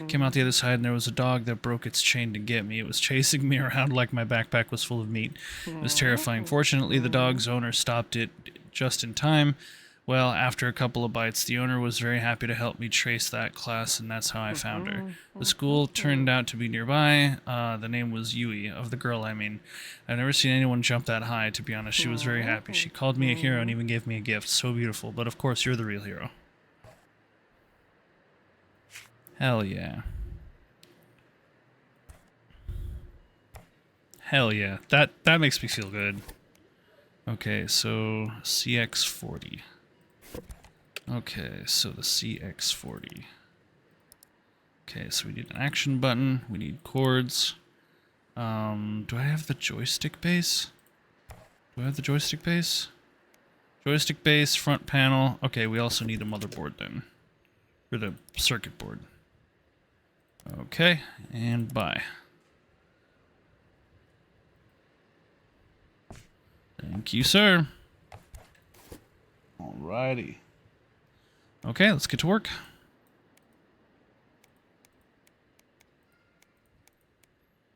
Came out the other side, and there was a dog that broke its chain to get me. It was chasing me around like my backpack was full of meat. It was terrifying. Fortunately, the dog's owner stopped it just in time. Well, after a couple of bites, the owner was very happy to help me trace that class, and that's how I found her. The school turned out to be nearby. The name was Yui, of the girl, I mean. I've never seen anyone jump that high, to be honest. She was very happy. She called me a hero and even gave me a gift. So beautiful. But of course, you're the real hero. Hell yeah. Hell yeah. That makes me feel good. Okay, so CX40. Okay, so the CX40. Okay, so we need an action button. We need cords. Do I have the joystick base? Do I have the joystick base? Joystick base, front panel. Okay, we also need a motherboard then. For the circuit board. Okay, and bye. Thank you, sir. Alrighty. Okay, let's get to work.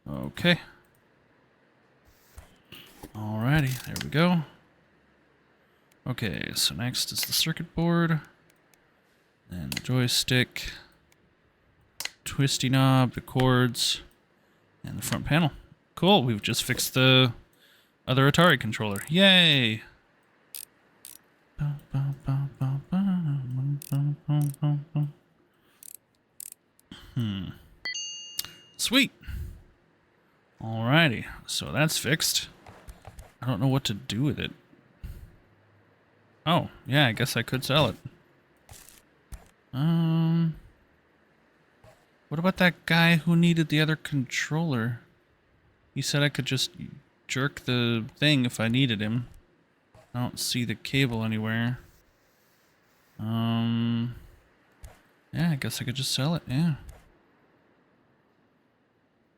Okay. Alrighty, there we go. Okay, so next is the circuit board. Then the joystick. Twisty knob, the cords, and the front panel. Cool, we've just fixed the other Atari controller. Yay! Sweet! Alrighty, so that's fixed. I don't know what to do with it. Oh, yeah, I guess I could sell it. What about that guy who needed the other controller? He said I could just jerk the thing if I needed him. I don't see the cable anywhere. Yeah, I guess I could just sell it, yeah.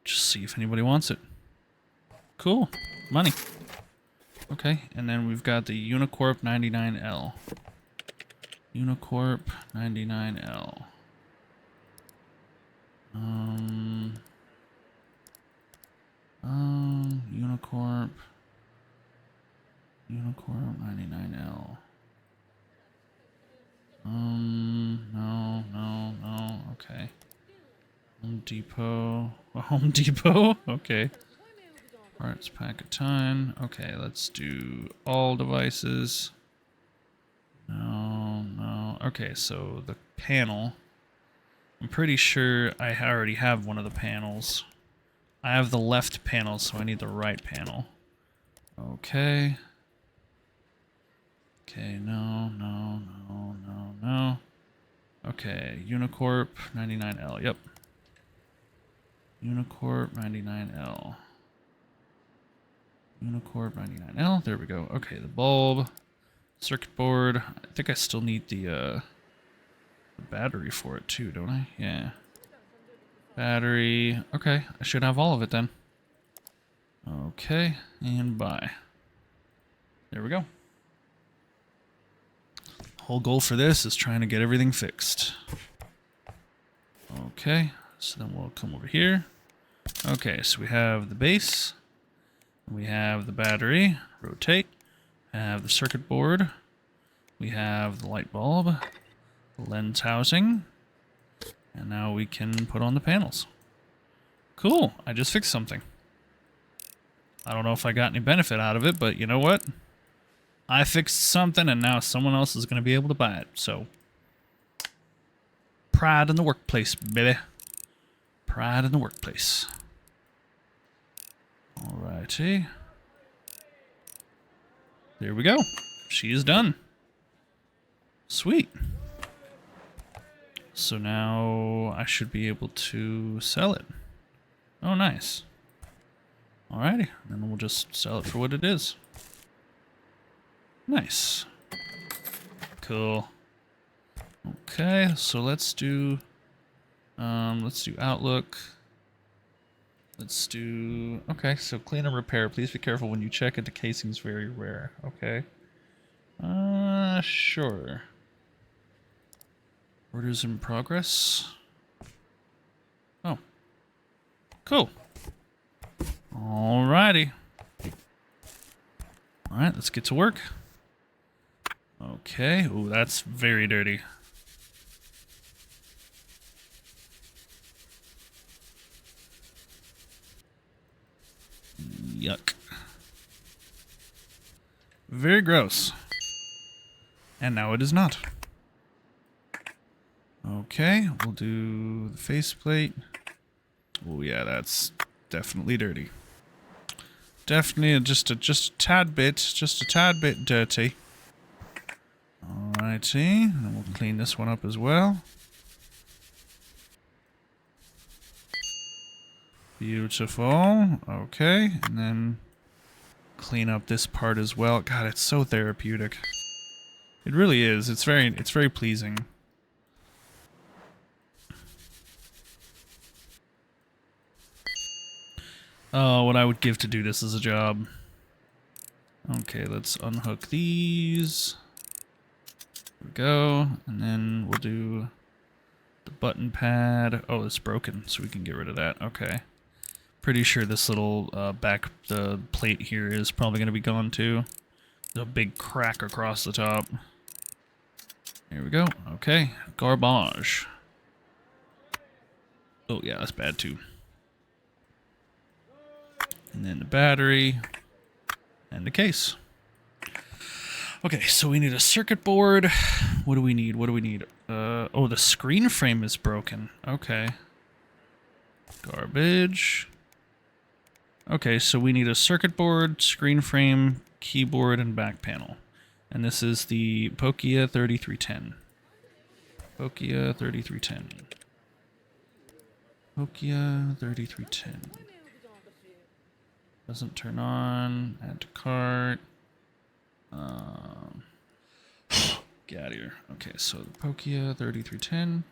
Just see if anybody wants it. Cool. Money. Okay, and then we've got the Unicorp 99L. Unicorp 99L. Unicorp. Unicorp 99L. No, okay. Home Depot. Home Depot? Okay. Parts pack a ton. Okay, let's do all devices. No. Okay, so the panel. I'm pretty sure I already have one of the panels. I have the left panel, so I need the right panel. Okay. Okay, no. Okay, Unicorp 99L, yep. Unicorp 99L. Unicorp 99L, there we go. Okay, the bulb, circuit board. I think I still need the battery for it too, don't I? Yeah. Battery. Okay, I should have all of it then. Okay, and buy. There we go. Whole goal for this is trying to get everything fixed. Okay, so then we'll come over here. Okay, so we have the base. We have the battery. Rotate. We have the circuit board. We have the light bulb. The lens housing. And now we can put on the panels. Cool, I just fixed something. I don't know if I got any benefit out of it, but you know what? I fixed something and now someone else is going to be able to buy it, so. Pride in the workplace, baby. Pride in the workplace. Alrighty. There we go. She is done. Sweet. So now I should be able to sell it. Oh, nice. Alrighty. Then we'll just sell it for what it is. Nice. Cool. Okay, so let's do Outlook. Let's do, okay, so clean and repair. Please be careful when you check it. The casing's very rare. Okay. Sure. Orders in progress. Oh. Cool. Alrighty. Alright, let's get to work. Okay. Ooh, that's very dirty. Yuck. Very gross. And now it is not. Okay, we'll do the faceplate. Oh yeah, that's definitely dirty. Definitely just a tad bit dirty. Alrighty. Alrighty, and we'll clean this one up as well. Beautiful. Okay, and then clean up this part as well. God, it's so therapeutic. It really is. It's very pleasing. Oh, what I would give to do this as a job. Okay, let's unhook these. There we go. And then we'll do the button pad. Oh, it's broken, so we can get rid of that. Okay. Pretty sure this little the plate here is probably going to be gone too. There's a big crack across the top. Here we go. Okay. Garbage. Oh, yeah, that's bad too. And then the battery. And the case. Okay, so we need a circuit board. What do we need? What do we need? Oh, the screen frame is broken. Okay. Garbage. Okay, so we need a circuit board, screen frame, keyboard, and back panel. And this is the Pokia 3310. Pokia 3310. Pokia 3310. Doesn't turn on. Add to cart. Get out of here. Okay, so the Pokia 3310.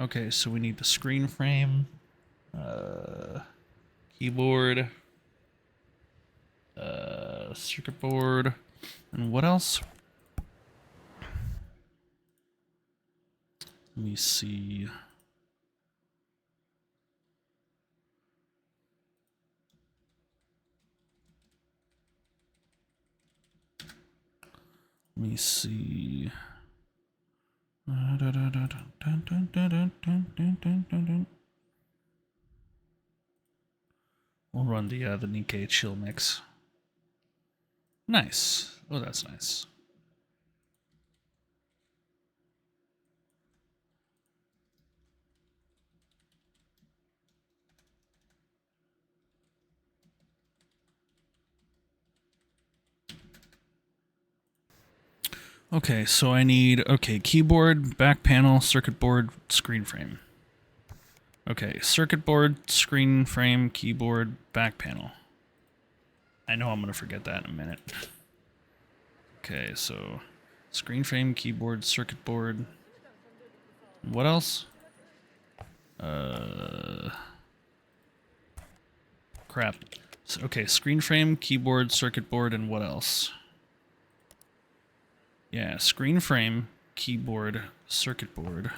Okay, so we need the screen frame, keyboard, circuit board, and what else? Let me see. Let me see. We'll run the Nikkei chill mix. Nice. Oh, that's nice. Okay, so I need, keyboard, back panel, circuit board, screen frame. Okay, circuit board, screen frame, keyboard, back panel. I know I'm going to forget that in a minute. Okay, so screen frame, keyboard, circuit board. What else? Crap. So, okay, screen frame, keyboard, circuit board, and what else? Yeah, screen frame, keyboard, circuit board.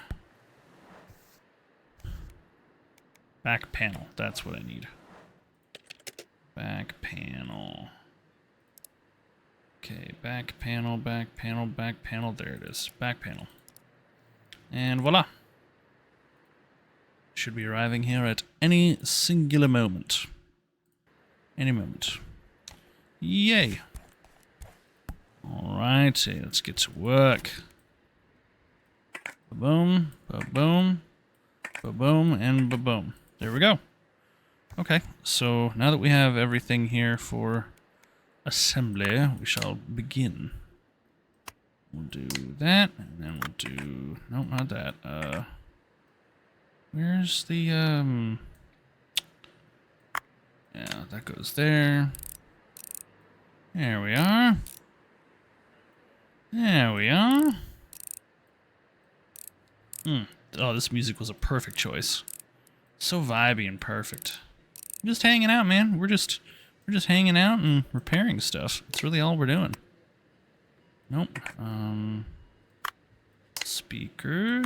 Back panel, that's what I need. Back panel. Okay, back panel, back panel, back panel. There it is. Back panel. And voila. Should be arriving here at any singular moment. Any moment. Yay. Alrighty, let's get to work. Ba-boom, ba-boom, ba-boom, and ba-boom. There we go. Okay, so now that we have everything here for assembly, we shall begin. We'll do that, and then we'll do... Nope, not that. Where's the, Yeah, that goes there. There we are. There we are. Oh, this music was a perfect choice. So vibey and perfect. Just hanging out, man. We're just hanging out and repairing stuff. That's really all we're doing. Nope. Speaker.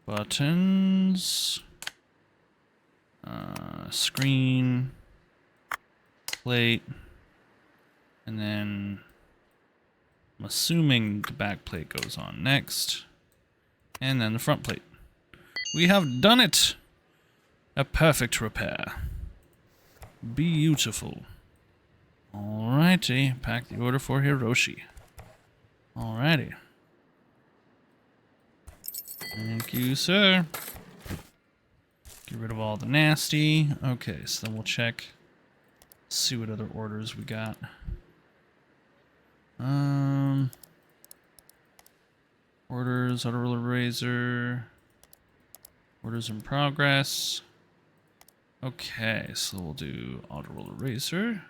Buttons. Screen. Plate. And then I'm assuming the back plate goes on next. And then the front plate. We have done it! A perfect repair. Beautiful. Alrighty, pack the order for Hiroshi. Alrighty. Thank you, sir. Get rid of all the nasty. Okay, so then we'll check. See what other orders we got. Orders, auto roller razor. Orders in progress. Okay, so we'll do auto roller razor.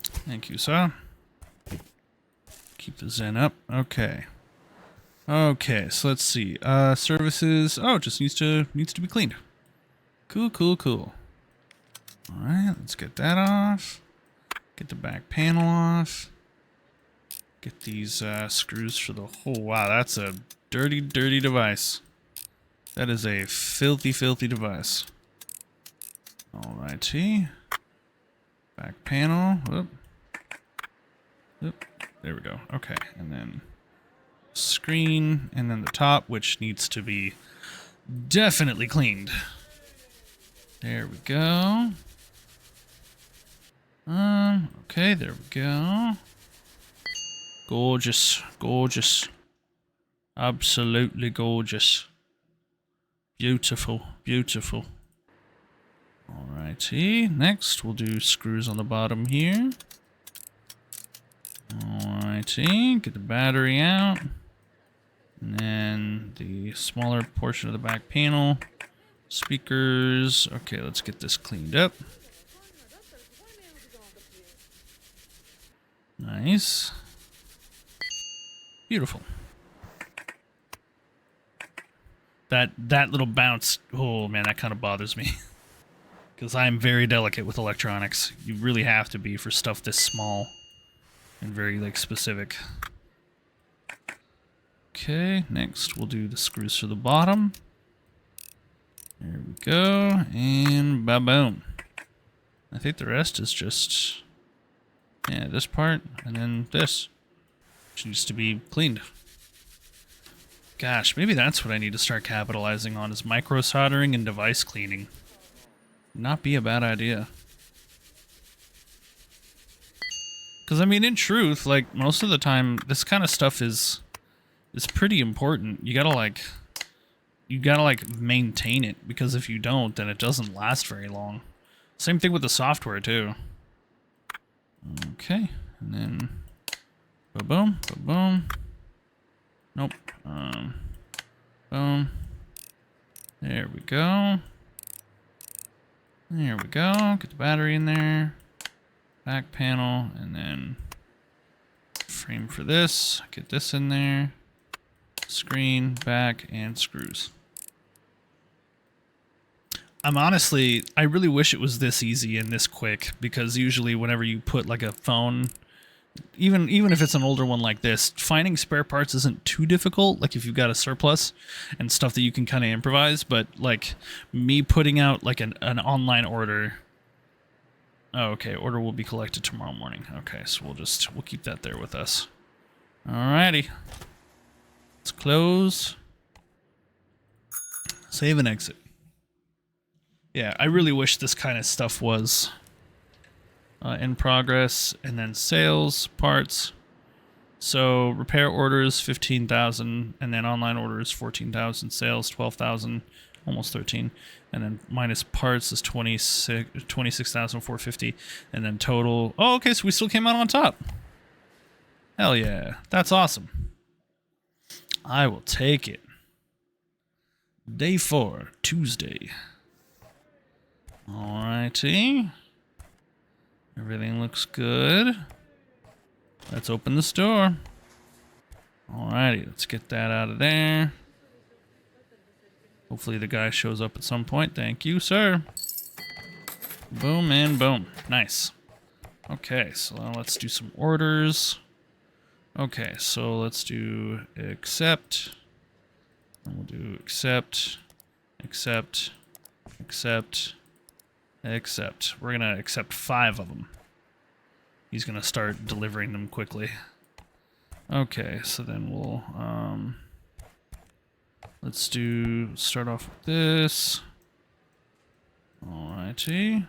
Thank you, sir. Keep the Zen up. Okay. Okay, so let's see. Services. Oh, it just needs to be cleaned. Cool, cool, cool. All right, let's get that off. Get the back panel off. Get these screws for the whole. Wow, that's a dirty, dirty device. That is a filthy, filthy device. Alrighty. Back panel. Whoop. Whoop. There we go. Okay, and then screen, and then the top, which needs to be definitely cleaned. There we go. Okay, there we go. Gorgeous, gorgeous. Absolutely gorgeous. Beautiful, beautiful. Alrighty, next we'll do screws on the bottom here. Alrighty, get the battery out. And then the smaller portion of the back panel. Speakers. Okay, let's get this cleaned up. Nice. Beautiful. That little bounce, oh man, that kind of bothers me. Because I'm very delicate with electronics. You really have to be for stuff this small. And very, like, specific. Okay, next we'll do the screws for the bottom. There we go, and ba-boom. I think the rest is just, yeah, this part, and then this, which needs to be cleaned. Gosh, maybe that's what I need to start capitalizing on, is micro soldering and device cleaning. Not be a bad idea. Because, I mean, in truth, like, most of the time, this kind of stuff is pretty important. You gotta maintain it, because if you don't, then it doesn't last very long. Same thing with the software, too. Okay, and then ba-boom, ba-boom. Nope. Boom. There we go. There we go. Get the battery in there. Back panel, and then frame for this. Get this in there. Screen, back, and screws. I really wish it was this easy and this quick, because usually whenever you put like a phone, even if it's an older one like this, finding spare parts isn't too difficult, like if you've got a surplus and stuff that you can kind of improvise, but like me putting out like an online order. Oh, okay, order will be collected tomorrow morning. Okay, so we'll keep that there with us. Alrighty. Let's close. Save and exit. Yeah, I really wish this kind of stuff was in progress. And then sales, parts. So repair orders, 15,000. And then online orders, 14,000. Sales, 12,000. Almost 13. And then minus parts is 26,450. And then total. Oh, okay, so we still came out on top. Hell yeah. That's awesome. I will take it. Day 4, Tuesday. Alrighty. Everything looks good. Let's open the store. Alrighty, let's get that out of there. Hopefully the guy shows up at some point. Thank you, sir. Boom and boom. Nice. Okay, so now let's do some orders. Okay, so let's do accept. And we'll do accept, accept, accept, accept. We're going to accept 5 of them. He's going to start delivering them quickly. Okay, so then we'll, let's start off with this. Alrighty.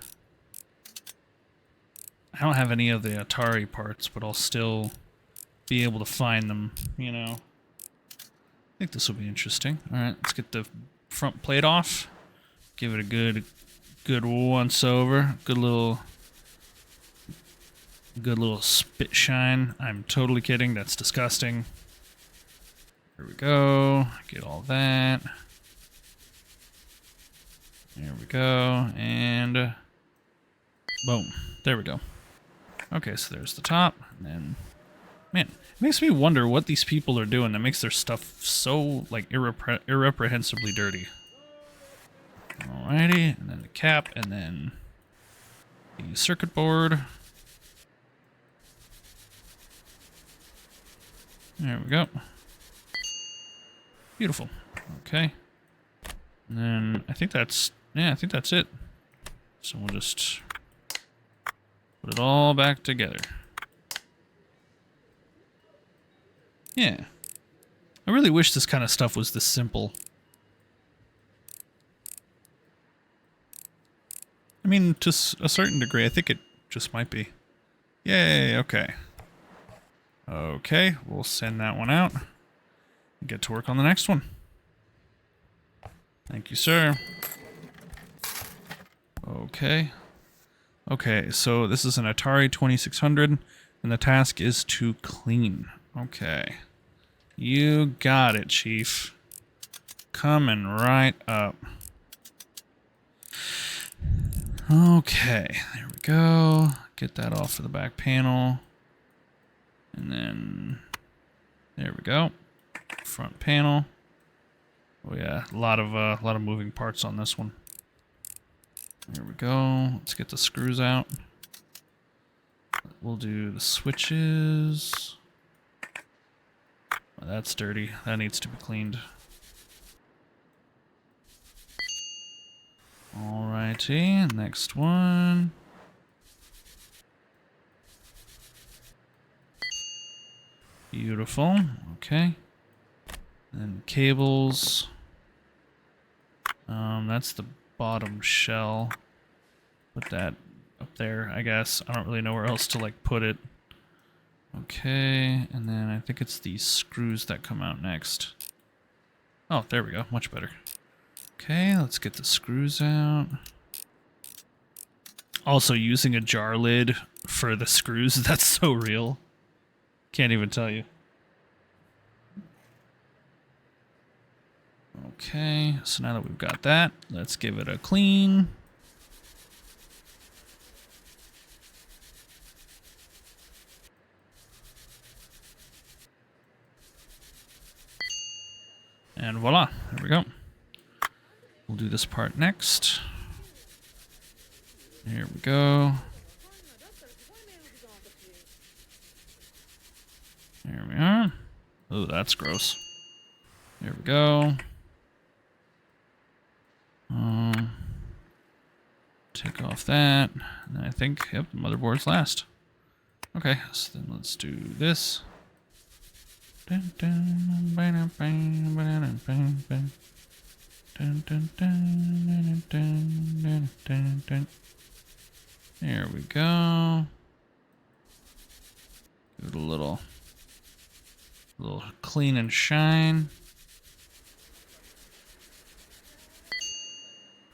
I don't have any of the Atari parts, but I'll still be able to find them, you know. I think this will be interesting. Alright, let's get the front plate off. Give it a good once over. Good little Good little spit shine. I'm totally kidding. That's disgusting. Here we go. Get all that. There we go. And boom. There we go. Okay, so there's the top. And then, man, it makes me wonder what these people are doing that makes their stuff so, like, irreprehensibly dirty. Alrighty. And then the cap. And then the circuit board. There we go. Beautiful. Okay. And then I think that's, yeah, I think that's it. So we'll just put it all back together. Yeah. I really wish this kind of stuff was this simple. I mean, to a certain degree, I think it just might be. Yay, okay. Okay, we'll send that one out. Get to work on the next one. Thank you, sir. Okay. Okay, so this is an Atari 2600, and the task is to clean. Okay. You got it, Chief. Coming right up. Okay, there we go. Get that off of the back panel. And then, there we go. Front panel. Oh yeah, a lot of moving parts on this one. There we go. Let's get the screws out. We'll do the switches. Oh, that's dirty. That needs to be cleaned. Alrighty, next one. Beautiful. Okay. And cables. That's the bottom shell. Put that up there, I guess. I don't really know where else to like put it. Okay, and then I think it's these screws that come out next. Oh, there we go. Much better. Okay, let's get the screws out. Also, using a jar lid for the screws, that's so real. Can't even tell you. Okay, so now that we've got that, let's give it a clean. And voila, there we go. We'll do this part next. Here we go. There we are. Oh, that's gross. There we go. Take off that. And I think, yep, the motherboard's last. Okay, so then let's do this. There we go. Give it a little clean and shine.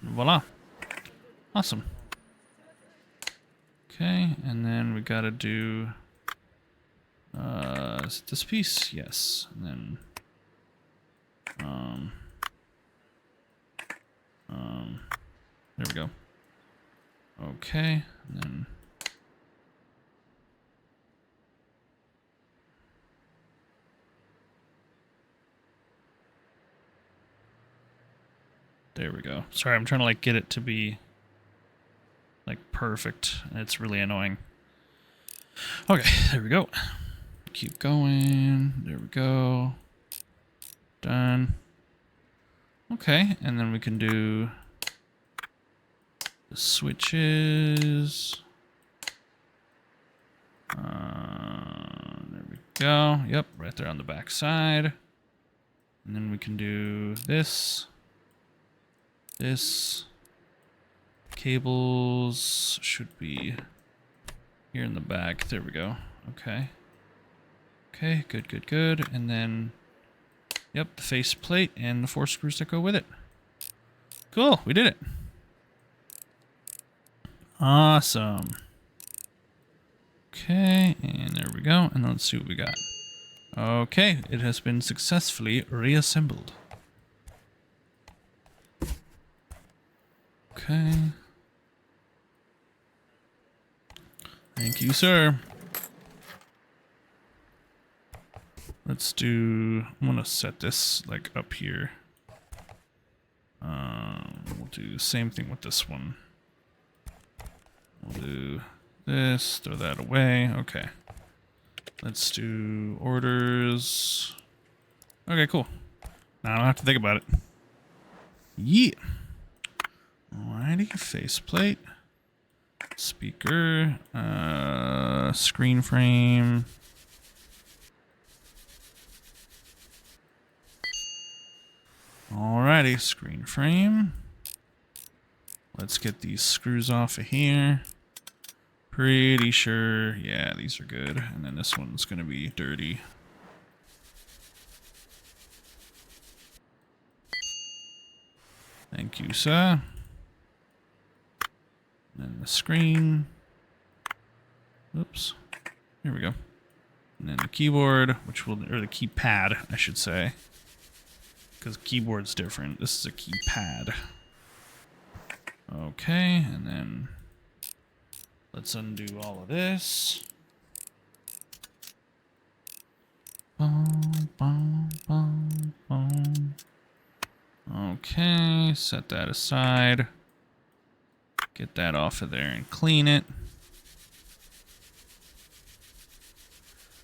Voila. Awesome. Okay, and then we gotta do is it this piece? Yes. And then there we go. Okay, and then there we go. Sorry, I'm trying to like get it to be like perfect. It's really annoying. Okay, there we go. Keep going. There we go. Done. Okay, and then we can do the switches. There we go. Yep, right there on the back side. And then we can do this. This. Cables should be here in the back. There we go. Okay. Okay, good, good, good. And then, yep, the face plate and the 4 screws that go with it. Cool, we did it. Awesome. Okay, and there we go. And let's see what we got. Okay, it has been successfully reassembled. Okay. Thank you, sir. Let's do... I'm gonna set this, like, up here. We'll do the same thing with this one. We'll do this, throw that away. Okay. Let's do orders. Okay, cool. Now I don't have to think about it. Yeah. Alrighty, faceplate. Speaker. Screen frame. Alrighty, screen frame. Let's get these screws off of here. Pretty sure, yeah, these are good. And then this one's gonna be dirty. Thank you, sir. And then the screen. Oops. Here we go. And then the keyboard, which will, or the keypad, I should say. Because keyboard's different. This is a keypad. Okay, and then let's undo all of this. Boom, boom, boom, boom. Okay, set that aside. Get that off of there and clean it.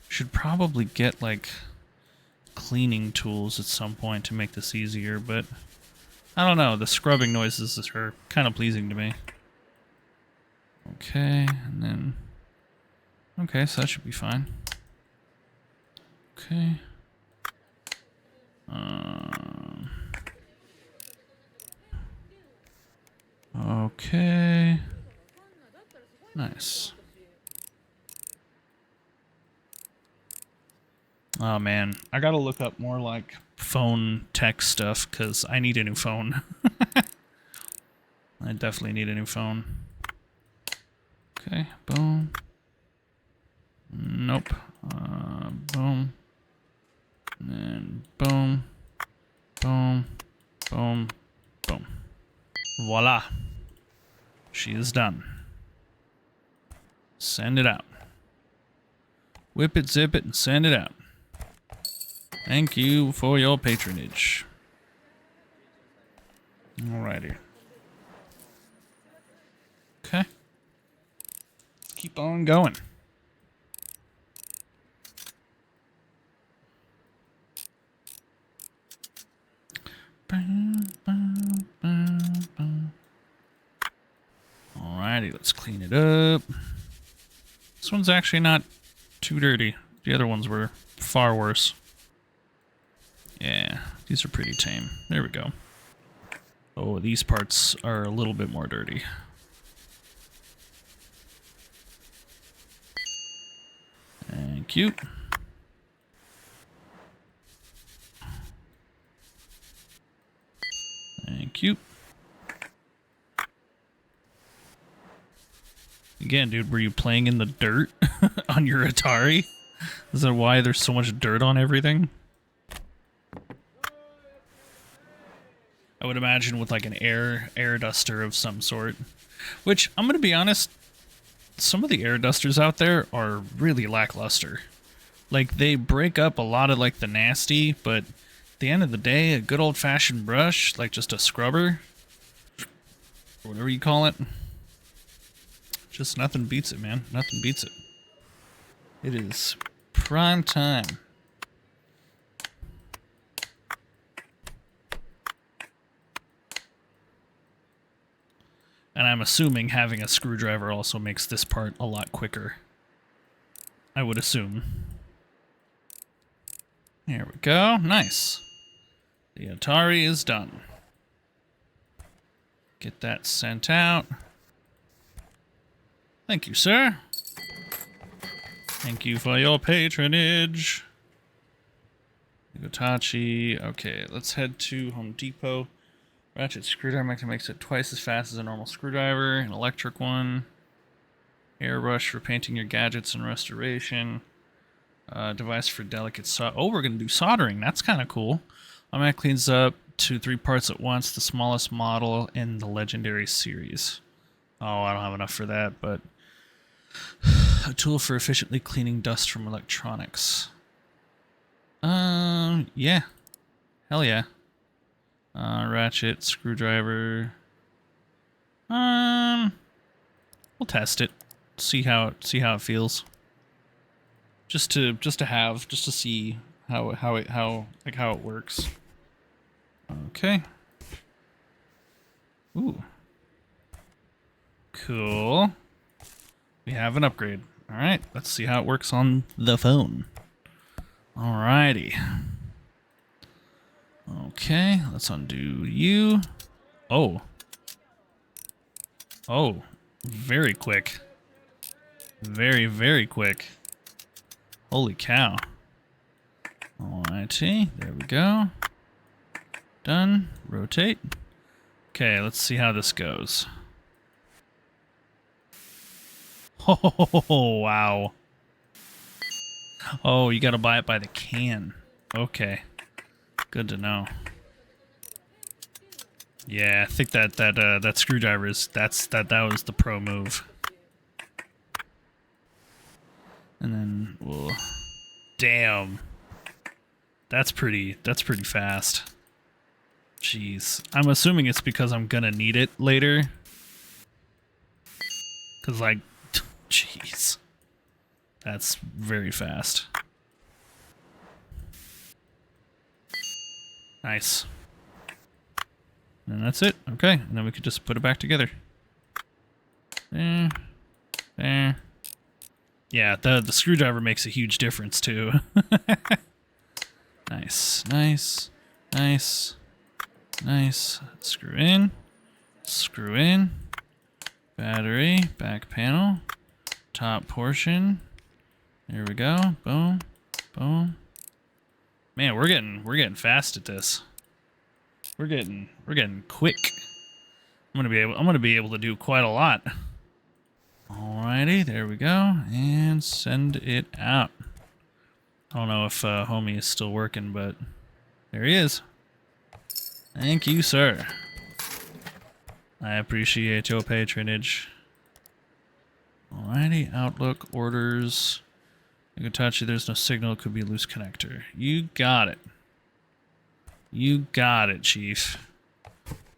Should probably get like cleaning tools at some point to make this easier, but I don't know. The scrubbing noises are kind of pleasing to me. Okay, and then... Okay, so that should be fine. Okay. Okay. Nice. Oh man, I gotta look up more like phone tech stuff because I need a new phone. I definitely need a new phone. Okay, boom. Nope. Boom. And then boom. Boom. Boom. Boom. Voila. She is done. Send it out. Whip it, zip it, and send it out. Thank you for your patronage. Alrighty. Okay. Let's keep on going. Alrighty, let's clean it up. This one's actually not too dirty. The other ones were far worse. Yeah, these are pretty tame. There we go. Oh, these parts are a little bit more dirty. Thank you. Thank you. Again, dude, were you playing in the dirt on your Atari? Is that why there's so much dirt on everything? I would imagine with like an air duster of some sort. Which, I'm going to be honest, some of the air dusters out there are really lackluster. Like, they break up a lot of like the nasty, but at the end of the day, a good old-fashioned brush, like just a scrubber, or whatever you call it, just nothing beats it, man. Nothing beats it. It is prime time. And I'm assuming having a screwdriver also makes this part a lot quicker. I would assume. There we go. Nice. The Atari is done. Get that sent out. Thank you, sir. Thank you for your patronage. Hitachi. Okay, let's head to Home Depot. Ratchet screwdriver makes it twice as fast as a normal screwdriver. An electric one. Airbrush for painting your gadgets and restoration. Device for delicate oh, we're gonna do soldering. That's kind of cool. Automatic cleans up to 3 parts at once. The smallest model in the Legendary series. Oh, I don't have enough for that, but a tool for efficiently cleaning dust from electronics. Yeah. Hell yeah. Ratchet, screwdriver. We'll test it. See how it feels. Just to see how it works. Okay. Ooh. Cool. We have an upgrade. All right, let's see how it works on the phone. Alrighty. Okay, let's undo you. Oh. Oh, very quick. Very, very quick. Holy cow. Alrighty, there we go. Done. Rotate. Okay, let's see how this goes. Oh, wow. Oh, you gotta buy it by the can. Okay. Good to know. Yeah, I think that screwdriver is that was the pro move. And then we'll damn. That's pretty fast. Jeez. I'm assuming it's because I'm gonna need it later. 'Cause like jeez. That's very fast. Nice. And that's it. Okay. And then we could just put it back together. There. There. Yeah, the screwdriver makes a huge difference too. Nice. Nice. Nice. Nice. Screw in. Screw in. Battery. Back panel. Top portion. There we go. Boom. Boom. Man, we're getting fast at this. We're getting quick. I'm gonna be able to do quite a lot. Alrighty, there we go, and send it out. I don't know if homie is still working, but there he is. Thank you, sir. I appreciate your patronage. Alrighty, Outlook, orders. Hitachi, there's no signal, could be a loose connector. You got it. You got it, Chief.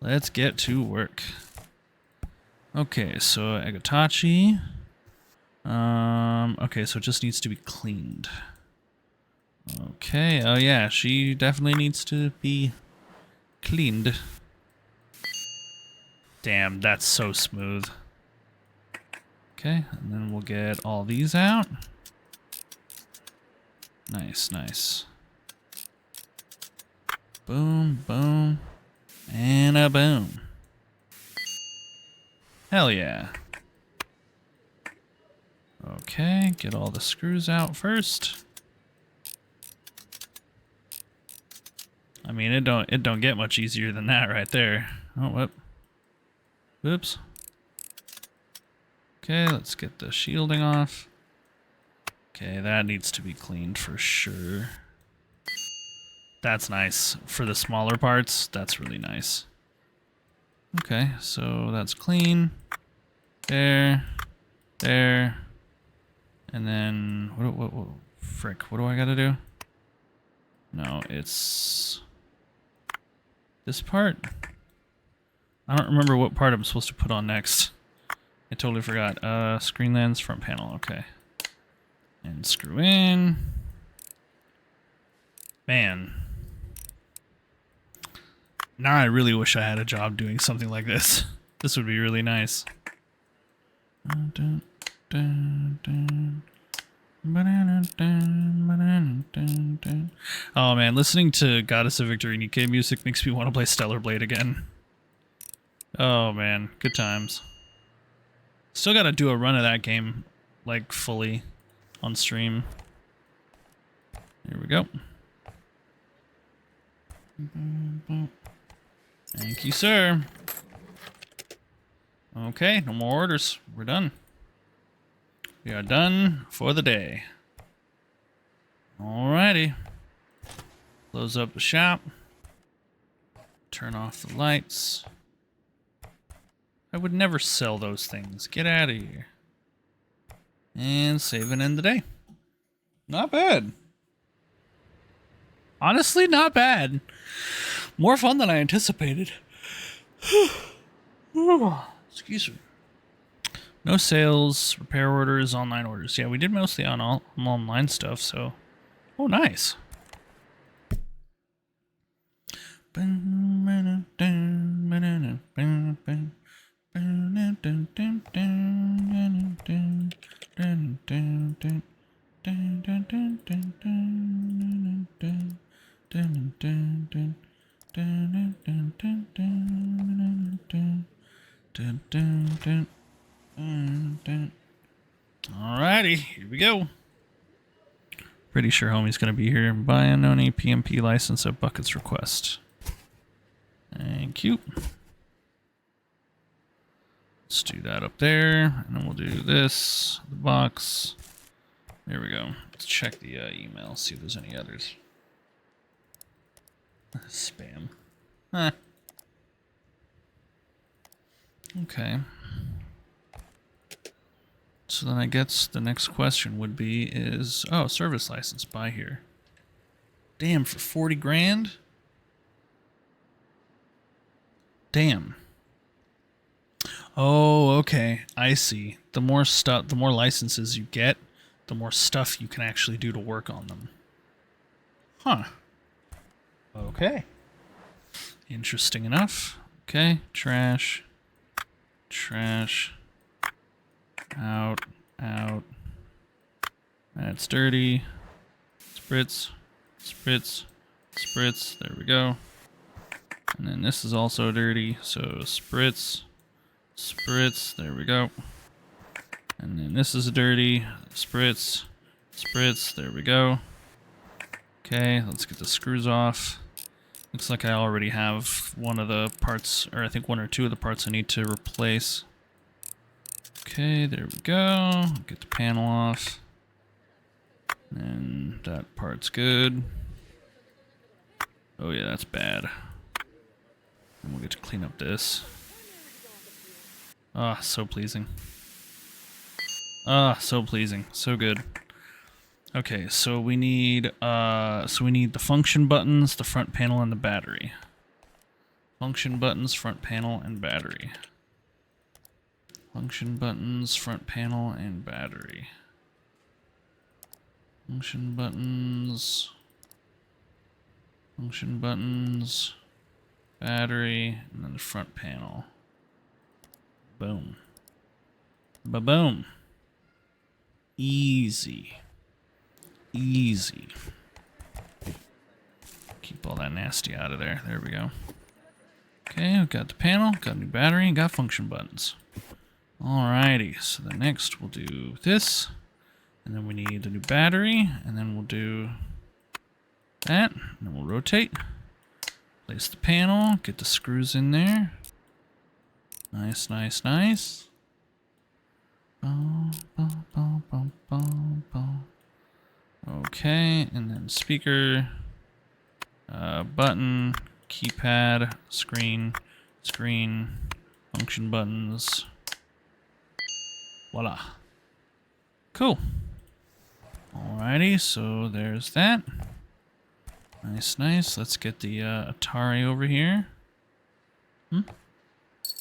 Let's get to work. Okay, so Agatachi. Okay, so it just needs to be cleaned. Okay, oh yeah, she definitely needs to be cleaned. Damn, that's so smooth. Okay, and then we'll get all these out. Nice, nice. Boom, boom, and a boom. Hell yeah. Okay, get all the screws out first. I mean, it don't get much easier than that right there. Oh, whoop. Oops. Okay, let's get the shielding off. Okay, that needs to be cleaned for sure. That's nice. For the smaller parts, that's really nice. Okay, so that's clean. There. There. And then, what, frick, what do I gotta do? No, it's this part? I don't remember what part I'm supposed to put on next. I totally forgot. Screen lens, front panel, okay. And screw in. Man. Now I really wish I had a job doing something like this. This would be really nice. Oh man, listening to Goddess of Victory Nikkei music makes me want to play Stellar Blade again. Oh man, good times. Still gotta do a run of that game, like, fully on stream. Here we go. Thank you, sir. Okay, no more orders. We're done. We are done for the day. Alrighty. Close up the shop. Turn off the lights. I would never sell those things. Get out of here. And save and end the day. Not bad. Honestly, not bad. More fun than I anticipated. Excuse me. No sales, repair orders, online orders. Yeah, we did mostly on all online stuff, so... Oh, nice. Alrighty, here we go. Pretty sure homie's gonna be here. Buy unknown PMP license at Bucket's request. Thank you. Let's do that up there, and then we'll do this, the box. There we go. Let's check the email, see if there's any others. Spam. Huh. Okay. So then I guess the next question would be is, oh, service license, buy here. Damn, for 40 grand? Damn. Oh, okay. I see. The more stuff, the more licenses you get, the more stuff you can actually do to work on them. Huh. Okay. Interesting enough. Okay, trash. Trash. Out. That's dirty. Spritz. There we go. And then this is also dirty, so spritz. There we go. And then this is dirty. Spritz. There we go. Okay, let's get the screws off. Looks like I already have one of the parts, or I think one or two of the parts I need to replace. Okay, there we go. Get the panel off. And that part's good. Oh yeah, that's bad. And we'll get to clean up this. Ah, so pleasing. Ah, so pleasing. So good. Okay, so we need the function buttons, the front panel, and the battery. Function buttons, front panel, and battery. Function buttons, front panel, and battery. Function buttons, battery, and then the front panel. Boom. Ba-boom. Easy. Keep all that nasty out of there. There we go. Okay, we've got the panel, got a new battery, and got function buttons. Alrighty, so then next we'll do this, and then we need the new battery, and then we'll do that, and then we'll rotate, place the panel, get the screws in there. Nice. Okay, and then speaker, button, keypad, screen, function buttons. Voila. Cool. Alrighty, so there's that. Nice. Let's get the Atari over here.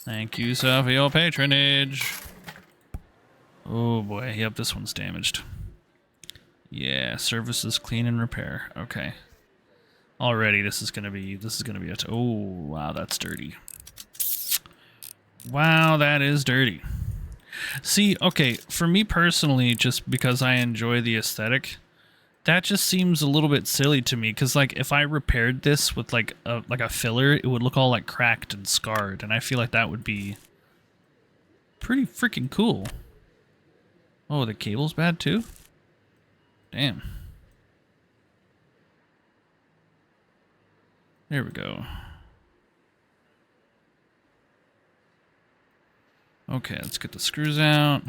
Thank you, sir, for your patronage. Oh boy, yep, this one's damaged. Yeah, services, clean and repair. Okay. Already, this is gonna be a. Oh wow, that's dirty. Wow, that is dirty. See, okay, for me personally, just because I enjoy the aesthetic, that just seems a little bit silly to me. Because like, if I repaired this with like a filler, it would look all like cracked and scarred, and I feel like that would be pretty freaking cool. Oh, the cable's bad too? Damn. There we go. Okay, let's get the screws out.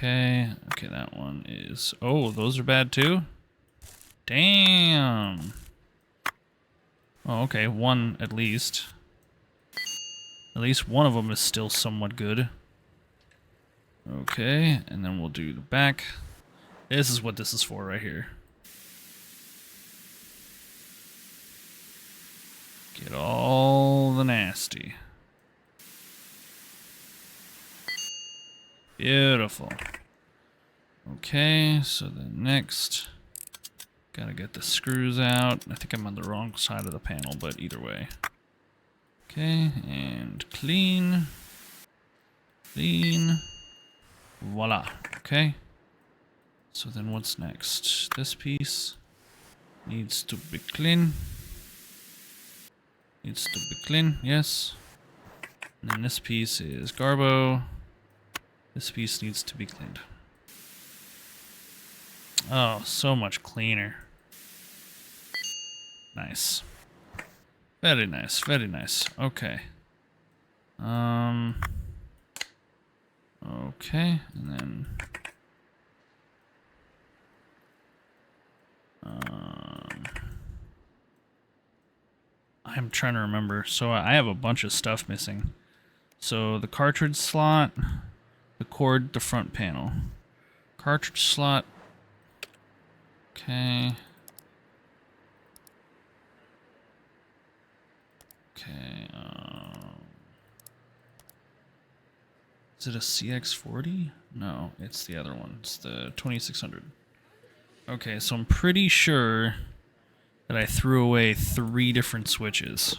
Okay, that one is... Oh, those are bad too? Damn. Oh, okay, one at least. At least one of them is still somewhat good. Okay, and then we'll do the back. This is what this is for right here. Get all the nasty. Beautiful. Okay, so then next, gotta get the screws out. I think I'm on the wrong side of the panel, but either way. Okay, and clean. Clean. Voila. Okay. So then what's next? This piece needs to be clean. Needs to be clean, yes. And then this piece is Garbo. This piece needs to be cleaned. Oh, so much cleaner. Nice. Very nice, very nice. Okay. Okay, and then... I'm trying to remember. So I have a bunch of stuff missing. So the cartridge slot, the cord, the front panel. Cartridge slot. Okay. Okay. Is it a CX40? No, it's the other one. It's the 2600. Okay, so I'm pretty sure that I threw away 3 different switches.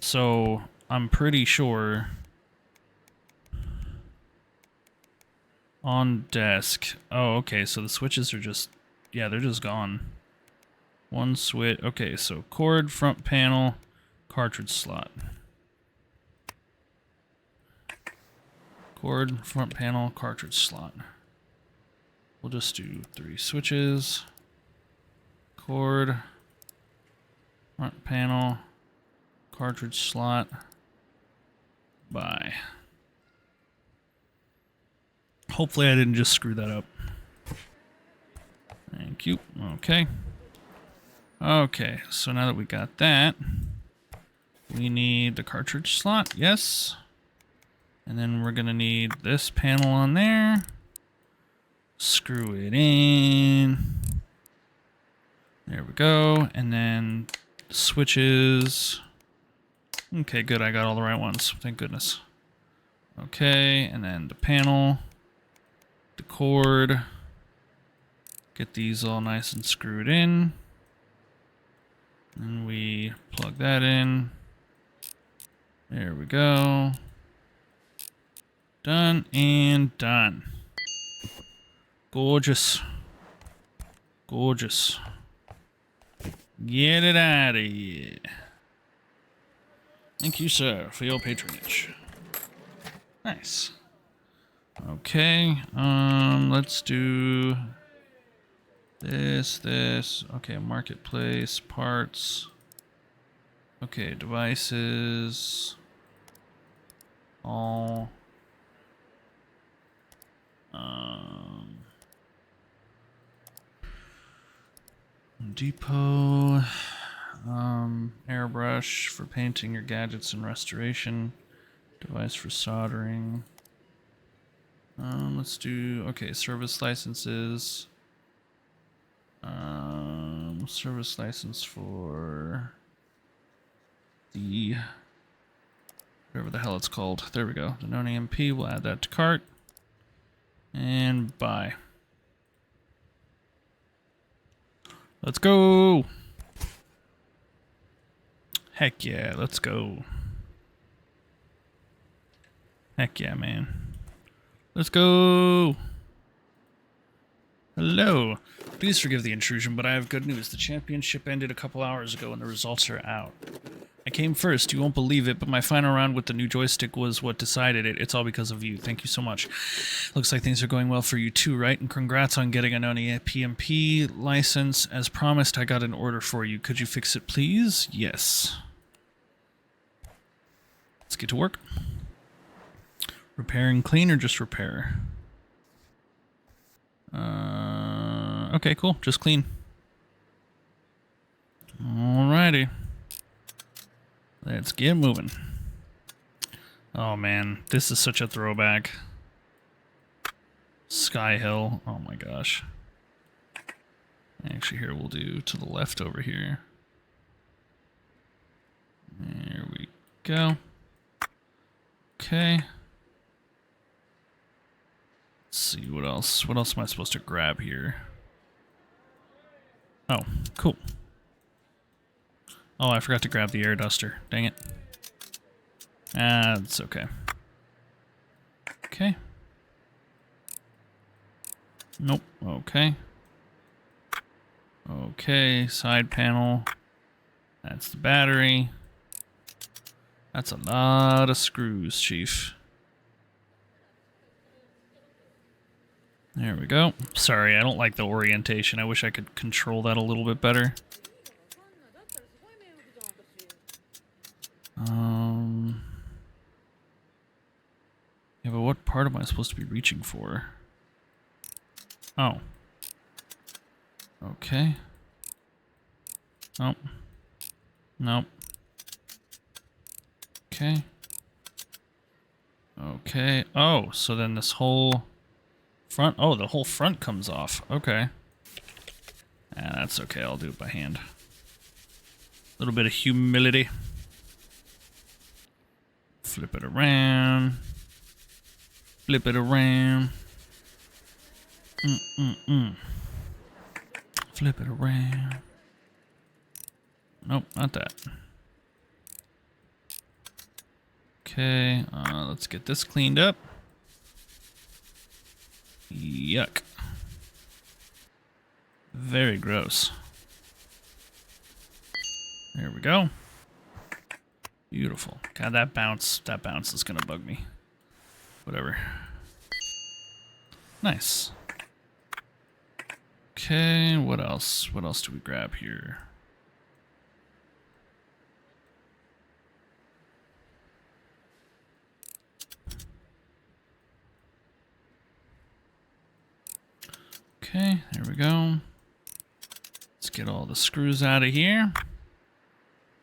So I'm pretty sure on desk. Oh, okay, so the switches are just, yeah, they're just gone. One switch. Okay, so cord, front panel, cartridge slot. Cord, front panel, cartridge slot. We'll just do 3 switches. Cord, front panel, cartridge slot. Bye. Hopefully I didn't just screw that up. Thank you. Okay. Okay, so now that we got that, we need the cartridge slot, yes. And then we're gonna need this panel on there. Screw it in. There we go. And then switches. Okay, good. I got all the right ones. Thank goodness. Okay, and then the panel. The cord. Get these all nice and screwed in. And we plug that in. There we go. Done and done. Gorgeous. Gorgeous. Get it out of here. Thank you, sir, for your patronage. Nice. Okay, let's do this. Okay, marketplace, parts. Okay, devices. All. Depot, airbrush for painting your gadgets and restoration, device for soldering. Let's do, okay, service licenses. Service license for the, whatever the hell it's called. There we go. The known EMP, we'll add that to cart. And buy. Let's go. Heck yeah, let's go. Heck yeah, man. Let's go. Hello. Please forgive the intrusion, but I have good news. The championship ended a couple hours ago and the results are out. I came first, you won't believe it, but my final round with the new joystick was what decided it. It's all because of you. Thank you so much. Looks like things are going well for you too, right? And congrats on getting a Noni PMP license. As promised, I got an order for you. Could you fix it, please? Yes. Let's get to work. Repair and clean or just repair? Okay, cool. Just clean. Alrighty. Let's get moving. Oh man, this is such a throwback. Sky Hill. Oh my gosh. Actually, here we'll do to the left over here. There we go. Okay. Let's see what else. What else am I supposed to grab here? Oh, cool. Oh, I forgot to grab the air duster. Dang it. Ah, it's okay. Okay. Nope. Okay. Okay, side panel. That's the battery. That's a lot of screws, Chief. There we go. Sorry, I don't like the orientation. I wish I could control that a little bit better. Yeah, but what part am I supposed to be reaching for? Oh. Okay. Nope. Nope. Okay. Okay. Oh, so then this whole front... Oh, the whole front comes off. Okay. Ah, that's okay. I'll do it by hand. A little bit of humility. Flip it around. Flip it around. Flip it around. Nope, not that. Okay, let's get this cleaned up. Yuck. Very gross. There we go. Beautiful. God, that bounce is gonna bug me. Whatever. Nice. Okay, what else? What else do we grab here? Okay, there we go. Let's get all the screws out of here.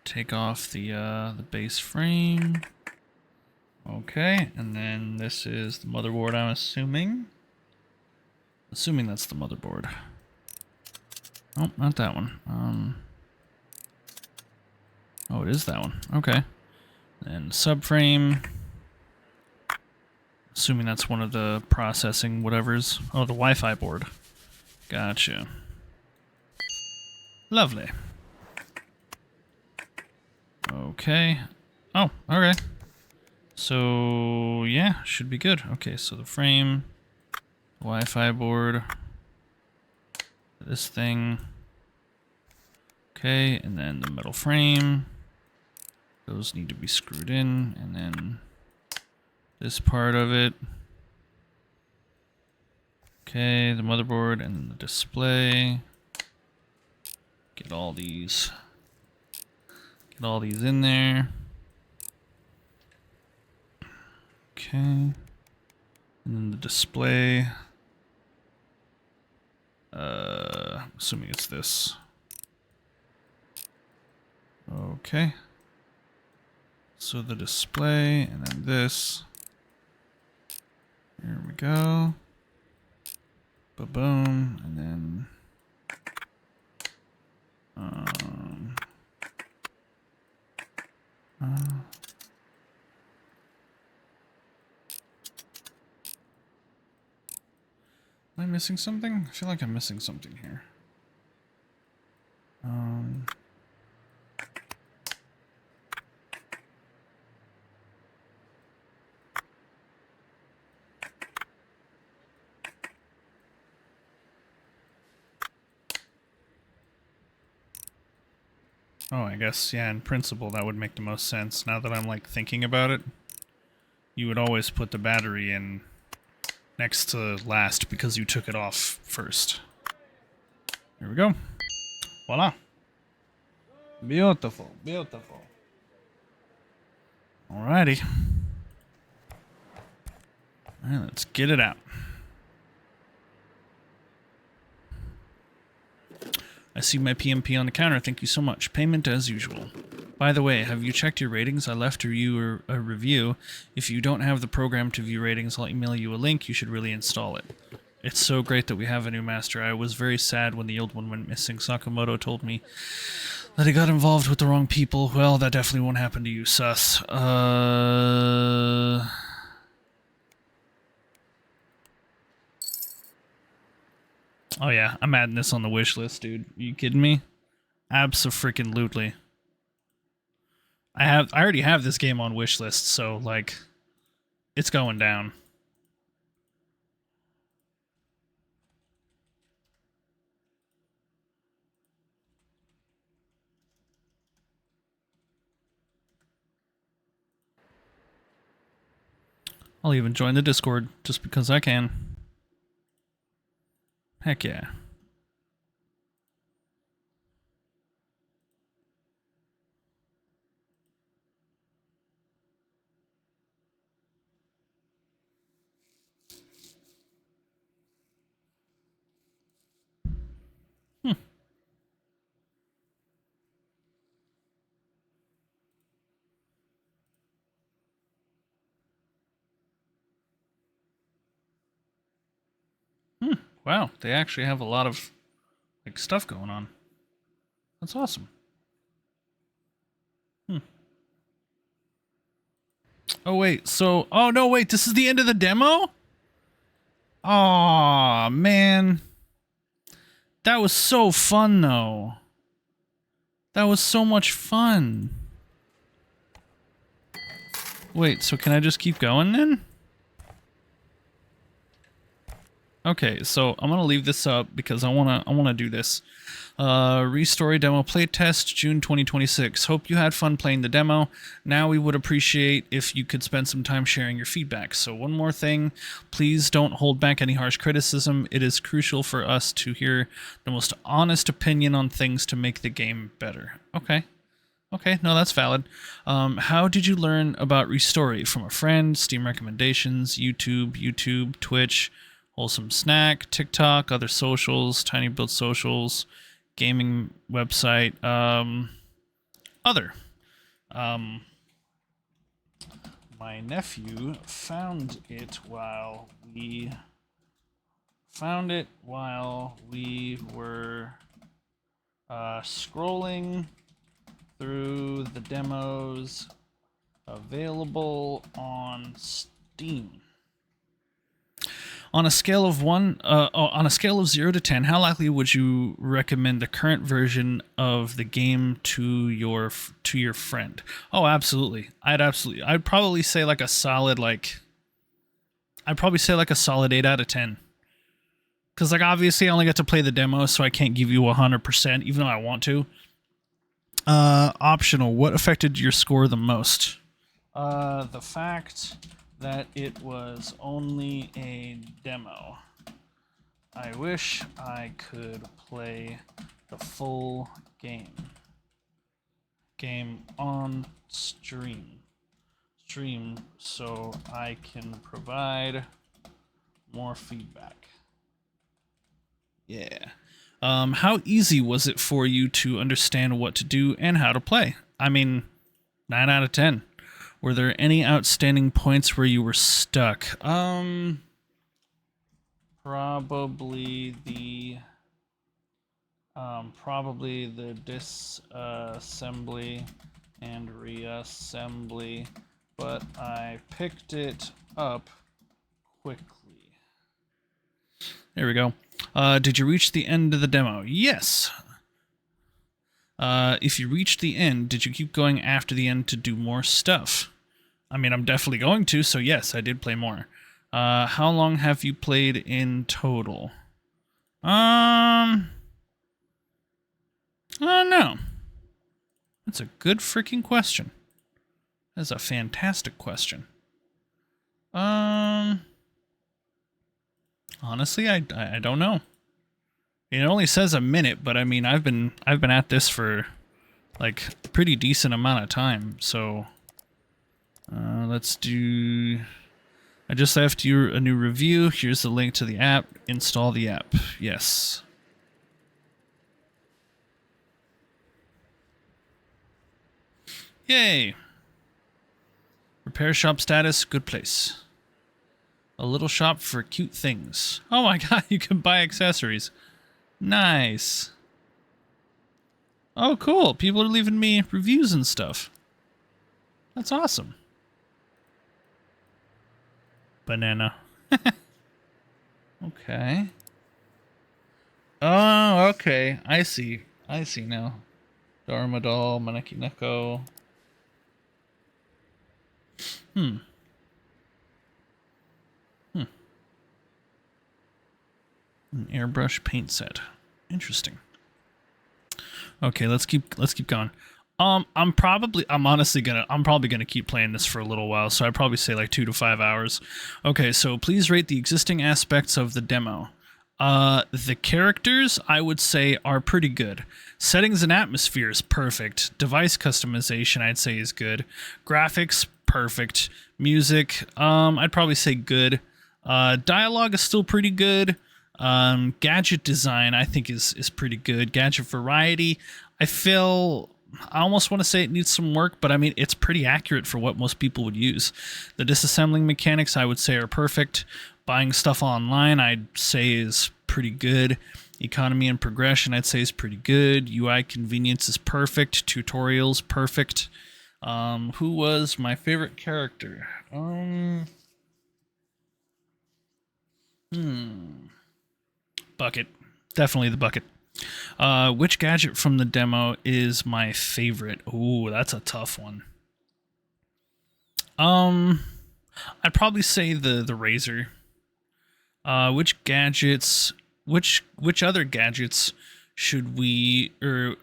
Take off the base frame. Okay, and then this is the motherboard, I'm assuming. Assuming that's the motherboard. Oh, not that one. Oh, it is that one. Okay. Then subframe. Assuming that's one of the processing whatevers. Oh, the Wi-Fi board. Gotcha. Lovely. Okay. Oh, okay. So, yeah, should be good. Okay, so the frame, Wi-Fi board, this thing. Okay, and then the metal frame. Those need to be screwed in, and then this part of it. Okay, the motherboard and then the display. Get all these in there. Okay. And then the display. Assuming it's this. Okay. So the display and then this. Here we go. Ba-boom. And then am I missing something? I feel like I'm missing something here. Oh, I guess, yeah, in principle that would make the most sense. Now that I'm, like, thinking about it, you would always put the battery in next to last because you took it off first. Here we go. Voila. Beautiful, beautiful. Alrighty. Alright, let's get it out. I see my PMP on the counter. Thank you so much. Payment as usual. By the way, have you checked your ratings? I left a review. If you don't have the program to view ratings, I'll email you a link. You should really install it. It's so great that we have a new master. I was very sad when the old one went missing. Sakamoto told me that he got involved with the wrong people. Well, that definitely won't happen to you, sus. Oh yeah, I'm adding this on the wish list, dude. Are you kidding me? Abso-freaking-lutely. I already have this game on wish list, so like it's going down. I'll even join the Discord just because I can. Heck yeah. Wow, they actually have a lot of like stuff going on. That's awesome. Oh wait, so no wait, this is the end of the demo? Aw, man. That was so fun though. That was so much fun. Wait, so can I just keep going then? Okay, so I'm gonna leave this up because I wanna do this. Restory demo playtest, June 2026. Hope you had fun playing the demo. Now we would appreciate if you could spend some time sharing your feedback. So one more thing, please don't hold back any harsh criticism. It is crucial for us to hear the most honest opinion on things to make the game better. Okay. Okay, no, that's valid. How did you learn about Restory? From a friend, Steam recommendations, YouTube, Twitch, Wholesome Snack, TikTok, other socials, Tiny Build socials, gaming website, other. My nephew found it while we were scrolling through the demos available on Steam. On a scale of 0 to 10, how likely would you recommend the current version of the game to your friend? Oh, absolutely. I'd probably say like a solid 8 out of 10. Cuz like obviously I only got to play the demo, so I can't give you 100% even though I want to. Optional, what affected your score the most? The fact that it was only a demo. I wish I could play the full game on stream so I can provide more feedback. Yeah. How easy was it for you to understand what to do and how to play? I mean, 9 out of 10. Were there any outstanding points where you were stuck? Probably the disassembly and reassembly, but I picked it up quickly. There we go. Did you reach the end of the demo? Yes. If you reached the end, did you keep going after the end to do more stuff? I mean, I'm definitely going to, so yes, I did play more. How long have you played in total? I don't know. That's a good freaking question. That's a fantastic question. Honestly, I don't know. It only says a minute, but I mean, I've been at this for like a pretty decent amount of time. So let's do. I just left you a new review. Here's the link to the app. Install the app. Yes. Yay! Repair shop status, good place. A little shop for cute things. Oh my god, you can buy accessories. Nice. Oh, cool. People are leaving me reviews and stuff. That's awesome. Banana. Okay. Oh, okay. I see. I see now. Dharma doll, Maneki Neko. An airbrush paint set. Interesting. Okay, let's keep going. I'm honestly gonna keep playing this for a little while, so I'd probably say like 2 to 5 hours. Okay, so please rate the existing aspects of the demo. The characters, I would say, are pretty good. Settings and atmosphere is perfect. Device customization, I'd say, is good. Graphics, perfect. Music, I'd probably say good. Dialogue is still pretty good. Gadget design, I think, is pretty good. Gadget variety, I almost want to say it needs some work, but I mean, it's pretty accurate for what most people would use. The disassembling mechanics, I would say, are perfect. Buying stuff online, I'd say, is pretty good. Economy and progression, I'd say, is pretty good. UI convenience is perfect. Tutorials, perfect. Who was my favorite character? Bucket. Definitely the bucket. Which gadget from the demo is my favorite? Ooh, that's a tough one. I'd probably say the razor. Which other gadgets should we, or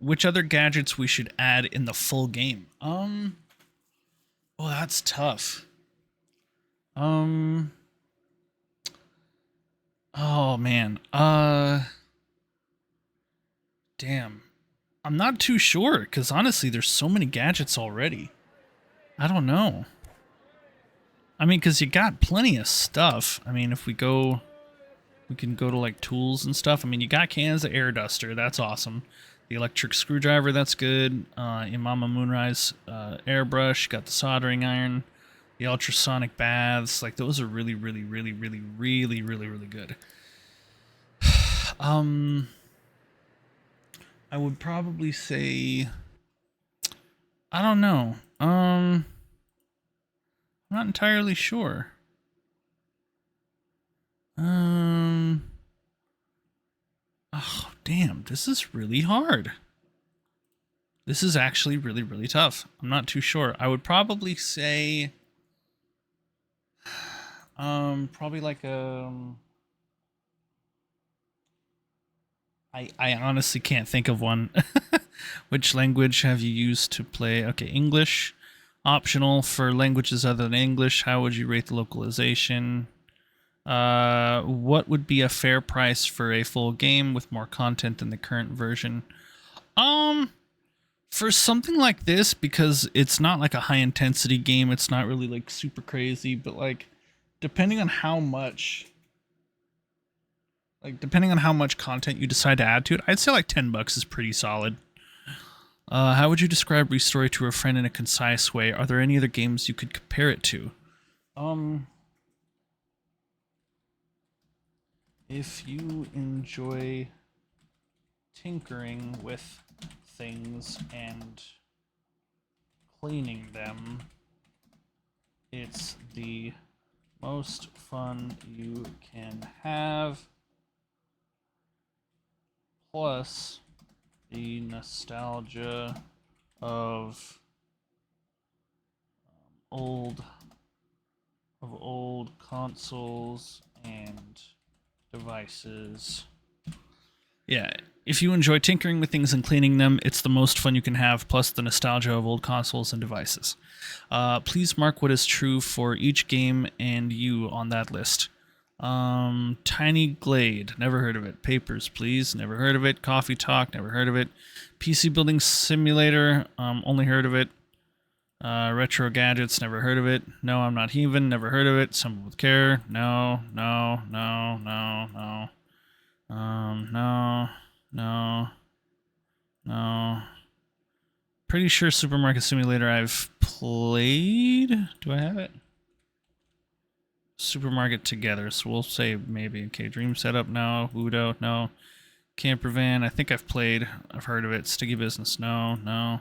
which other gadgets we should add in the full game? Oh, that's tough. Oh man. Damn. I'm not too sure, because honestly, there's so many gadgets already. I don't know. I mean, because you got plenty of stuff. I mean, if we can go to like tools and stuff. I mean, you got cans of air duster. That's awesome. The electric screwdriver, that's good. Imama Moonrise airbrush. Got the soldering iron. The ultrasonic baths. Like, those are really, really, really, really, really, really, really good. I would probably say, I don't know. I'm not entirely sure. Oh, damn, this is really hard. This is actually really, really tough. I'm not too sure. I would probably say, probably like I honestly can't think of one. Which language have you used to play? Okay, English. Optional for languages other than English. How would you rate the localization? What would be a fair price for a full game with more content than the current version? For something like this, because it's not like a high intensity game, it's not really like super crazy, but like depending on how much content you decide to add to it, I'd say like $10 is pretty solid. How would you describe Restory to a friend in a concise way? Are there any other games you could compare it to? If you enjoy tinkering with things and cleaning them, it's the most fun you can have. Plus the nostalgia of old consoles and devices. Yeah, if you enjoy tinkering with things and cleaning them, it's the most fun you can have, plus the nostalgia of old consoles and devices. Please mark what is true for each game and you on that list. Tiny Glade, never heard of it. Papers, Please, never heard of it. Coffee Talk, never heard of it. PC Building Simulator, only heard of it. Retro Gadgets, never heard of it. No, I'm Not Heathen, never heard of it. Simple with Care, no. pretty sure Supermarket Simulator I've played. Do I have it? Supermarket Together. So we'll say maybe. Okay, Dream Setup, no. Udo, no. Camper Van, I think I've played. I've heard of it. Sticky Business, no.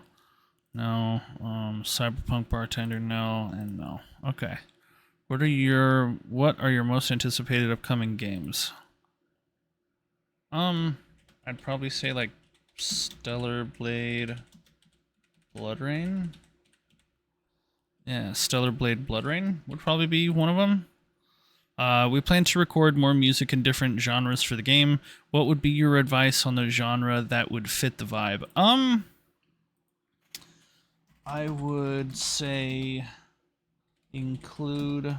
Cyberpunk Bartender, no, and no. Okay. What are your most anticipated upcoming games? I'd probably say like Stellar Blade BloodRayne. Yeah, Stellar Blade BloodRayne would probably be one of them. We plan to record more music in different genres for the game. What would be your advice on the genre that would fit the vibe? I would say include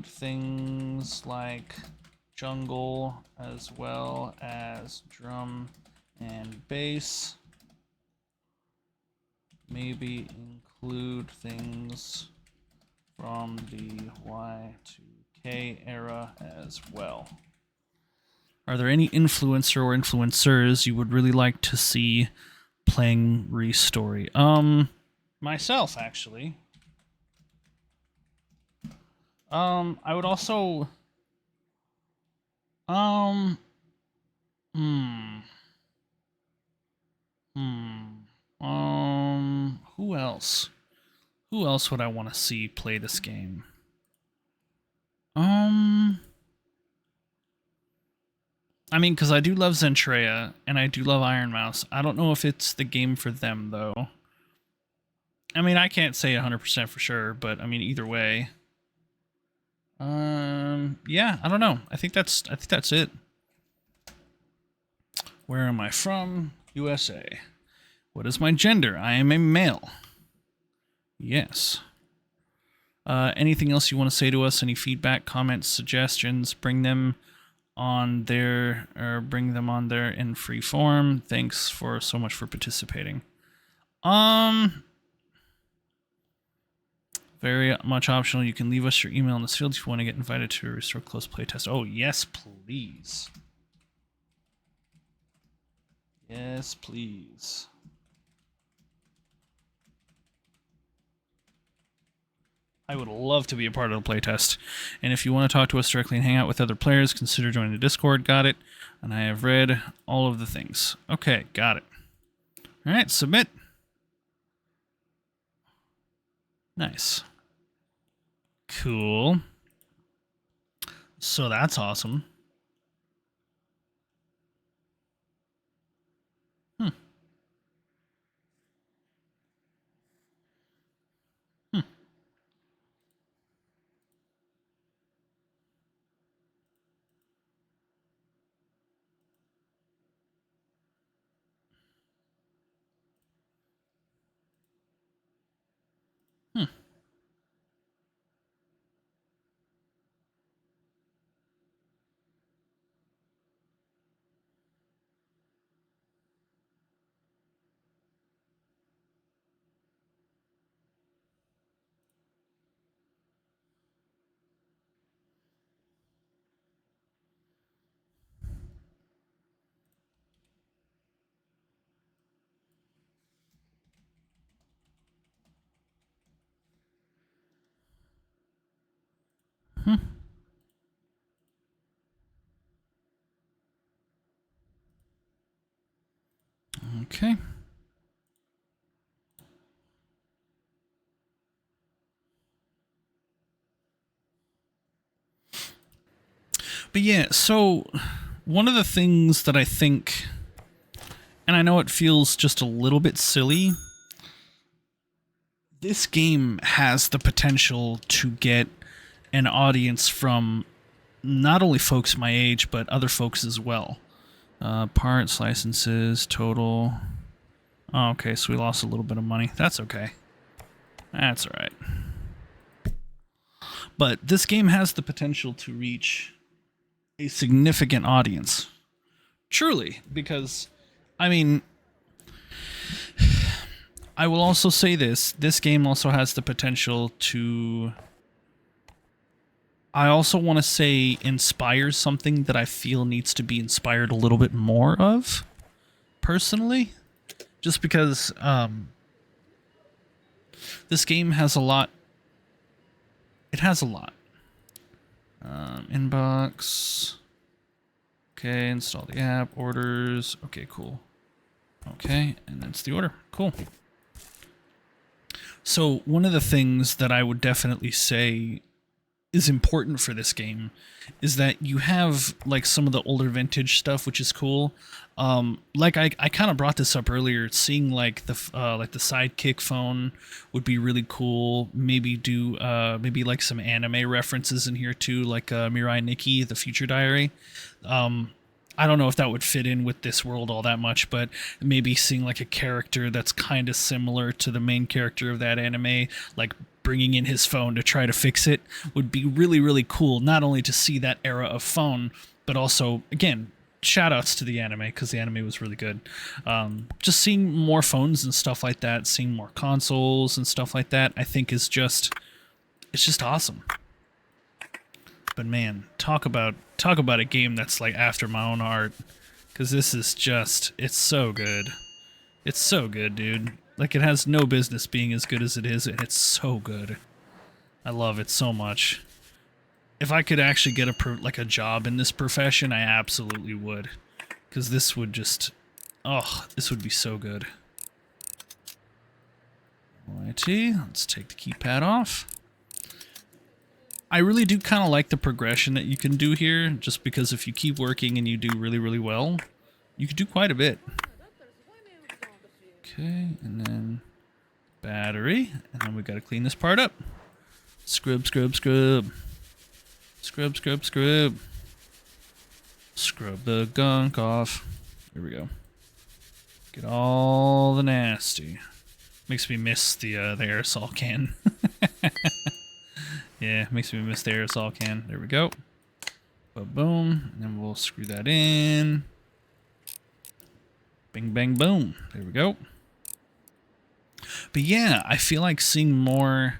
things like jungle as well as drum and bass. Maybe include things from the Y2K era as well. Are there any influencer or influencers you would really like to see playing Re-Story? Myself, actually. I would also... Who else? Who else would I want to see play this game? I mean, because I do love Zentrea, and I do love Iron Mouse. I don't know if it's the game for them, though. I mean, I can't say 100% for sure, but I mean, either way. Yeah, I don't know. I think that's it. Where am I from? USA. What is my gender? I am a male. Yes. Anything else you want to say to us? Any feedback, comments, suggestions? Bring them on there in free form. Thanks so much for participating. Very much optional. You can leave us your email in this field if you want to get invited to a Restore Close playtest. Oh, yes, please. Yes, please. I would love to be a part of the playtest. And if you want to talk to us directly and hang out with other players, consider joining the Discord. Got it. And I have read all of the things. Okay, got it. All right, submit. Nice. Cool. So that's awesome. Okay. But yeah, so one of the things that I think, and I know it feels just a little bit silly, this game has the potential to get an audience from not only folks my age, but other folks as well. Parts, licenses, total. Oh, okay, so we lost a little bit of money. That's okay. That's all right. But this game has the potential to reach a significant audience. Truly, because, I mean, I will also say this. This game also has the potential to, I also want to say, inspires something that I feel needs to be inspired a little bit more of, personally. just because this game has a lot. It has a lot. Inbox. Okay, install the app, orders. Okay, cool. Okay, and that's the order. Cool. So one of the things that I would definitely say is important for this game is that you have like some of the older vintage stuff, which is cool. Like I kind of brought this up earlier, seeing like the Sidekick phone would be really cool. Maybe do maybe like some anime references in here too, like Mirai Nikki, the Future Diary. I don't know if that would fit in with this world all that much, but maybe seeing like a character that's kind of similar to the main character of that anime, like bringing in his phone to try to fix it, would be really, really cool. Not only to see that era of phone, but also, again, shout outs to the anime, because the anime was really good. Just seeing more phones and stuff like that, seeing more consoles and stuff like that, I think it's just awesome. But man, talk about a game that's like after my own heart, because this is just, it's so good. It's so good, dude. Like, it has no business being as good as it is, and it's so good. I love it so much. If I could actually get a job in this profession, I absolutely would, because this would just, oh, this would be so good. Alrighty, let's take the keypad off. I really do kind of like the progression that you can do here, just because if you keep working and you do really, really well, you could do quite a bit. Okay, and then battery, and then we gotta clean this part up. Scrub, scrub, scrub. Scrub, scrub, scrub. Scrub the gunk off. Here we go. Get all the nasty. Makes me miss the aerosol can. Yeah, makes me miss the aerosol can. There we go. Boom. And then we'll screw that in. Bing, bang, boom. There we go. But yeah, I feel like seeing more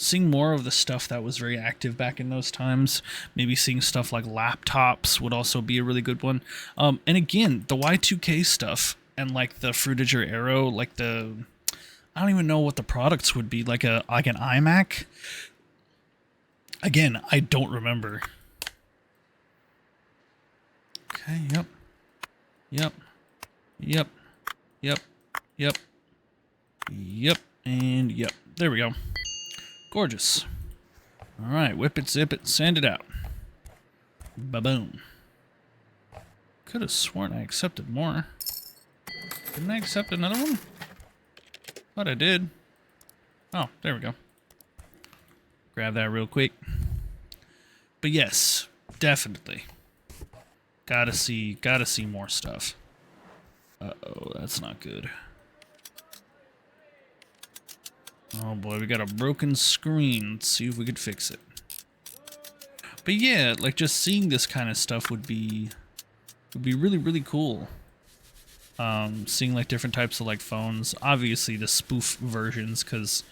of the stuff that was very active back in those times. Maybe seeing stuff like laptops would also be a really good one. And again, the Y2K stuff and like the Fruitager Aero, like I don't even know what the products would be, like an iMac. Again, I don't remember. Okay, yep. Yep. Yep. Yep. Yep. Yep. And yep. There we go. Gorgeous. Alright, whip it, zip it, send it out. Ba-boom. Could have sworn I accepted more. Didn't I accept another one? Thought I did. Oh, there we go. Grab that real quick. But yes, definitely. Gotta see more stuff. Uh-oh, that's not good. Oh boy, we got a broken screen. Let's see if we could fix it. But yeah, like just seeing this kind of stuff would be really, really cool. Seeing like different types of like phones, obviously the spoof versions, because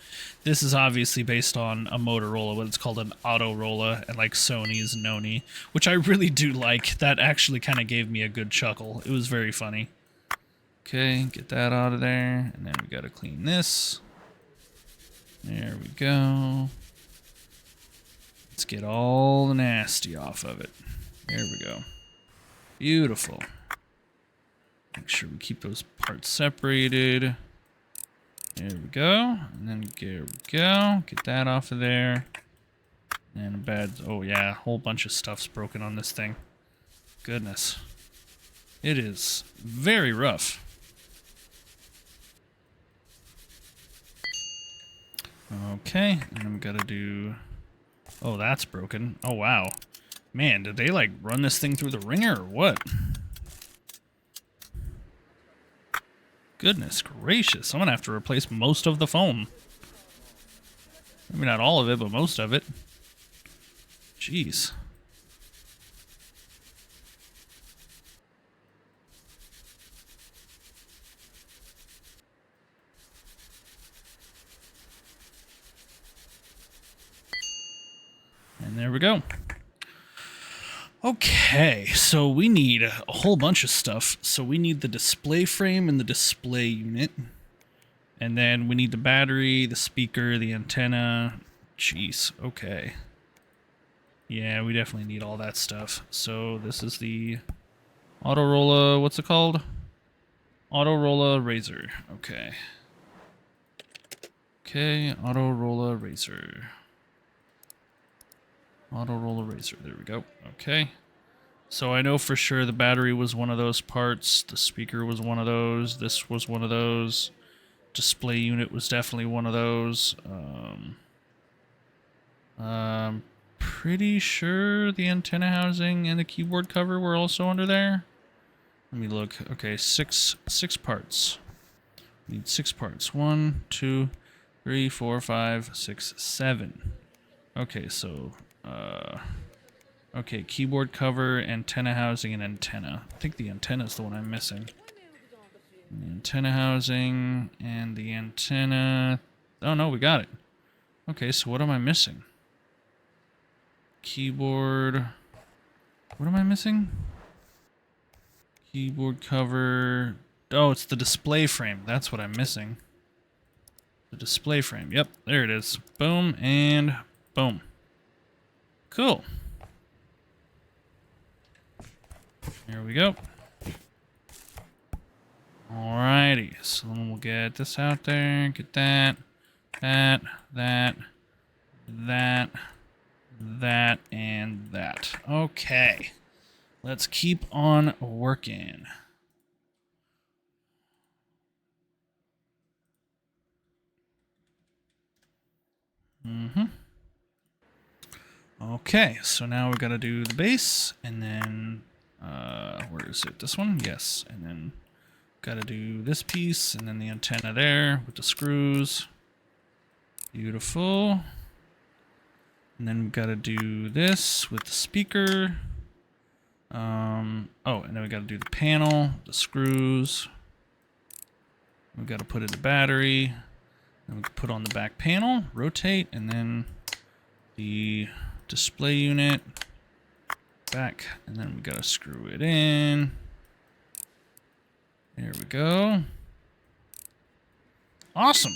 this is obviously based on a Motorola, but it's called an Autorola, and like Sony's Noni, which I really do like. That actually kind of gave me a good chuckle. It was very funny. Okay, get that out of there, and then we gotta clean this. There we go. Let's get all the nasty off of it. There we go. Beautiful. Make sure we keep those parts separated. There we go. And then there we go. Get that off of there. And a bad... Oh yeah, a whole bunch of stuff's broken on this thing. Goodness. It is very rough. Okay, and then we gotta do... Oh, that's broken. Oh wow. Man, did they like run this thing through the ringer or what? Goodness gracious, I'm gonna have to replace most of the foam. Maybe not all of it, but most of it. Jeez. And there we go. Okay, so we need a whole bunch of stuff. So we need the display frame and the display unit. And then we need the battery, the speaker, the antenna. Jeez, okay. Yeah, we definitely need all that stuff. So this is the Autorola, what's it called? Autorola Razor. Okay. Okay, Autorola Razor. Autorola Razor, there we go. Okay. So I know for sure the battery was one of those parts, the speaker was one of those, this was one of those, display unit was definitely one of those. Pretty sure the antenna housing and the keyboard cover were also under there. Let me look. Okay, six parts. We need 6 parts. 1, 2, 3, 4, 5, 6, 7. Okay, so okay, keyboard cover, antenna housing, and antenna. I think the antenna is the one I'm missing. The antenna housing and the antenna. Oh no, we got it. Okay, so what am I missing? Keyboard. What am I missing? Keyboard cover. Oh, it's the display frame. That's what I'm missing. The display frame. Yep, there it is. Boom and boom. Cool. Here we go. Alrighty, so then we'll get this out there. Get that, that, and that. Okay. Let's keep on working. Okay, so now we gotta do the base, and then, where is it? This one? Yes, and then gotta do this piece, and then the antenna there with the screws. Beautiful. And then we gotta do this with the speaker. Oh, and then we gotta do the panel, the screws. We gotta put in the battery. Then we can put on the back panel, rotate, and then the display unit back, and then we gotta screw it in. There we go. Awesome.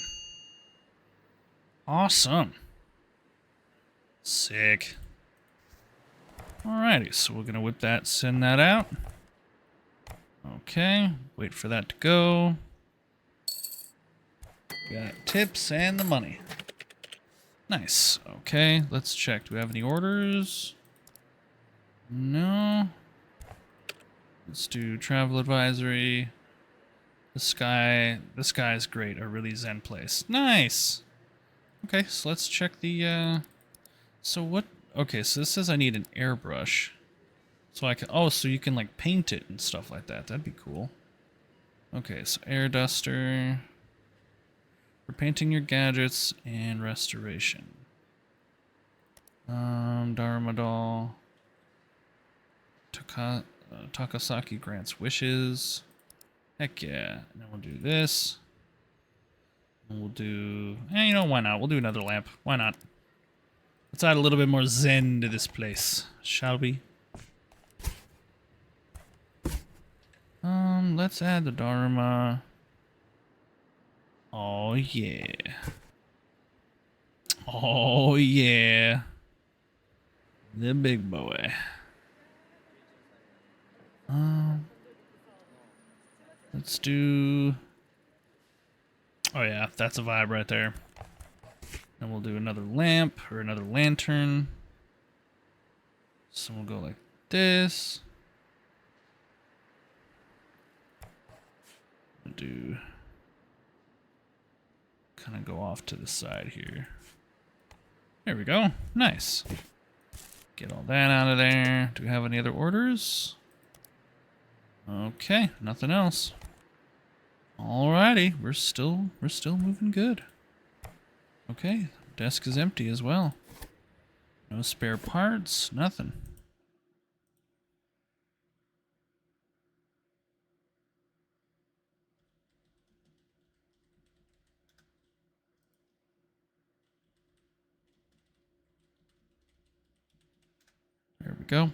Awesome. Sick. Alrighty, so we're gonna whip that, send that out. Okay, wait for that to go. Got tips and the money. Nice. Okay, let's check. Do we have any orders? No. Let's do travel advisory. This guy is great. A really zen place. Nice. Okay, so let's check the, so what, okay, so this says I need an airbrush. So I can, oh, so you can like paint it and stuff like that. That'd be cool. Okay, so air duster. For painting your gadgets and restoration. Dharma doll. Takasaki grants wishes. Heck yeah. And then we'll do this. And we'll do... you know, why not? We'll do another lamp. Why not? Let's add a little bit more zen to this place, shall we? Let's add the Dharma. Oh, yeah. Oh, yeah. The big boy. Let's do... Oh, yeah, that's a vibe right there. And we'll do another lamp, or another lantern. So we'll go like this. We'll do... kind of go off to the side here. There we go. Nice. Get all that out of there. Do we have any other orders? Okay, nothing else. Alrighty, we're still moving good. Okay, desk is empty as well. No spare parts, nothing. There we go.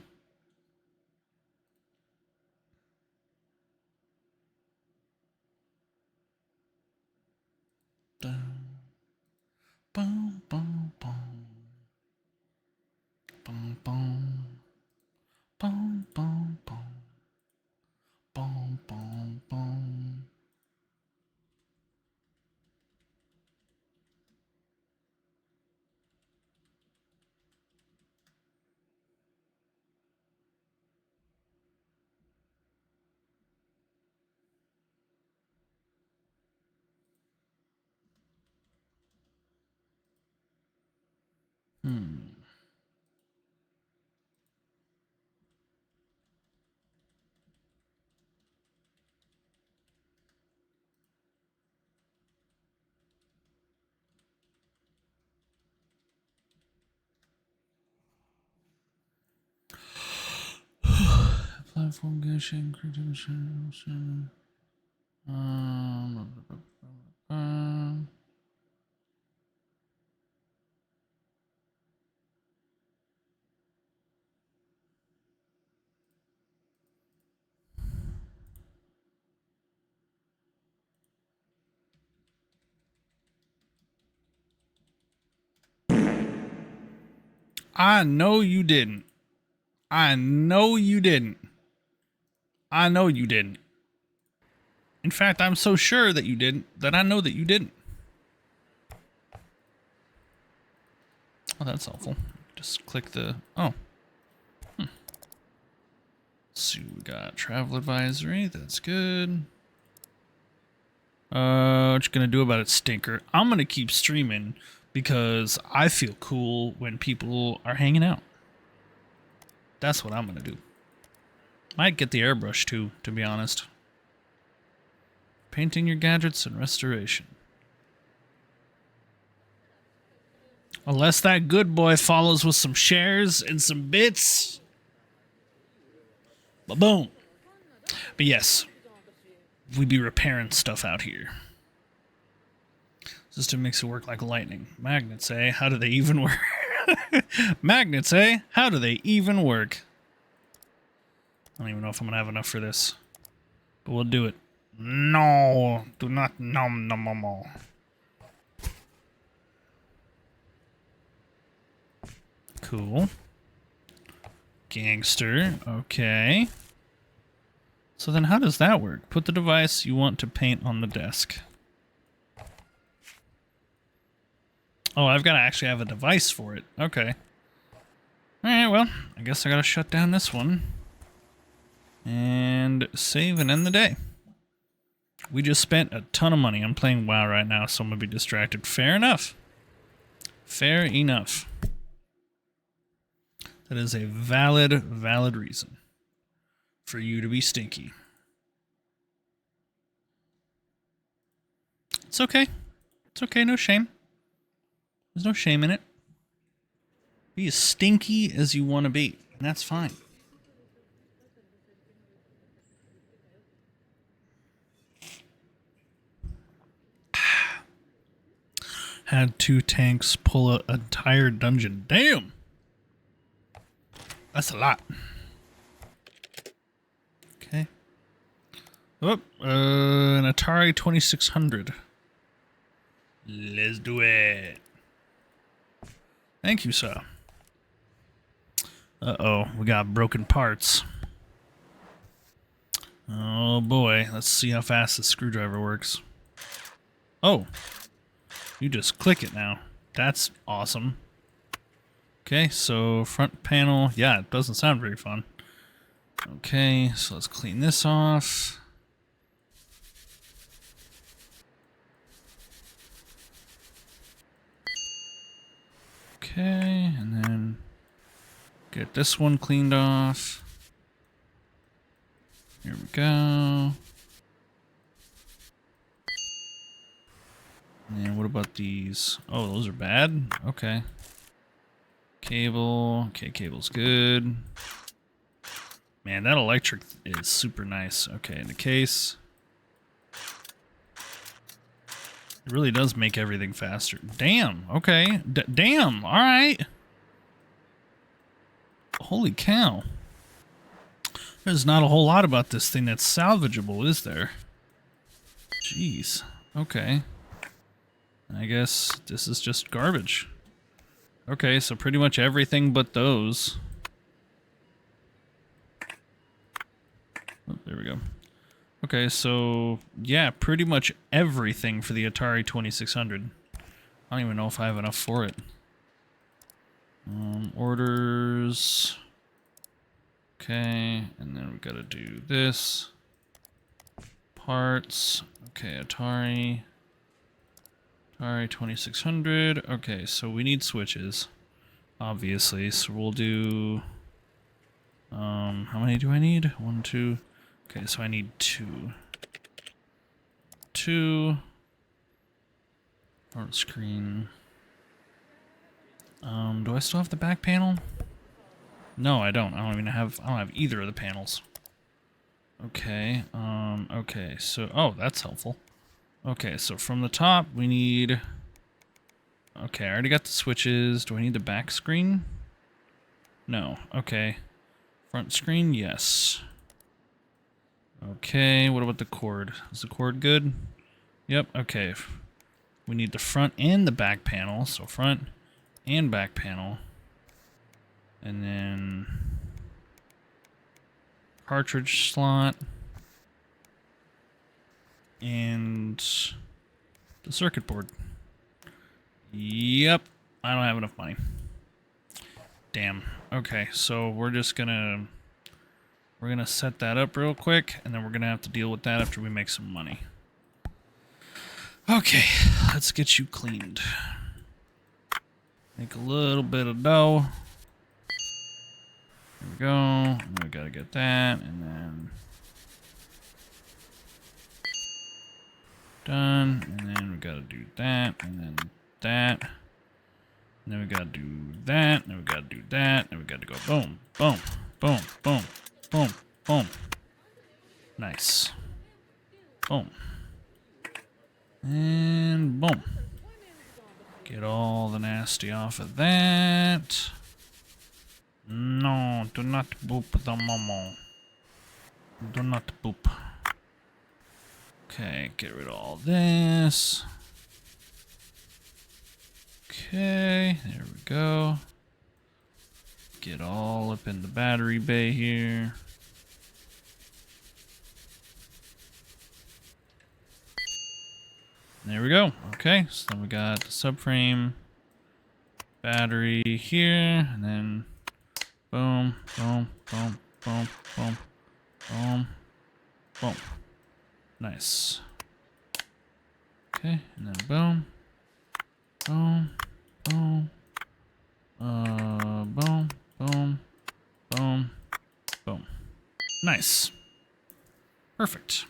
Platform negotiating I know you didn't. I know you didn't. I know you didn't. In fact, I'm so sure that you didn't that I know that you didn't. Oh, that's helpful. Just click the... Oh. Let's see what we got. Travel advisory. That's good. What you gonna do about it, stinker? I'm gonna keep streaming because I feel cool when people are hanging out. That's what I'm gonna do. Might get the airbrush too, to be honest. Painting your gadgets and restoration. Unless that good boy follows with some shares and some bits. Ba-boom. But yes, we be repairing stuff out here. System makes it work like lightning. Magnets, eh? How do they even work? Magnets, eh? How do they even work? I don't even know if I'm gonna have enough for this. But we'll do it. No, do not nom nom nom nom. Cool. Gangster, okay. So then how does that work? Put the device you want to paint on the desk. Oh, I've got to actually have a device for it. Okay. Alright, well, I guess I gotta shut down this one. And save and end the day. We just spent a ton of money. I'm playing WoW right now, so I'm gonna be distracted. Fair enough. Fair enough. That is a valid reason for you to be stinky. It's okay. It's okay, no shame. There's no shame in it. Be as stinky as you want to be, and that's fine. Had 2 tanks pull an entire dungeon. Damn! That's a lot. Okay. Oh, an Atari 2600. Let's do it. Thank you, sir. Uh-oh, we got broken parts. Oh boy, let's see how fast the screwdriver works. Oh, you just click it now. That's awesome. Okay, so front panel. Yeah, it doesn't sound very fun. Okay, so let's clean this off. Okay, and then get this one cleaned off. Here we go. And what about these? Oh, those are bad? Okay. Cable. Okay, cable's good. Man, that electric is super nice. Okay, in the case. It really does make everything faster. Damn, okay. Damn, alright. Holy cow. There's not a whole lot about this thing that's salvageable, is there? Jeez. Okay. I guess this is just garbage. Okay, so pretty much everything but those. Oh, there we go. Okay, so yeah, pretty much everything for the Atari 2600. I don't even know if I have enough for it. Orders. Okay, and then we gotta do this. Parts. Okay, Atari 2600. Okay, so we need switches. obviously. So we'll do, how many do I need? 1, 2. Okay, so I need 2. 2. Front screen. Do I still have the back panel? No, I don't. I don't have either of the panels. Okay, okay, so, oh, that's helpful. Okay, so from the top, we need, okay, I already got the switches. Do I need the back screen? No, okay. Front screen, yes. Okay, what about the cord? Is the cord good? Yep, okay. We need the front and the back panel, so front and back panel. And then cartridge slot. And the circuit board. Yep, I don't have enough money. Damn. Okay, so we're gonna set that up real quick, and then we're gonna have to deal with that after we make some money. Okay, let's get you cleaned. Make a little bit of dough. There we go. We gotta get that, and then done. And then we gotta do that, and then that. And then we gotta do that, and then we gotta do that, and we gotta go boom, boom, boom, boom, boom, boom. Nice. Boom. And boom. Get all the nasty off of that. No, do not boop the momo. Do not boop. Okay, get rid of all this. Okay, there we go. Get all up in the battery bay here. There we go. Okay, so then we got the subframe, battery here, and then boom, boom, boom, boom, boom, boom, boom. Nice. Okay, and then boom, boom, boom, boom, boom, boom, boom. Nice. Perfect.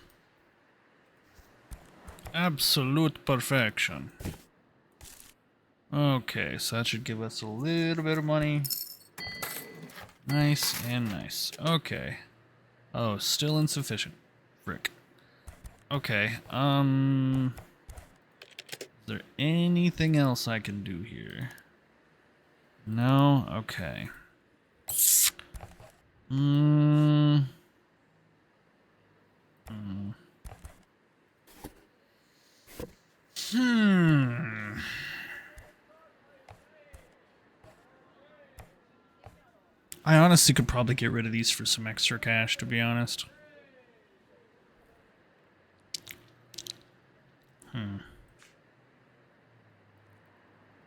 Absolute perfection. Okay, so that should give us a little bit of money. Nice and nice. Okay. Oh, still insufficient. Frick. Okay, is there anything else I can do here? No? Okay. I honestly could probably get rid of these for some extra cash, to be honest. I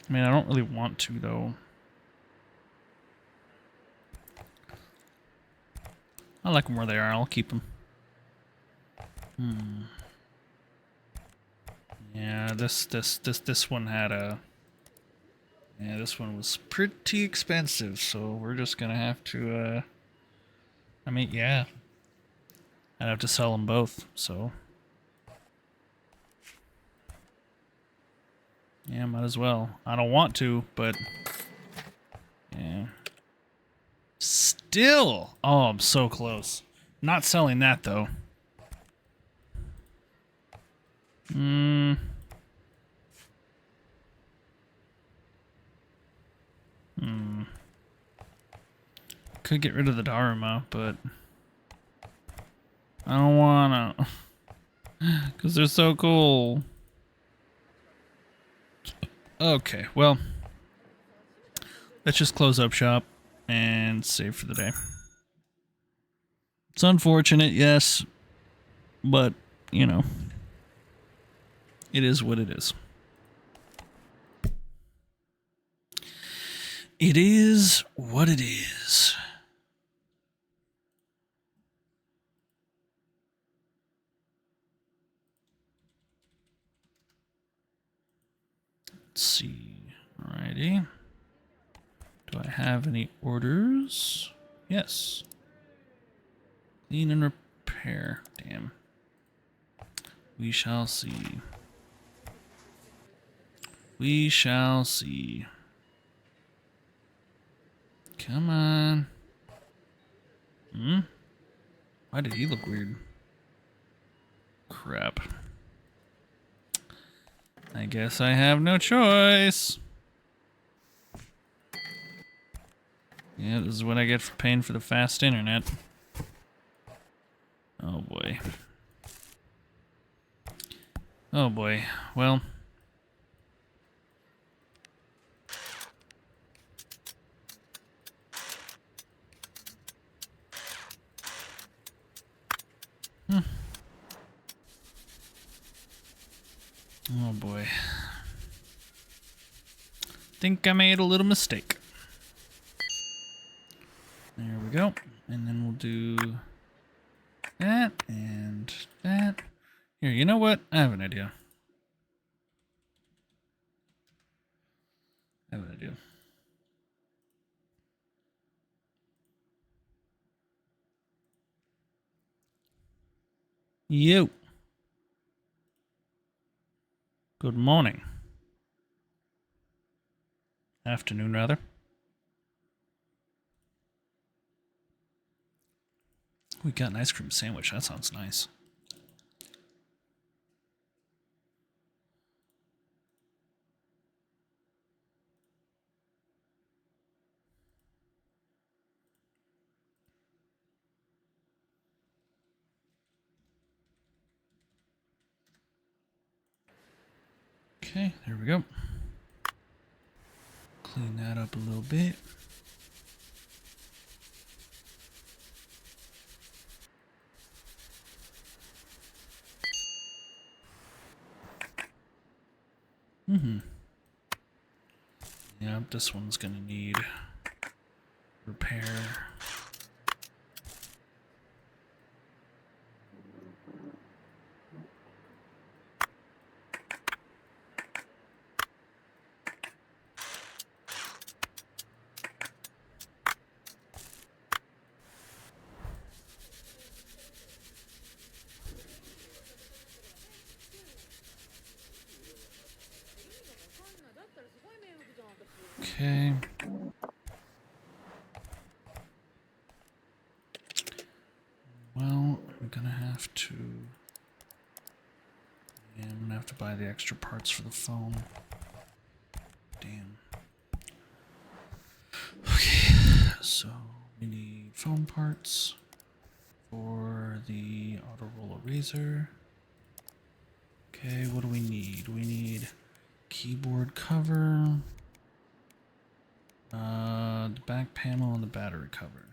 mean, I don't really want to, though. I like them where they are. I'll keep them. Yeah, this one had a... Yeah, this one was pretty expensive, so we're just gonna have to, I mean, yeah. I'd have to sell them both, so... Yeah, might as well. I don't want to, but... Yeah. Still! Oh, I'm so close. Not selling that, though. Could get rid of the Daruma, but... I don't wanna. Because they're so cool. Okay, well... Let's just close up shop and save for the day. It's unfortunate, yes. But, you know... It is what it is. It is what it is. Let's see. Alrighty. Do I have any orders? Yes. Clean and repair. Damn. We shall see. We shall see. Come on. Hmm? Why did he look weird? Crap. I guess I have no choice. Yeah, this is what I get for paying for the fast internet. Oh boy. Oh boy. Well. Oh boy. Think I made a little mistake. There we go. And then we'll do that and that. Here, you know what? I have an idea. You. Good morning. Afternoon, rather. We got an ice cream sandwich. That sounds nice. Okay, there we go. Clean that up a little bit. Yeah, this one's gonna need repair. Okay. Well, I'm gonna have to... Yeah, I'm gonna have to buy the extra parts for the phone. Damn. Okay, so we need phone parts for the auto roll eraser. Okay, what do we need? We need keyboard cover, the back panel, and the battery cover.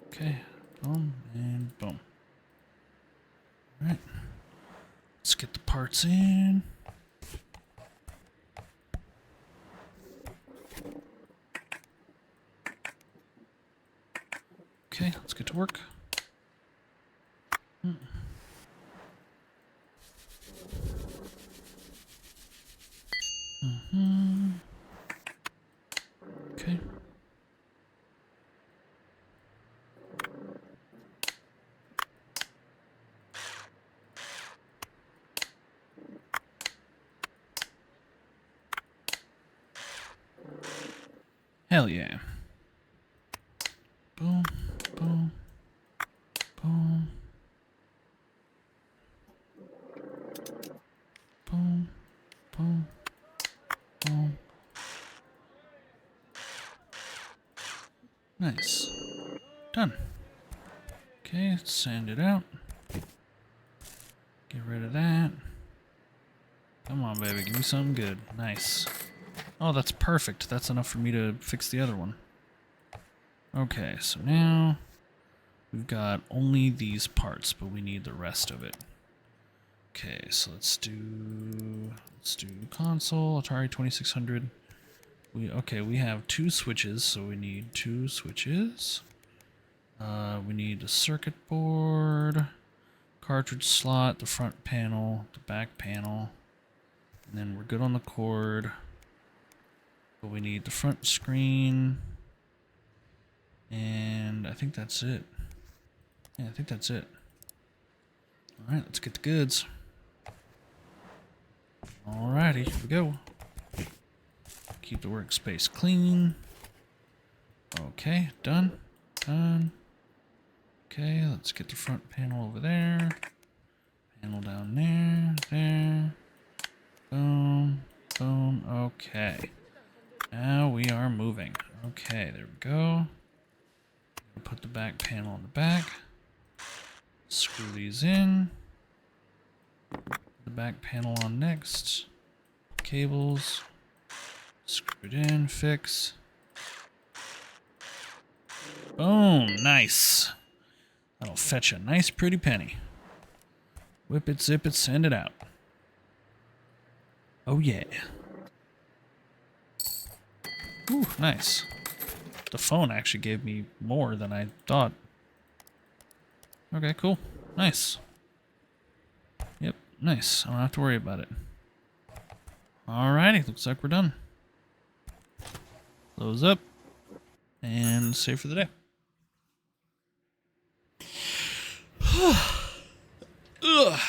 Okay, boom, and boom. Alright, let's get the parts in. Okay, let's get to work. Okay. Hell yeah. Boom, boom, boom. Boom, boom, boom. Nice. Done. Okay, let's sand it out. Get rid of that. Come on, baby, give me something good. Nice. Oh, that's perfect. That's enough for me to fix the other one. Okay, so now we've got only these parts, but we need the rest of it. Okay, so let's do console, Atari 2600. We have 2 switches, so we need 2 switches. We need a circuit board, cartridge slot, the front panel, the back panel, and then we're good on the cord. But we need the front screen. And I think that's it. Yeah, I think that's it. Alright, let's get the goods. Alrighty, here we go. Keep the workspace clean. Okay, done. Done. Okay, let's get the front panel over there. Panel down there. There. Boom. Boom. Okay. Now we are moving. Okay, there we go. Put the back panel on the back. Screw these in. The back panel on next. Cables. Screw it in. Fix. Boom. Nice. That'll fetch a nice pretty penny. Whip it, zip it, send it out. Oh yeah. Ooh, nice. The phone actually gave me more than I thought. Okay, cool. Nice. Yep, nice. I don't have to worry about it. Alrighty, looks like we're done. Close up. And save for the day. Ugh.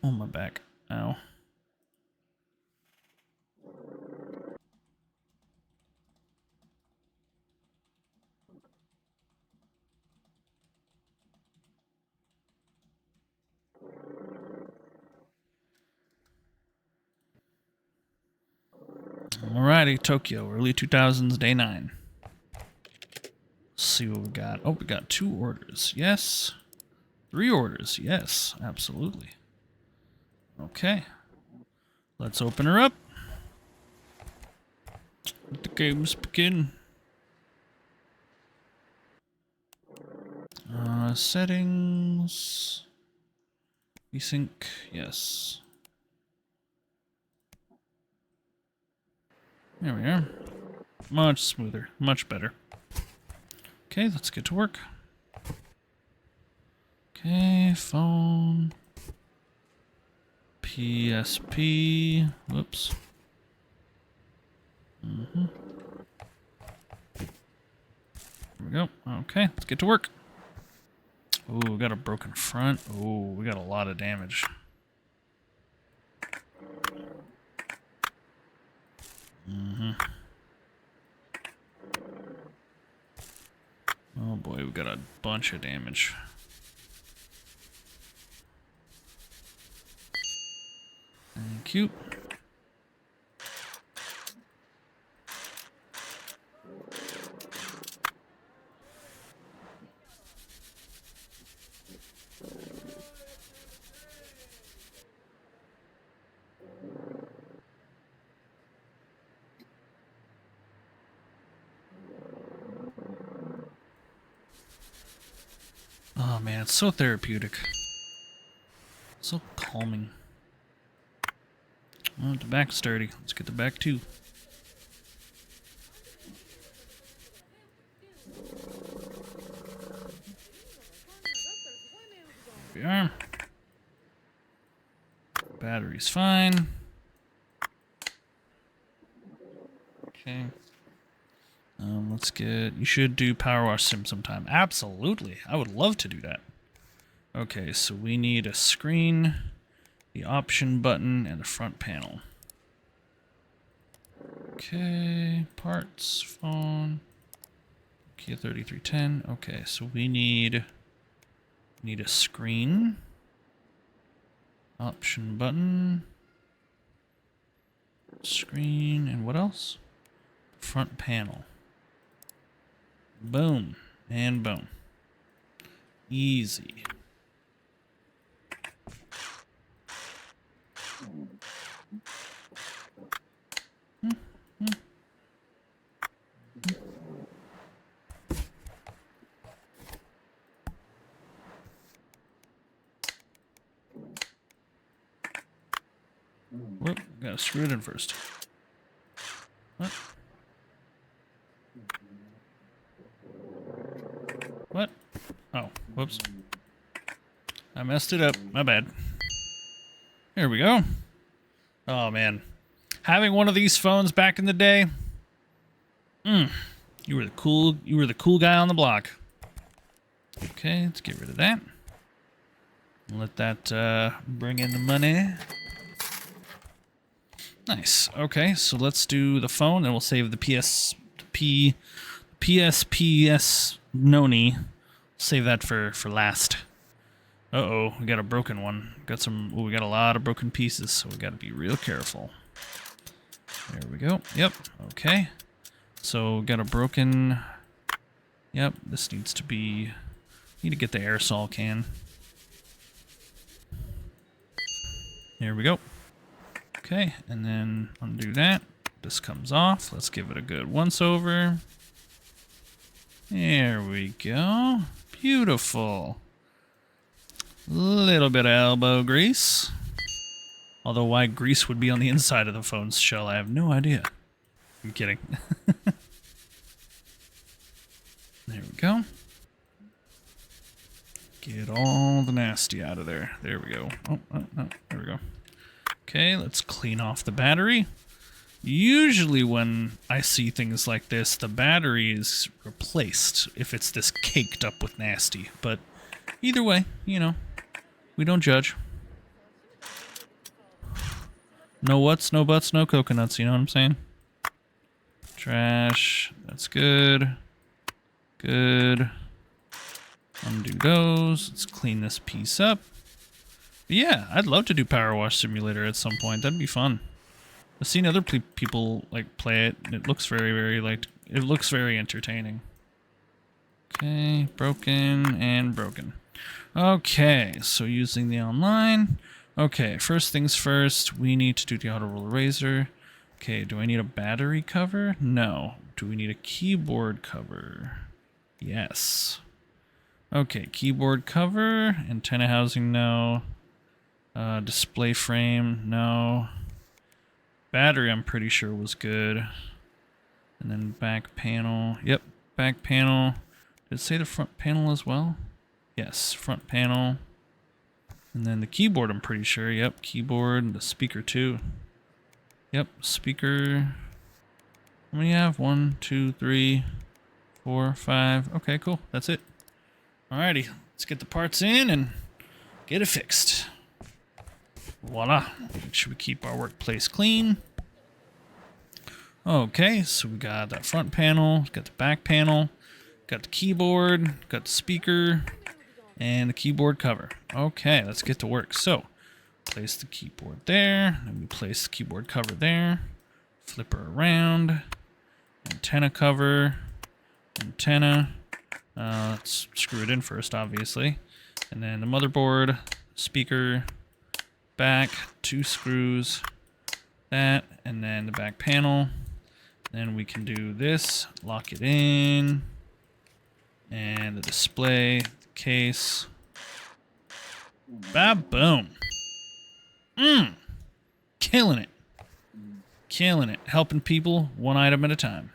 Oh, my back. Ow. Alrighty, Tokyo, early 2000s, day 9. Let's see what we got. Oh, we got 2 orders. Yes. 3 orders. Yes, absolutely. Okay. Let's open her up. Let the games begin. Settings. Desync. Yes. There we are. Much smoother. Much better. Okay, let's get to work. Okay, phone. PSP. Whoops. There we go. Okay, let's get to work. Ooh, we got a broken front. Ooh, we got a lot of damage. Oh boy, we got a bunch of damage. Thank you. Oh man, it's so therapeutic. So calming. Oh, the back's dirty. Let's get the back too. There we are. Battery's fine. Okay. Let's get... You should do Power Wash Sim sometime. Absolutely. I would love to do that. Okay, so we need a screen, the option button, and the front panel. Okay, parts, phone, Kia 3310. Okay, so we need a screen, option button, screen, and what else? Front panel. Boom, and boom. Easy. Whoop, gotta screw it in first. What? What? Oh, whoops. I messed it up. My bad. There we go. Oh man, having one of these phones back in the day. You were the cool guy on the block. Okay, let's get rid of that. Let that bring in the money. Nice. Okay, so let's do the phone, and we'll save the PSPS Noni. Save that for last. Uh-oh, we got a broken one. We got a lot of broken pieces, so we got to be real careful. There we go. Yep. Okay. So we got a broken. Yep. This needs to be. Need to get the aerosol can. There we go. Okay, and then undo that. This comes off. Let's give it a good once over. There we go. Beautiful. Little bit of elbow grease. Although why grease would be on the inside of the phone's shell, I have no idea. I'm kidding. There we go. Get all the nasty out of there. There we go. Oh, there we go. Okay, let's clean off the battery. Usually when I see things like this, the battery is replaced if it's this caked up with nasty. But either way, you know, we don't judge. No whats, no buts, no coconuts, you know what I'm saying? Trash, that's good. Good. Undo those. Let's clean this piece up. But yeah, I'd love to do Power Wash Simulator at some point. That'd be fun. I've seen other people like play it. And it looks very entertaining. Okay, broken and broken. Okay, so using the online. Okay, first things first, we need to do the auto roll eraser. Okay, do I need a battery cover? No. Do we need a keyboard cover? Yes. Okay, keyboard cover, antenna housing, no. Display frame, no. Battery, I'm pretty sure was good. And then back panel, yep, back panel. Did it say the front panel as well? Yes, front panel. And then the keyboard, I'm pretty sure, yep, keyboard, the speaker too. Yep, speaker. How many do you have? 1, 2, 3, 4, 5. Okay, cool, that's it. Alrighty, let's get the parts in and get it fixed. Voila. Make sure we keep our workplace clean. Okay, so we got that front panel, got the back panel, got the keyboard, got the speaker, and the keyboard cover. Okay, let's get to work. So, place the keyboard there, then we place the keyboard cover there, flip her around, antenna cover, antenna. Let's screw it in first, obviously. And then the motherboard, speaker, back, 2 screws, that, and then the back panel. Then we can do this, lock it in, and the display, the case. Ba-boom. Killing it. Killing it. Helping people one item at a time.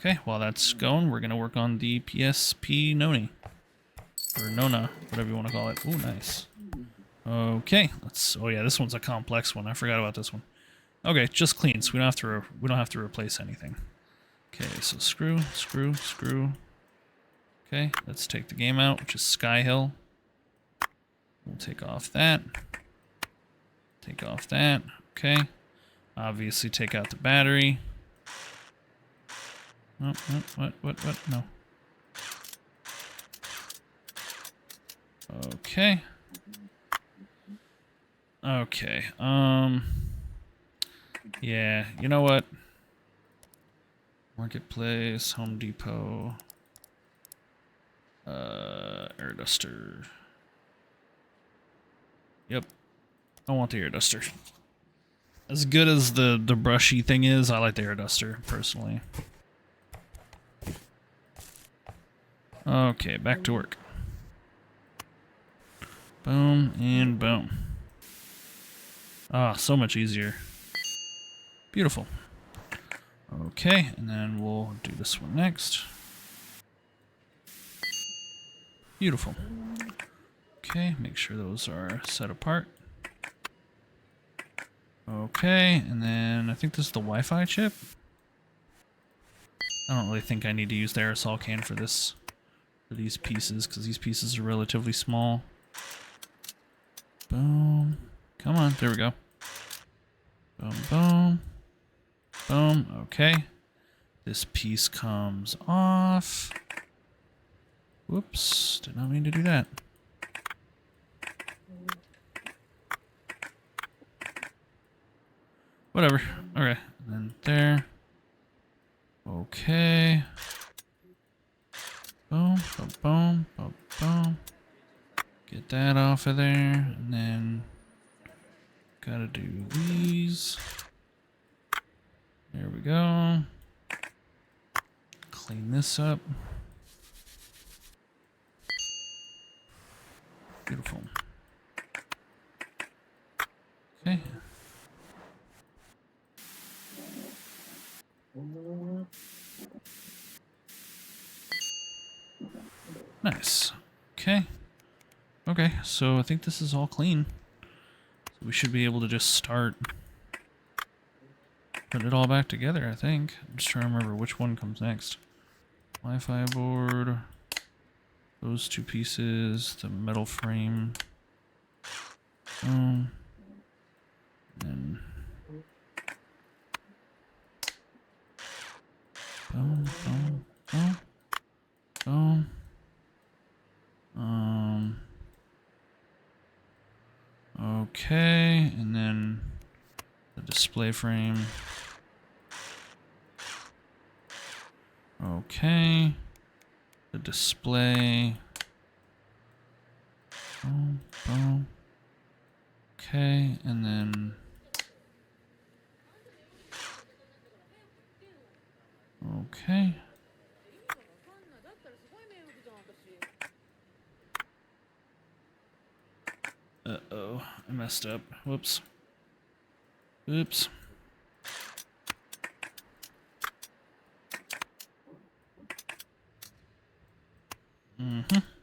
Okay, while that's going, we're going to work on the PSP Noni. Or Nona, whatever you want to call it. Ooh, nice. Okay, let's. Oh yeah, this one's a complex one. I forgot about this one. Okay, just clean, so we don't have to replace anything. Okay, so screw, screw, screw. Okay, let's take the game out, which is Sky Hill. We'll take off that. Take off that. Okay. Obviously, take out the battery. Oh, what? No. Okay. Okay. Yeah, you know what? Marketplace, Home Depot, air duster. Yep. I want the air duster. As good as the brushy thing is, I like the air duster, personally. Okay, back to work. Boom and boom. Ah, so much easier. Beautiful. Okay, and then we'll do this one next. Beautiful. Okay, make sure those are set apart. Okay, and then I think this is the Wi-Fi chip. I don't really think I need to use the aerosol can for this, for these pieces, because these pieces are relatively small. Boom. Come on, there we go. Boom, boom. Boom, okay. This piece comes off. Whoops, did not mean to do that. Whatever. Okay, and then there. Okay. Boom, boom, boom, boom, boom. Get that off of there, and then gotta do these. There we go. Clean this up. Beautiful. Okay. Nice. Okay. Okay, so I think this is all clean. So we should be able to just start putting it all back together, I think. I'm just trying to remember which one comes next. Wi-Fi board. Those two pieces. The metal frame. And then... Boom, boom, boom. Boom. Okay, and then the display frame. Okay, the display. Boom, boom. Okay, and then. Okay. Uh-oh, I messed up. Whoops. Oops.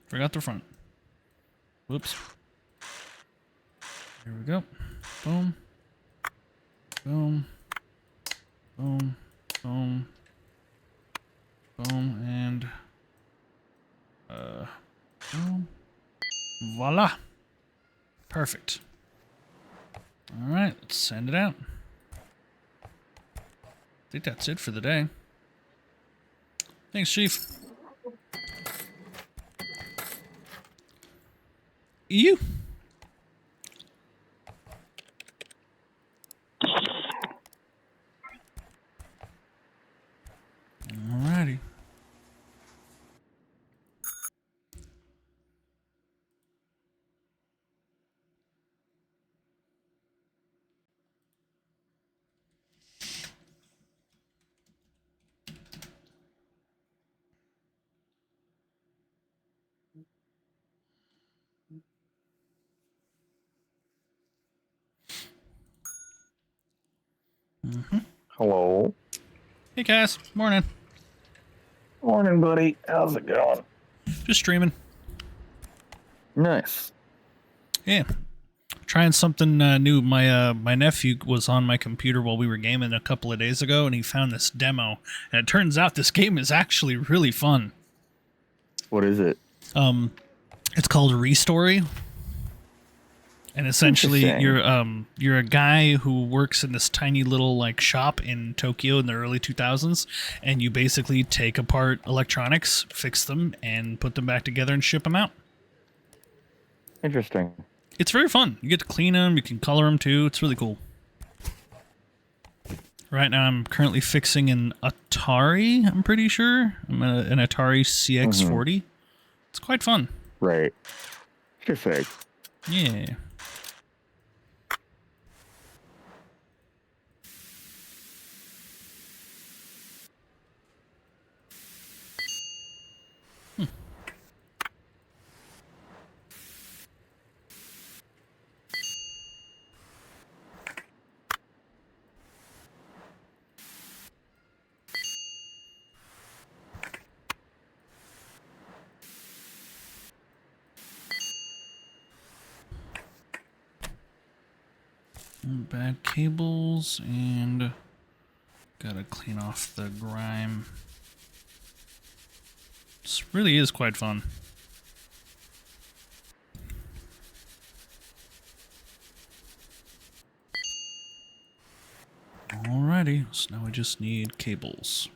Forgot the front. Whoops. Here we go. Boom. Boom. Boom. Boom. Boom. And... boom. Voila. Perfect. Alright, let's send it out. I think that's it for the day. Thanks, Chief. You. Alrighty. Hello. Hey, Cass. Morning. Morning, buddy. How's it going? Just streaming. Nice. Yeah. Trying something new. My nephew was on my computer while we were gaming a couple of days ago, and he found this demo. And it turns out this game is actually really fun. What is it? It's called Restory. And essentially, you're a guy who works in this tiny little like shop in Tokyo in the early 2000s, and you basically take apart electronics, fix them, and put them back together and ship them out. Interesting. It's very fun. You get to clean them, you can color them too. It's really cool. Right now, I'm currently fixing an Atari. I'm pretty sure an Atari CX40. It's quite fun. Right. Interesting. Yeah. Bad cables, and gotta clean off the grime. This really is quite fun. Alrighty, so now we just need cables.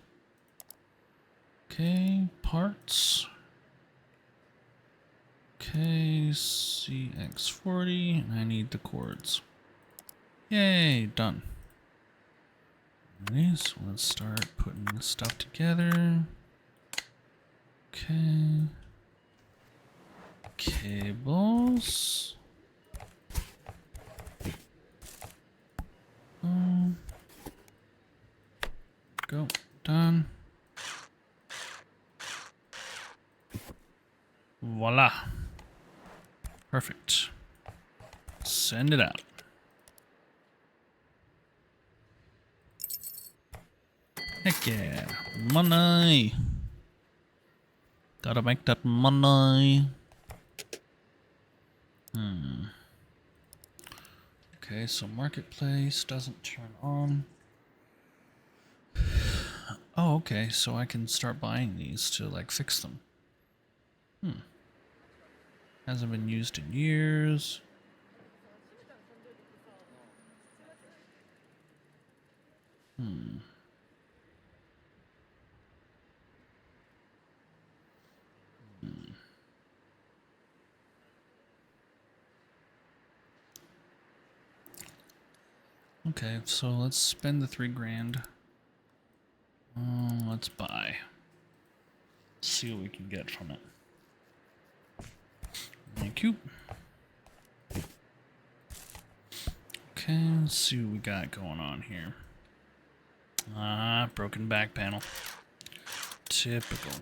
Okay, parts. Okay, CX40, and I need the cords. Yay, done. Alright, so let's start putting this stuff together. Okay. Cables. Go, done. Voila. Perfect. Send it out. Heck yeah. Money. Gotta make that money. Okay, so marketplace doesn't turn on. Oh, okay, so I can start buying these to like fix them. Hasn't been used in years. Okay, so let's spend the $3,000. Let's buy. See what we can get from it. Thank you. Okay, let's see what we got going on here. Broken back panel. Typical.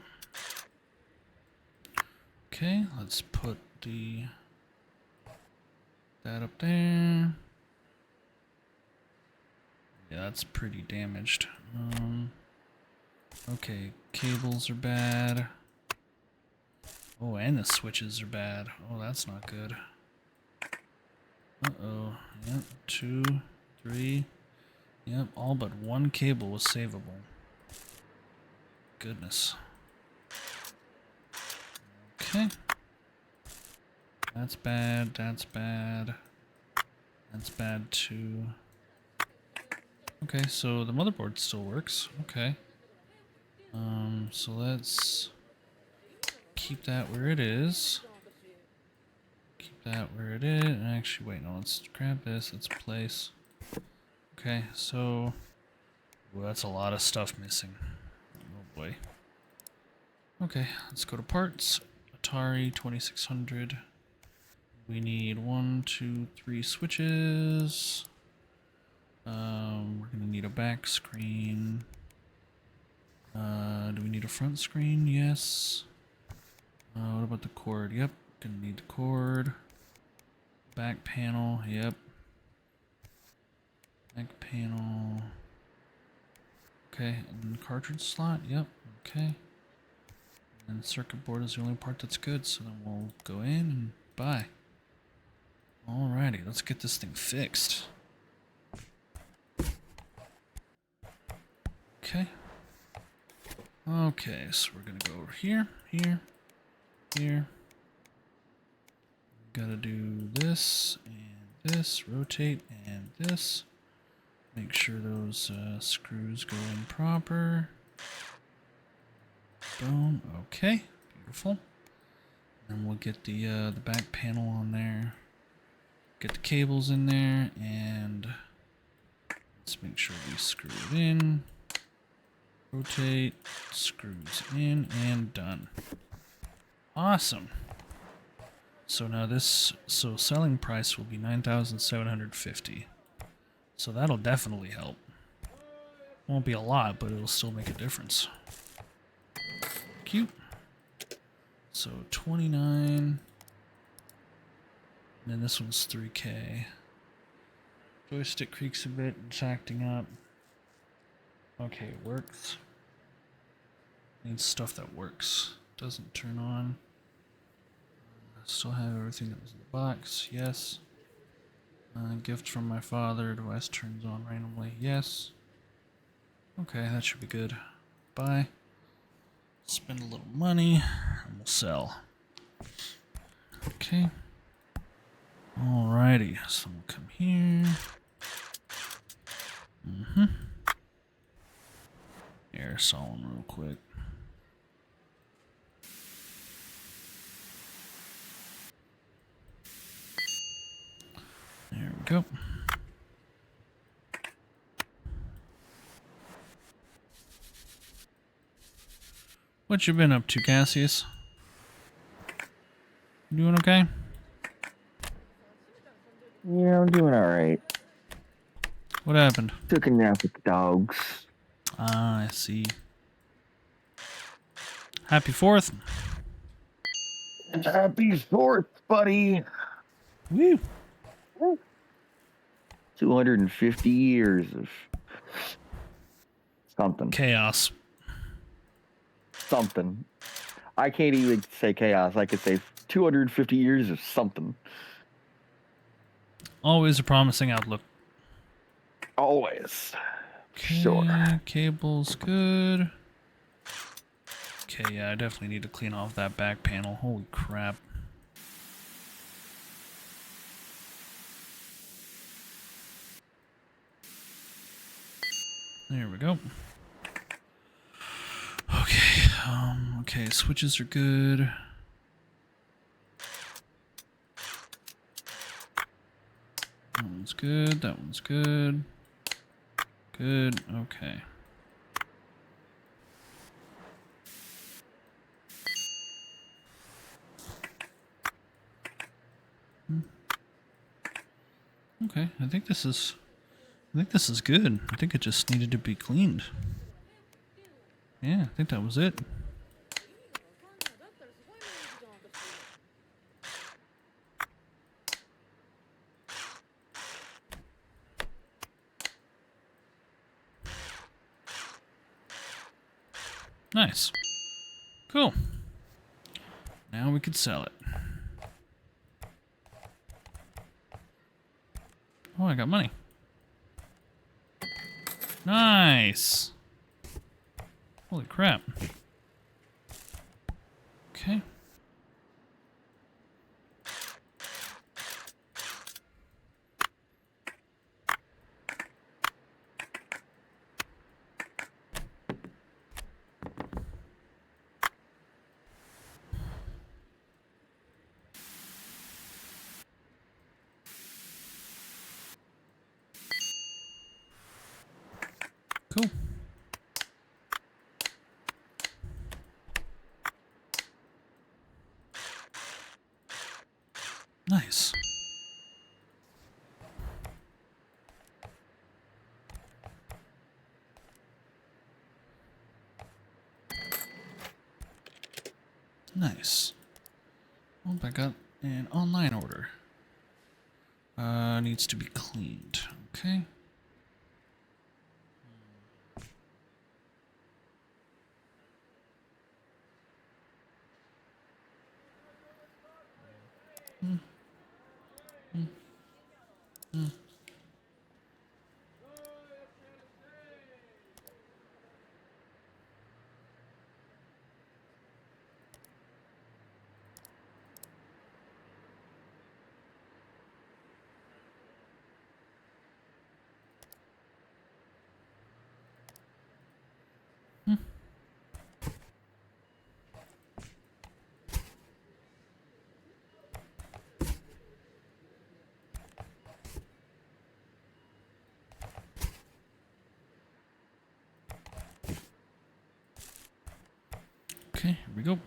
Okay, let's put that up there. Yeah, that's pretty damaged. Okay, cables are bad. Oh, and the switches are bad. Oh, that's not good. Uh-oh. Yep, 2, 3. Yep, all but one cable was savable. Goodness. Okay. That's bad, that's bad. That's bad too. Okay, so the motherboard still works. Okay. So let's keep that where it is. Keep that where it is. Actually, wait, no, let's grab this. Let's place. Okay, so that's a lot of stuff missing. Oh boy. Okay, let's go to parts. Atari 2600. We need 1, 2, 3 switches. We're gonna need a back screen. Do we need a front screen? Yes. What about the cord? Yep, gonna need the cord. Back panel, yep. Back panel. Okay, and cartridge slot, yep, okay. And circuit board is the only part that's good, so then we'll go in and buy. Alrighty, let's get this thing fixed. Okay. Okay, so we're gonna go over here, here, here. Gotta do this and this, rotate and this. Make sure those screws go in proper. Boom. Okay, beautiful. And we'll get the back panel on there. Get the cables in there, and let's make sure we screw it in. Rotate, screws in, and done. Awesome. So now selling price will be $9,750. So that'll definitely help. Won't be a lot, but it'll still make a difference. Cute. So 29. And then this one's 3K. Joystick creaks a bit, it's acting up. Okay, it works. Needs stuff that works. Doesn't turn on. Still have everything that was in the box. Yes. Gift from my father. Device turns on randomly. Yes. Okay, that should be good. Buy. Spend a little money. And we'll sell. Okay. Alrighty. So we'll come here. Aerosol them real quick. There we go. What you been up to, Cassius? You doing okay? Yeah, I'm doing alright. What happened? Took a nap with the dogs. Ah, I see. Happy 4th. Happy 4th, buddy. Woo. 250 years of something. Chaos. Something. I can't even say chaos. I could say 250 years of something. Always a promising outlook. Always. Okay, Sure. cable's good. Okay, yeah, I definitely need to clean off that back panel. Holy crap. There we go. Okay, okay, switches are good. That one's good, that one's good. Good, okay. Okay, I think this is good. I think it just needed to be cleaned. Yeah, I think that was it. Nice. Cool. Now we can sell it. Oh, I got money. Nice. Holy crap. Okay. Cool. Nice. Nice. Oh, I got an online order. Needs to be cleaned. Okay. Okay, here we go.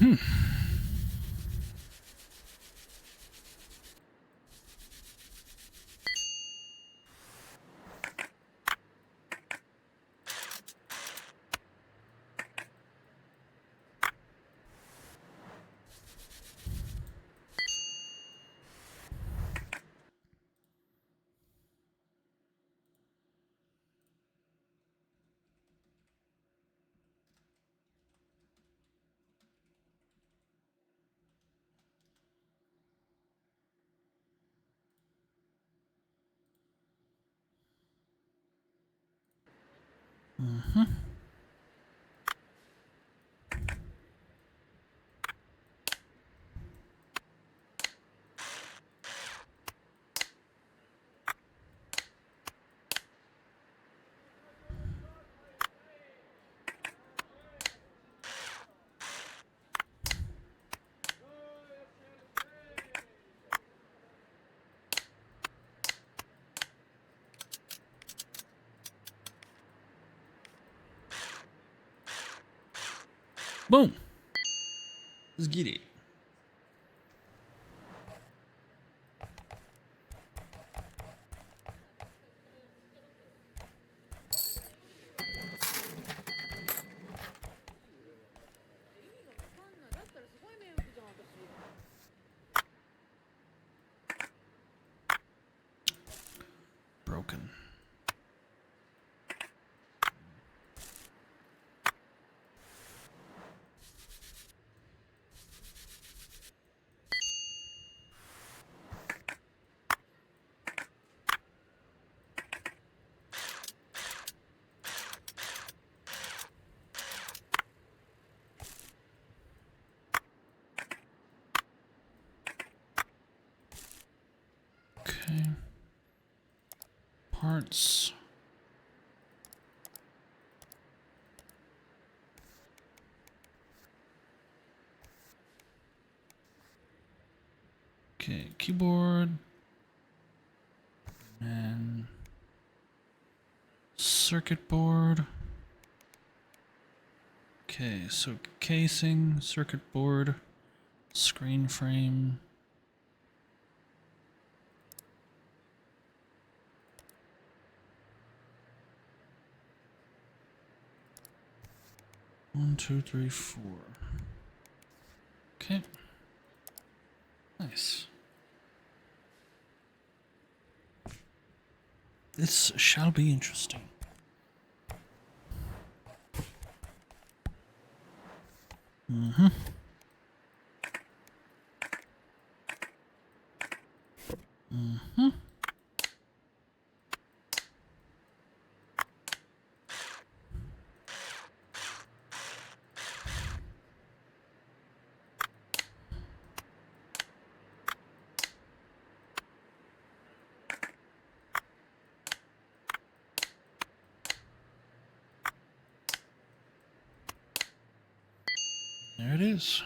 Boom. Let's get it. Broken. Okay. Parts. Okay, keyboard. And circuit board. Okay, so casing, circuit board, screen frame. One, two, three, four. Okay. Nice. This shall be interesting. Mm-hmm. Mm-hmm. There it is.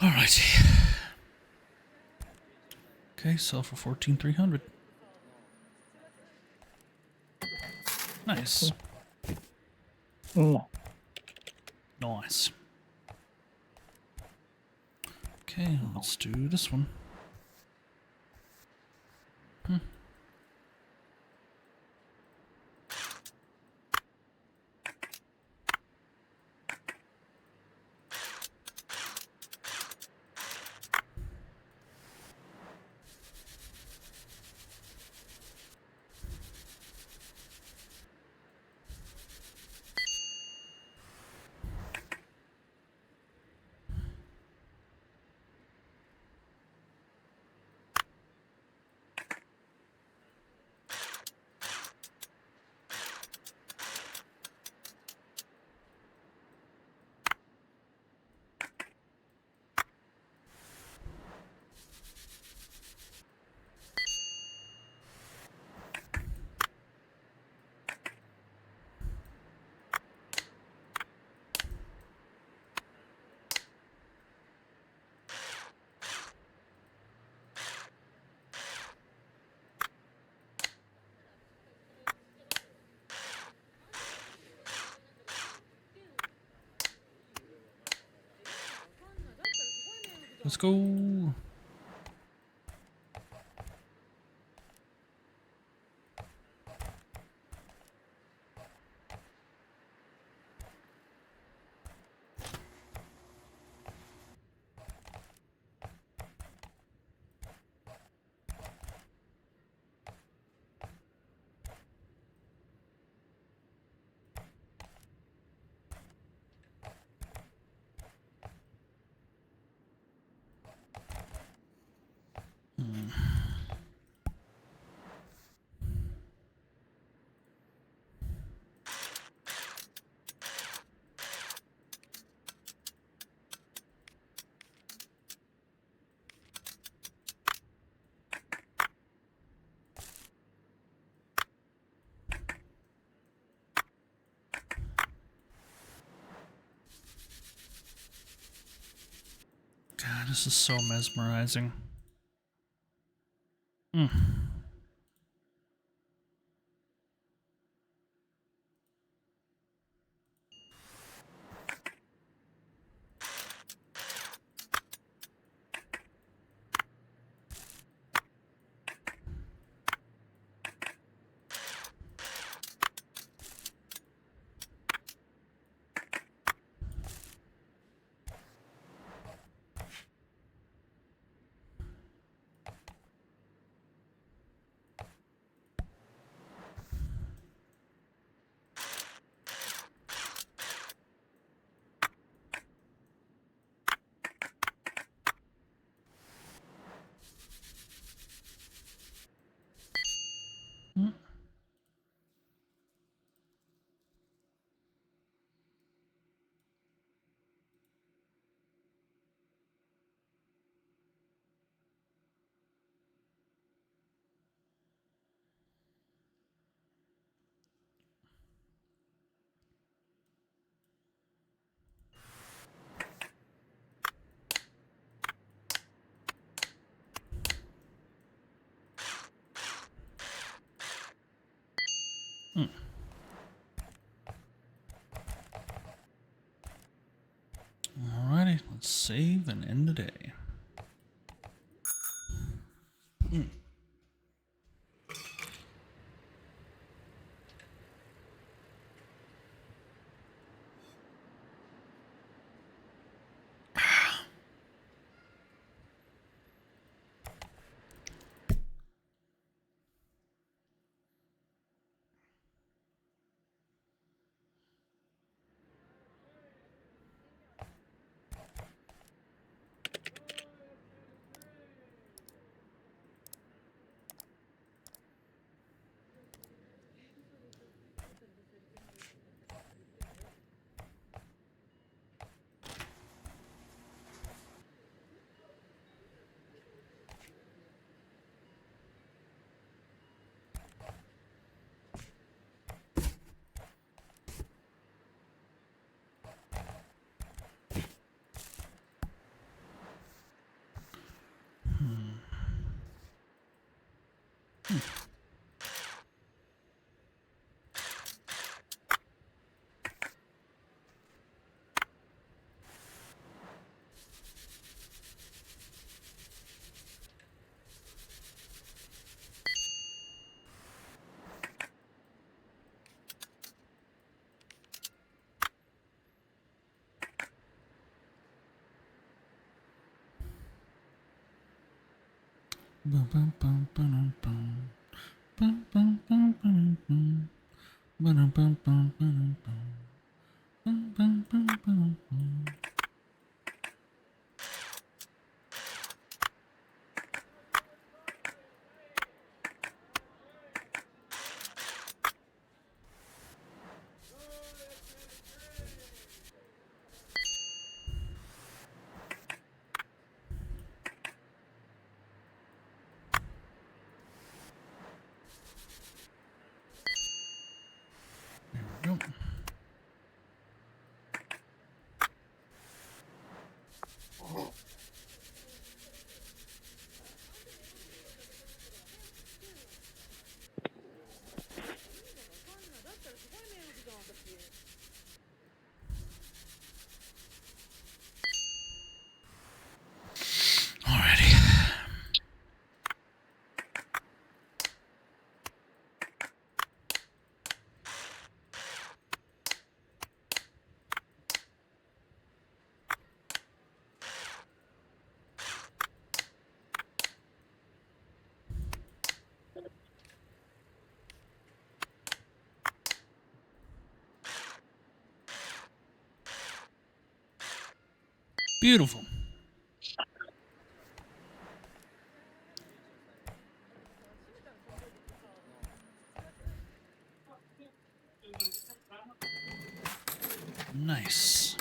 Alrighty. Okay, sell for 14,300. Nice. Mm. Nice. Okay, let's do this one. Let's go. God, this is so mesmerizing. Mm. Mm. Mm. Alrighty, let's save and end the day. Mm. Bum, bum, bum, bum, bum. Bum, bum, bum, bum, bum. Bum, bum, bum, bum, bum. Bum, bum, bum, bum, bum. There we go. Beautiful. Nice.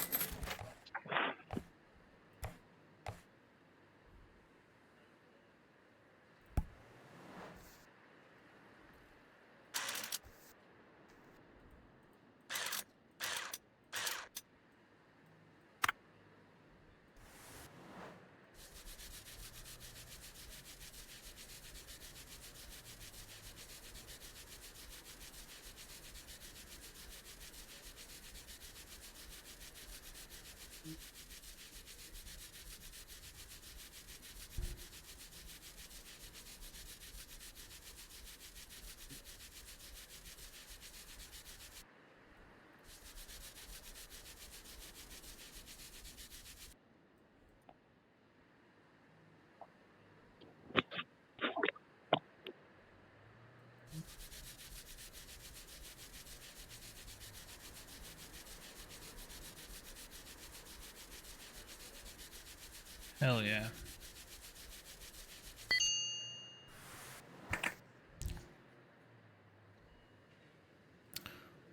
Hell yeah.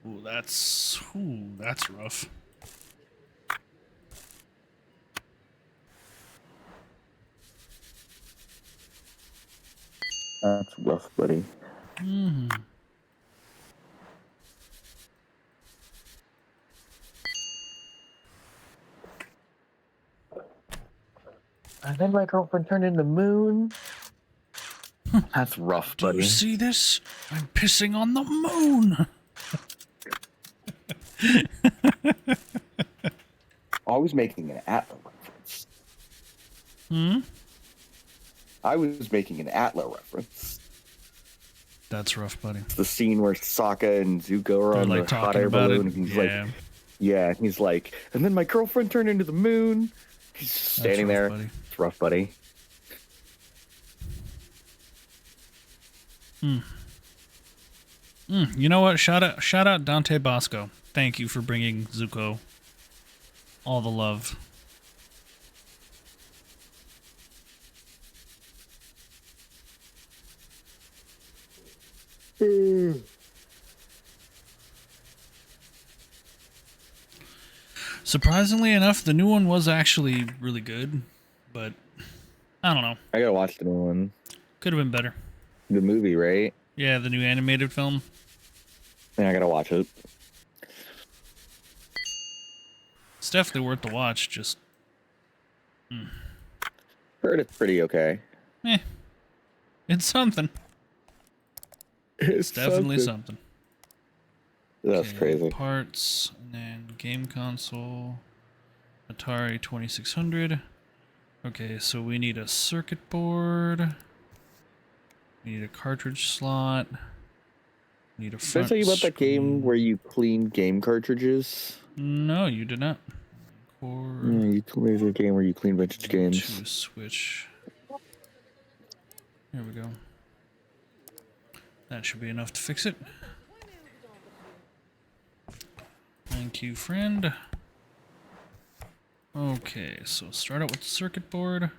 Ooh, that's rough. That's rough, buddy. Mm. And then my girlfriend turned into moon. That's rough, Do buddy. you see this? I'm pissing on the moon. I was making an Atla reference. Hmm? I was making an Atla reference. That's rough, buddy. It's the scene where Sokka and Zuko are They're on like the hot talking air about balloon. it. And he's Yeah. like, yeah, he's like, and then my girlfriend turned into the moon. He's just That's standing rough, there. buddy. It's rough, buddy. You know what? Shout out Dante Bosco. Thank you for bringing Zuko all the love. Surprisingly enough, the new one was actually really good, but I don't know. I gotta watch the new one. Could have been better. The movie, right? Yeah, the new animated film. Yeah, I gotta watch it. It's definitely worth the watch. Just Heard it's pretty okay. it's something. It's definitely something. That's Okay, crazy. Parts, and then game console, Atari 2600. Okay, so we need a circuit board. We need a cartridge slot. We need a Did I front tell you about that game screen. where you clean game cartridges? No, you did not. Core Yeah, you told me there's a game where you clean vintage games. to switch. Here we go. That should be enough to fix it. Thank you, friend. Okay, so start out with the circuit board.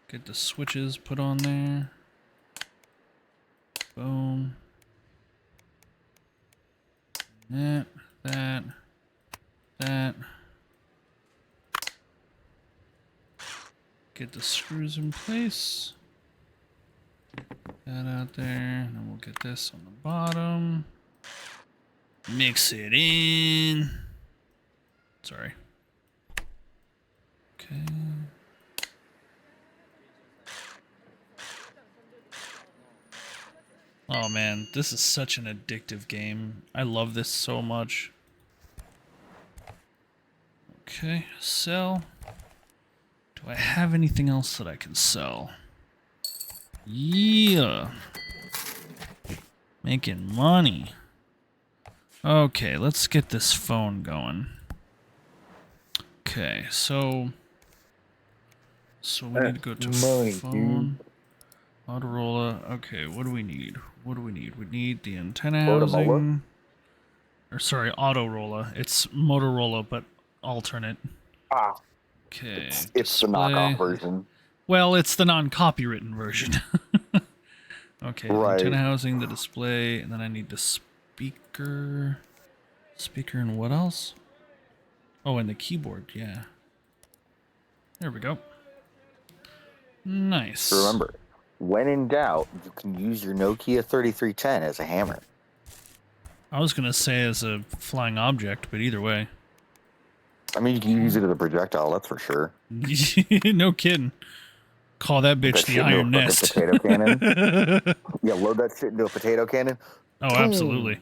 Get the switches put on there. Boom. That. Get the screws in place. That out there. And then we'll get this on the bottom. Mix it in. Sorry. Okay. Oh man, this is such an addictive game. I love this so much. Okay, sell. Do I have anything else that I can sell? Yeah. Making money. Okay, let's get this phone going. Okay, so we need to go to money, phone. Motorola. Okay, what do we need? What do we need? We need the antenna Motorola? housing. Or sorry, Autorola. It's Motorola, but alternate. Ah. Okay. It's the knockoff version. Well, it's the non-copywritten version. Okay, the Right. antenna housing, the display, and then I need the speaker. Speaker and what else? Oh, and the keyboard, yeah. There we go. Nice. So remember, when in doubt, you can use your Nokia 3310 as a hammer. I was going to say as a flying object, but either way. I mean, you can use it as a projectile, that's for sure. No kidding. Call that bitch That the shit into a Iron fucking Nest. Potato cannon. Yeah, load that shit into a potato cannon. Oh, absolutely.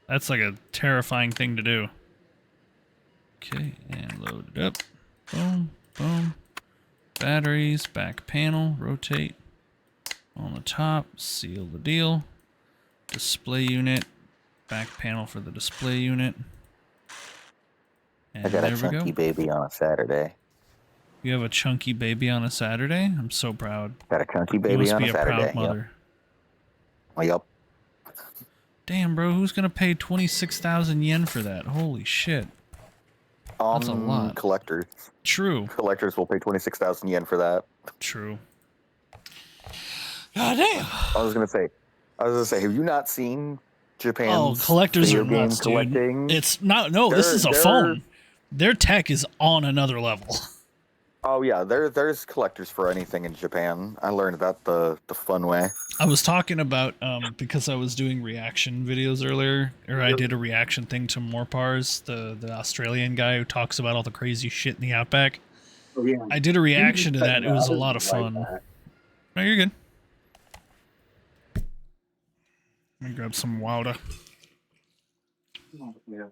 That's like a terrifying thing to do. Okay, and load it up. Boom, boom. Batteries, back panel, rotate. On the top, seal the deal. Display unit, back panel for the display unit. And I got a there we chunky go. baby on a Saturday. You have a chunky baby on a Saturday? I'm so proud. Got a chunky You baby must on be a a Saturday. proud mother. Yep. Damn, bro, who's gonna pay 26,000 yen for that? Holy shit. That's a lot. Collectors. True. Collectors will pay 26,000 yen for that. True. God damn. I was gonna say, have you not seen Japan's Oh, collectors video are game nuts, dude. collecting? It's not. No, this is a They're- phone. Their tech is on another level. Oh yeah, there's collectors for anything in Japan. I learned that the fun way. I was talking about because I was doing reaction videos earlier, or I did a reaction thing to Morpars, the Australian guy who talks about all the crazy shit in the outback. Oh, yeah. I did a reaction to that. It was a lot of fun. No, you're good. Let me grab some water. Yeah.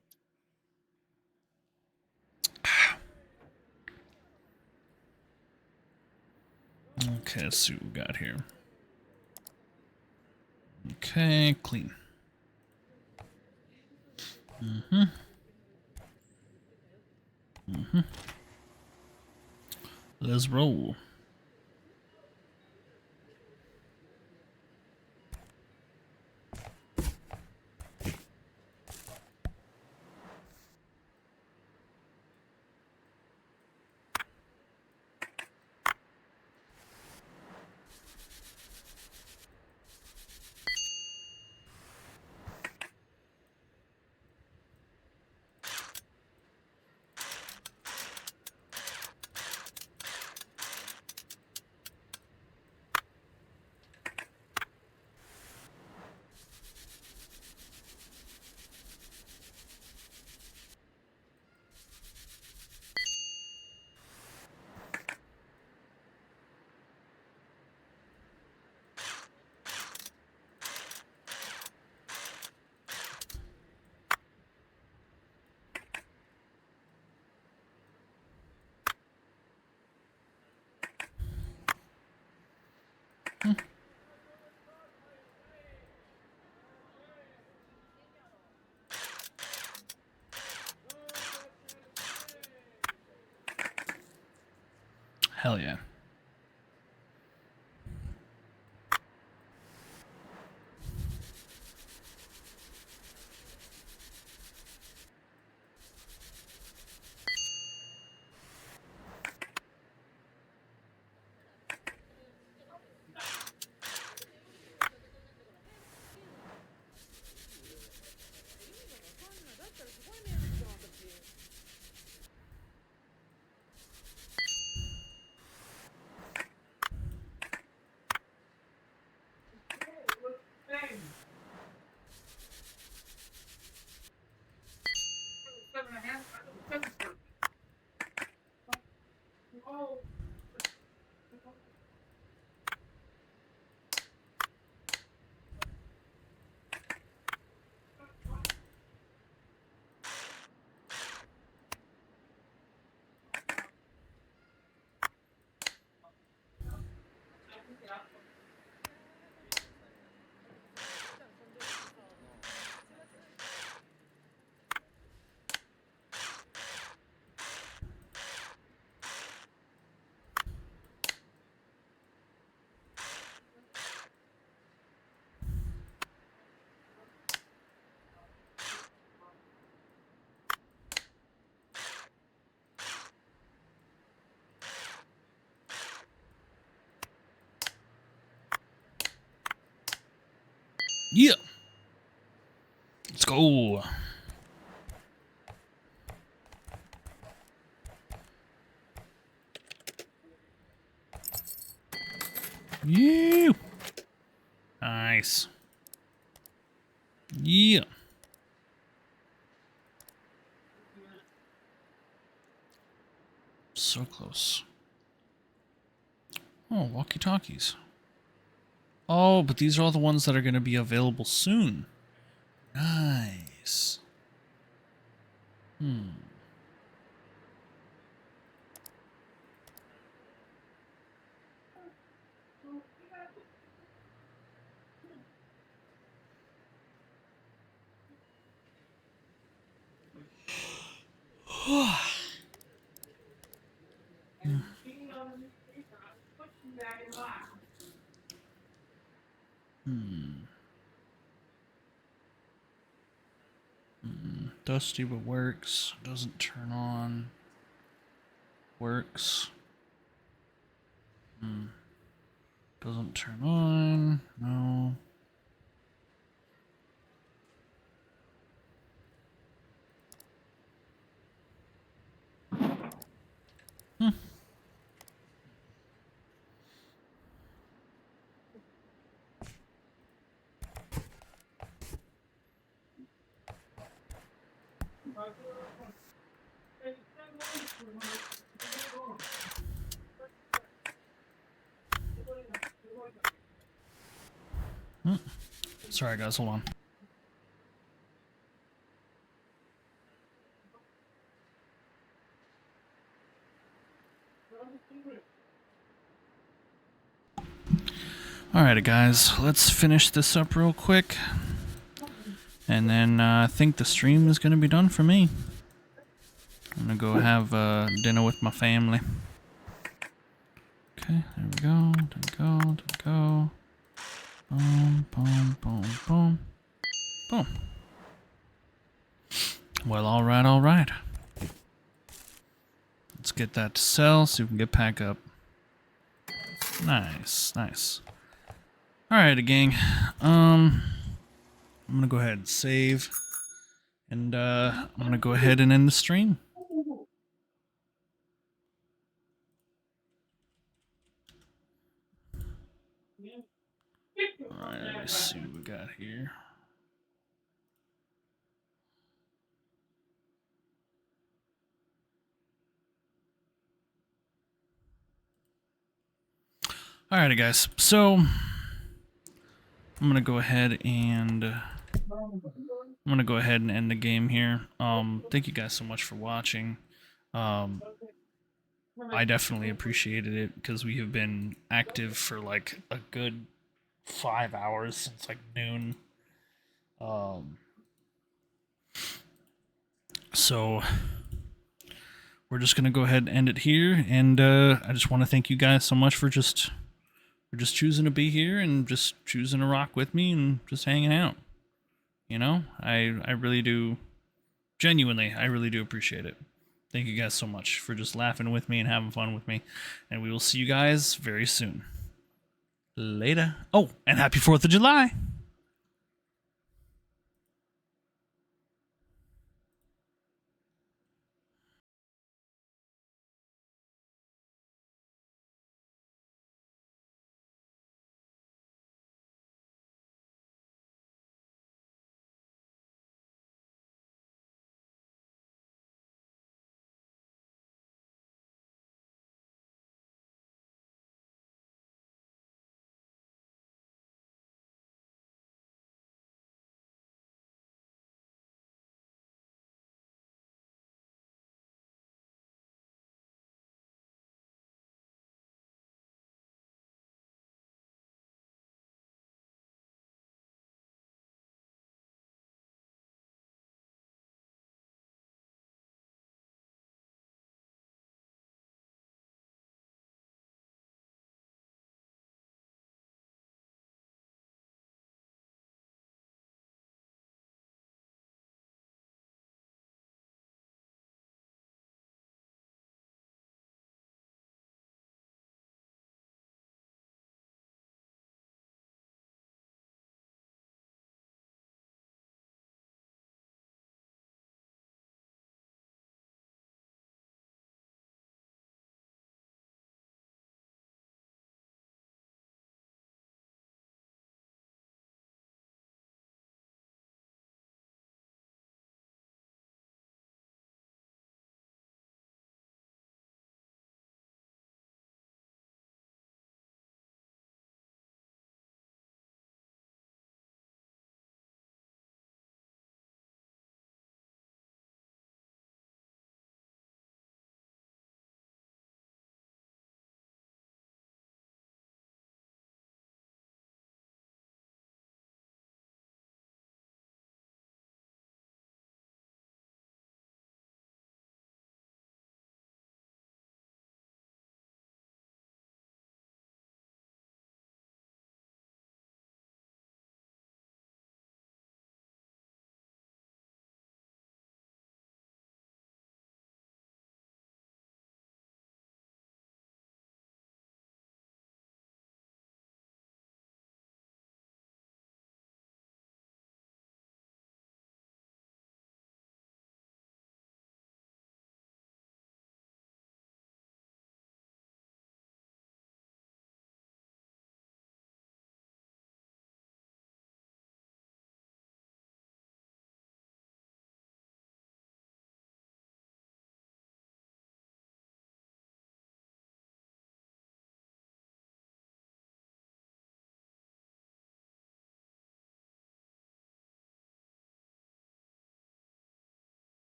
Okay, let's see what we got here. Okay, clean. Let's roll. Hell yeah. Yeah. Let's go. Yeah. Nice. Yeah. So close. Oh, walkie-talkies. Oh, but these are all the ones that are going to be available soon. Nice. Dusty but works. Doesn't turn on. Works. Doesn't turn on. No. Sorry guys, hold on. Alrighty guys, let's finish this up real quick. And then I think the stream is going to be done for me. I'm going to go have dinner with my family. Okay, there we go, there we go, there we go. Boom, boom, boom, boom. Boom. Well, alright. Let's get that to sell so we can get back up. Nice, nice. Alright, gang. I'm gonna go ahead and save. And I'm gonna go ahead and end the stream. Alright, let's see what we got here. Alrighty guys, so I'm gonna go ahead and end the game here. Thank you guys so much for watching. I definitely appreciated it because we have been active for like a good 5 hours since like noon. So we're just gonna go ahead and end it here, and I just want to thank you guys so much for just choosing to be here and just choosing to rock with me and just hanging out. You know, I really do, genuinely, I really do appreciate it. Thank you guys so much for just laughing with me and having fun with me, and we will see you guys very soon. Later. Oh, and happy 4th of July!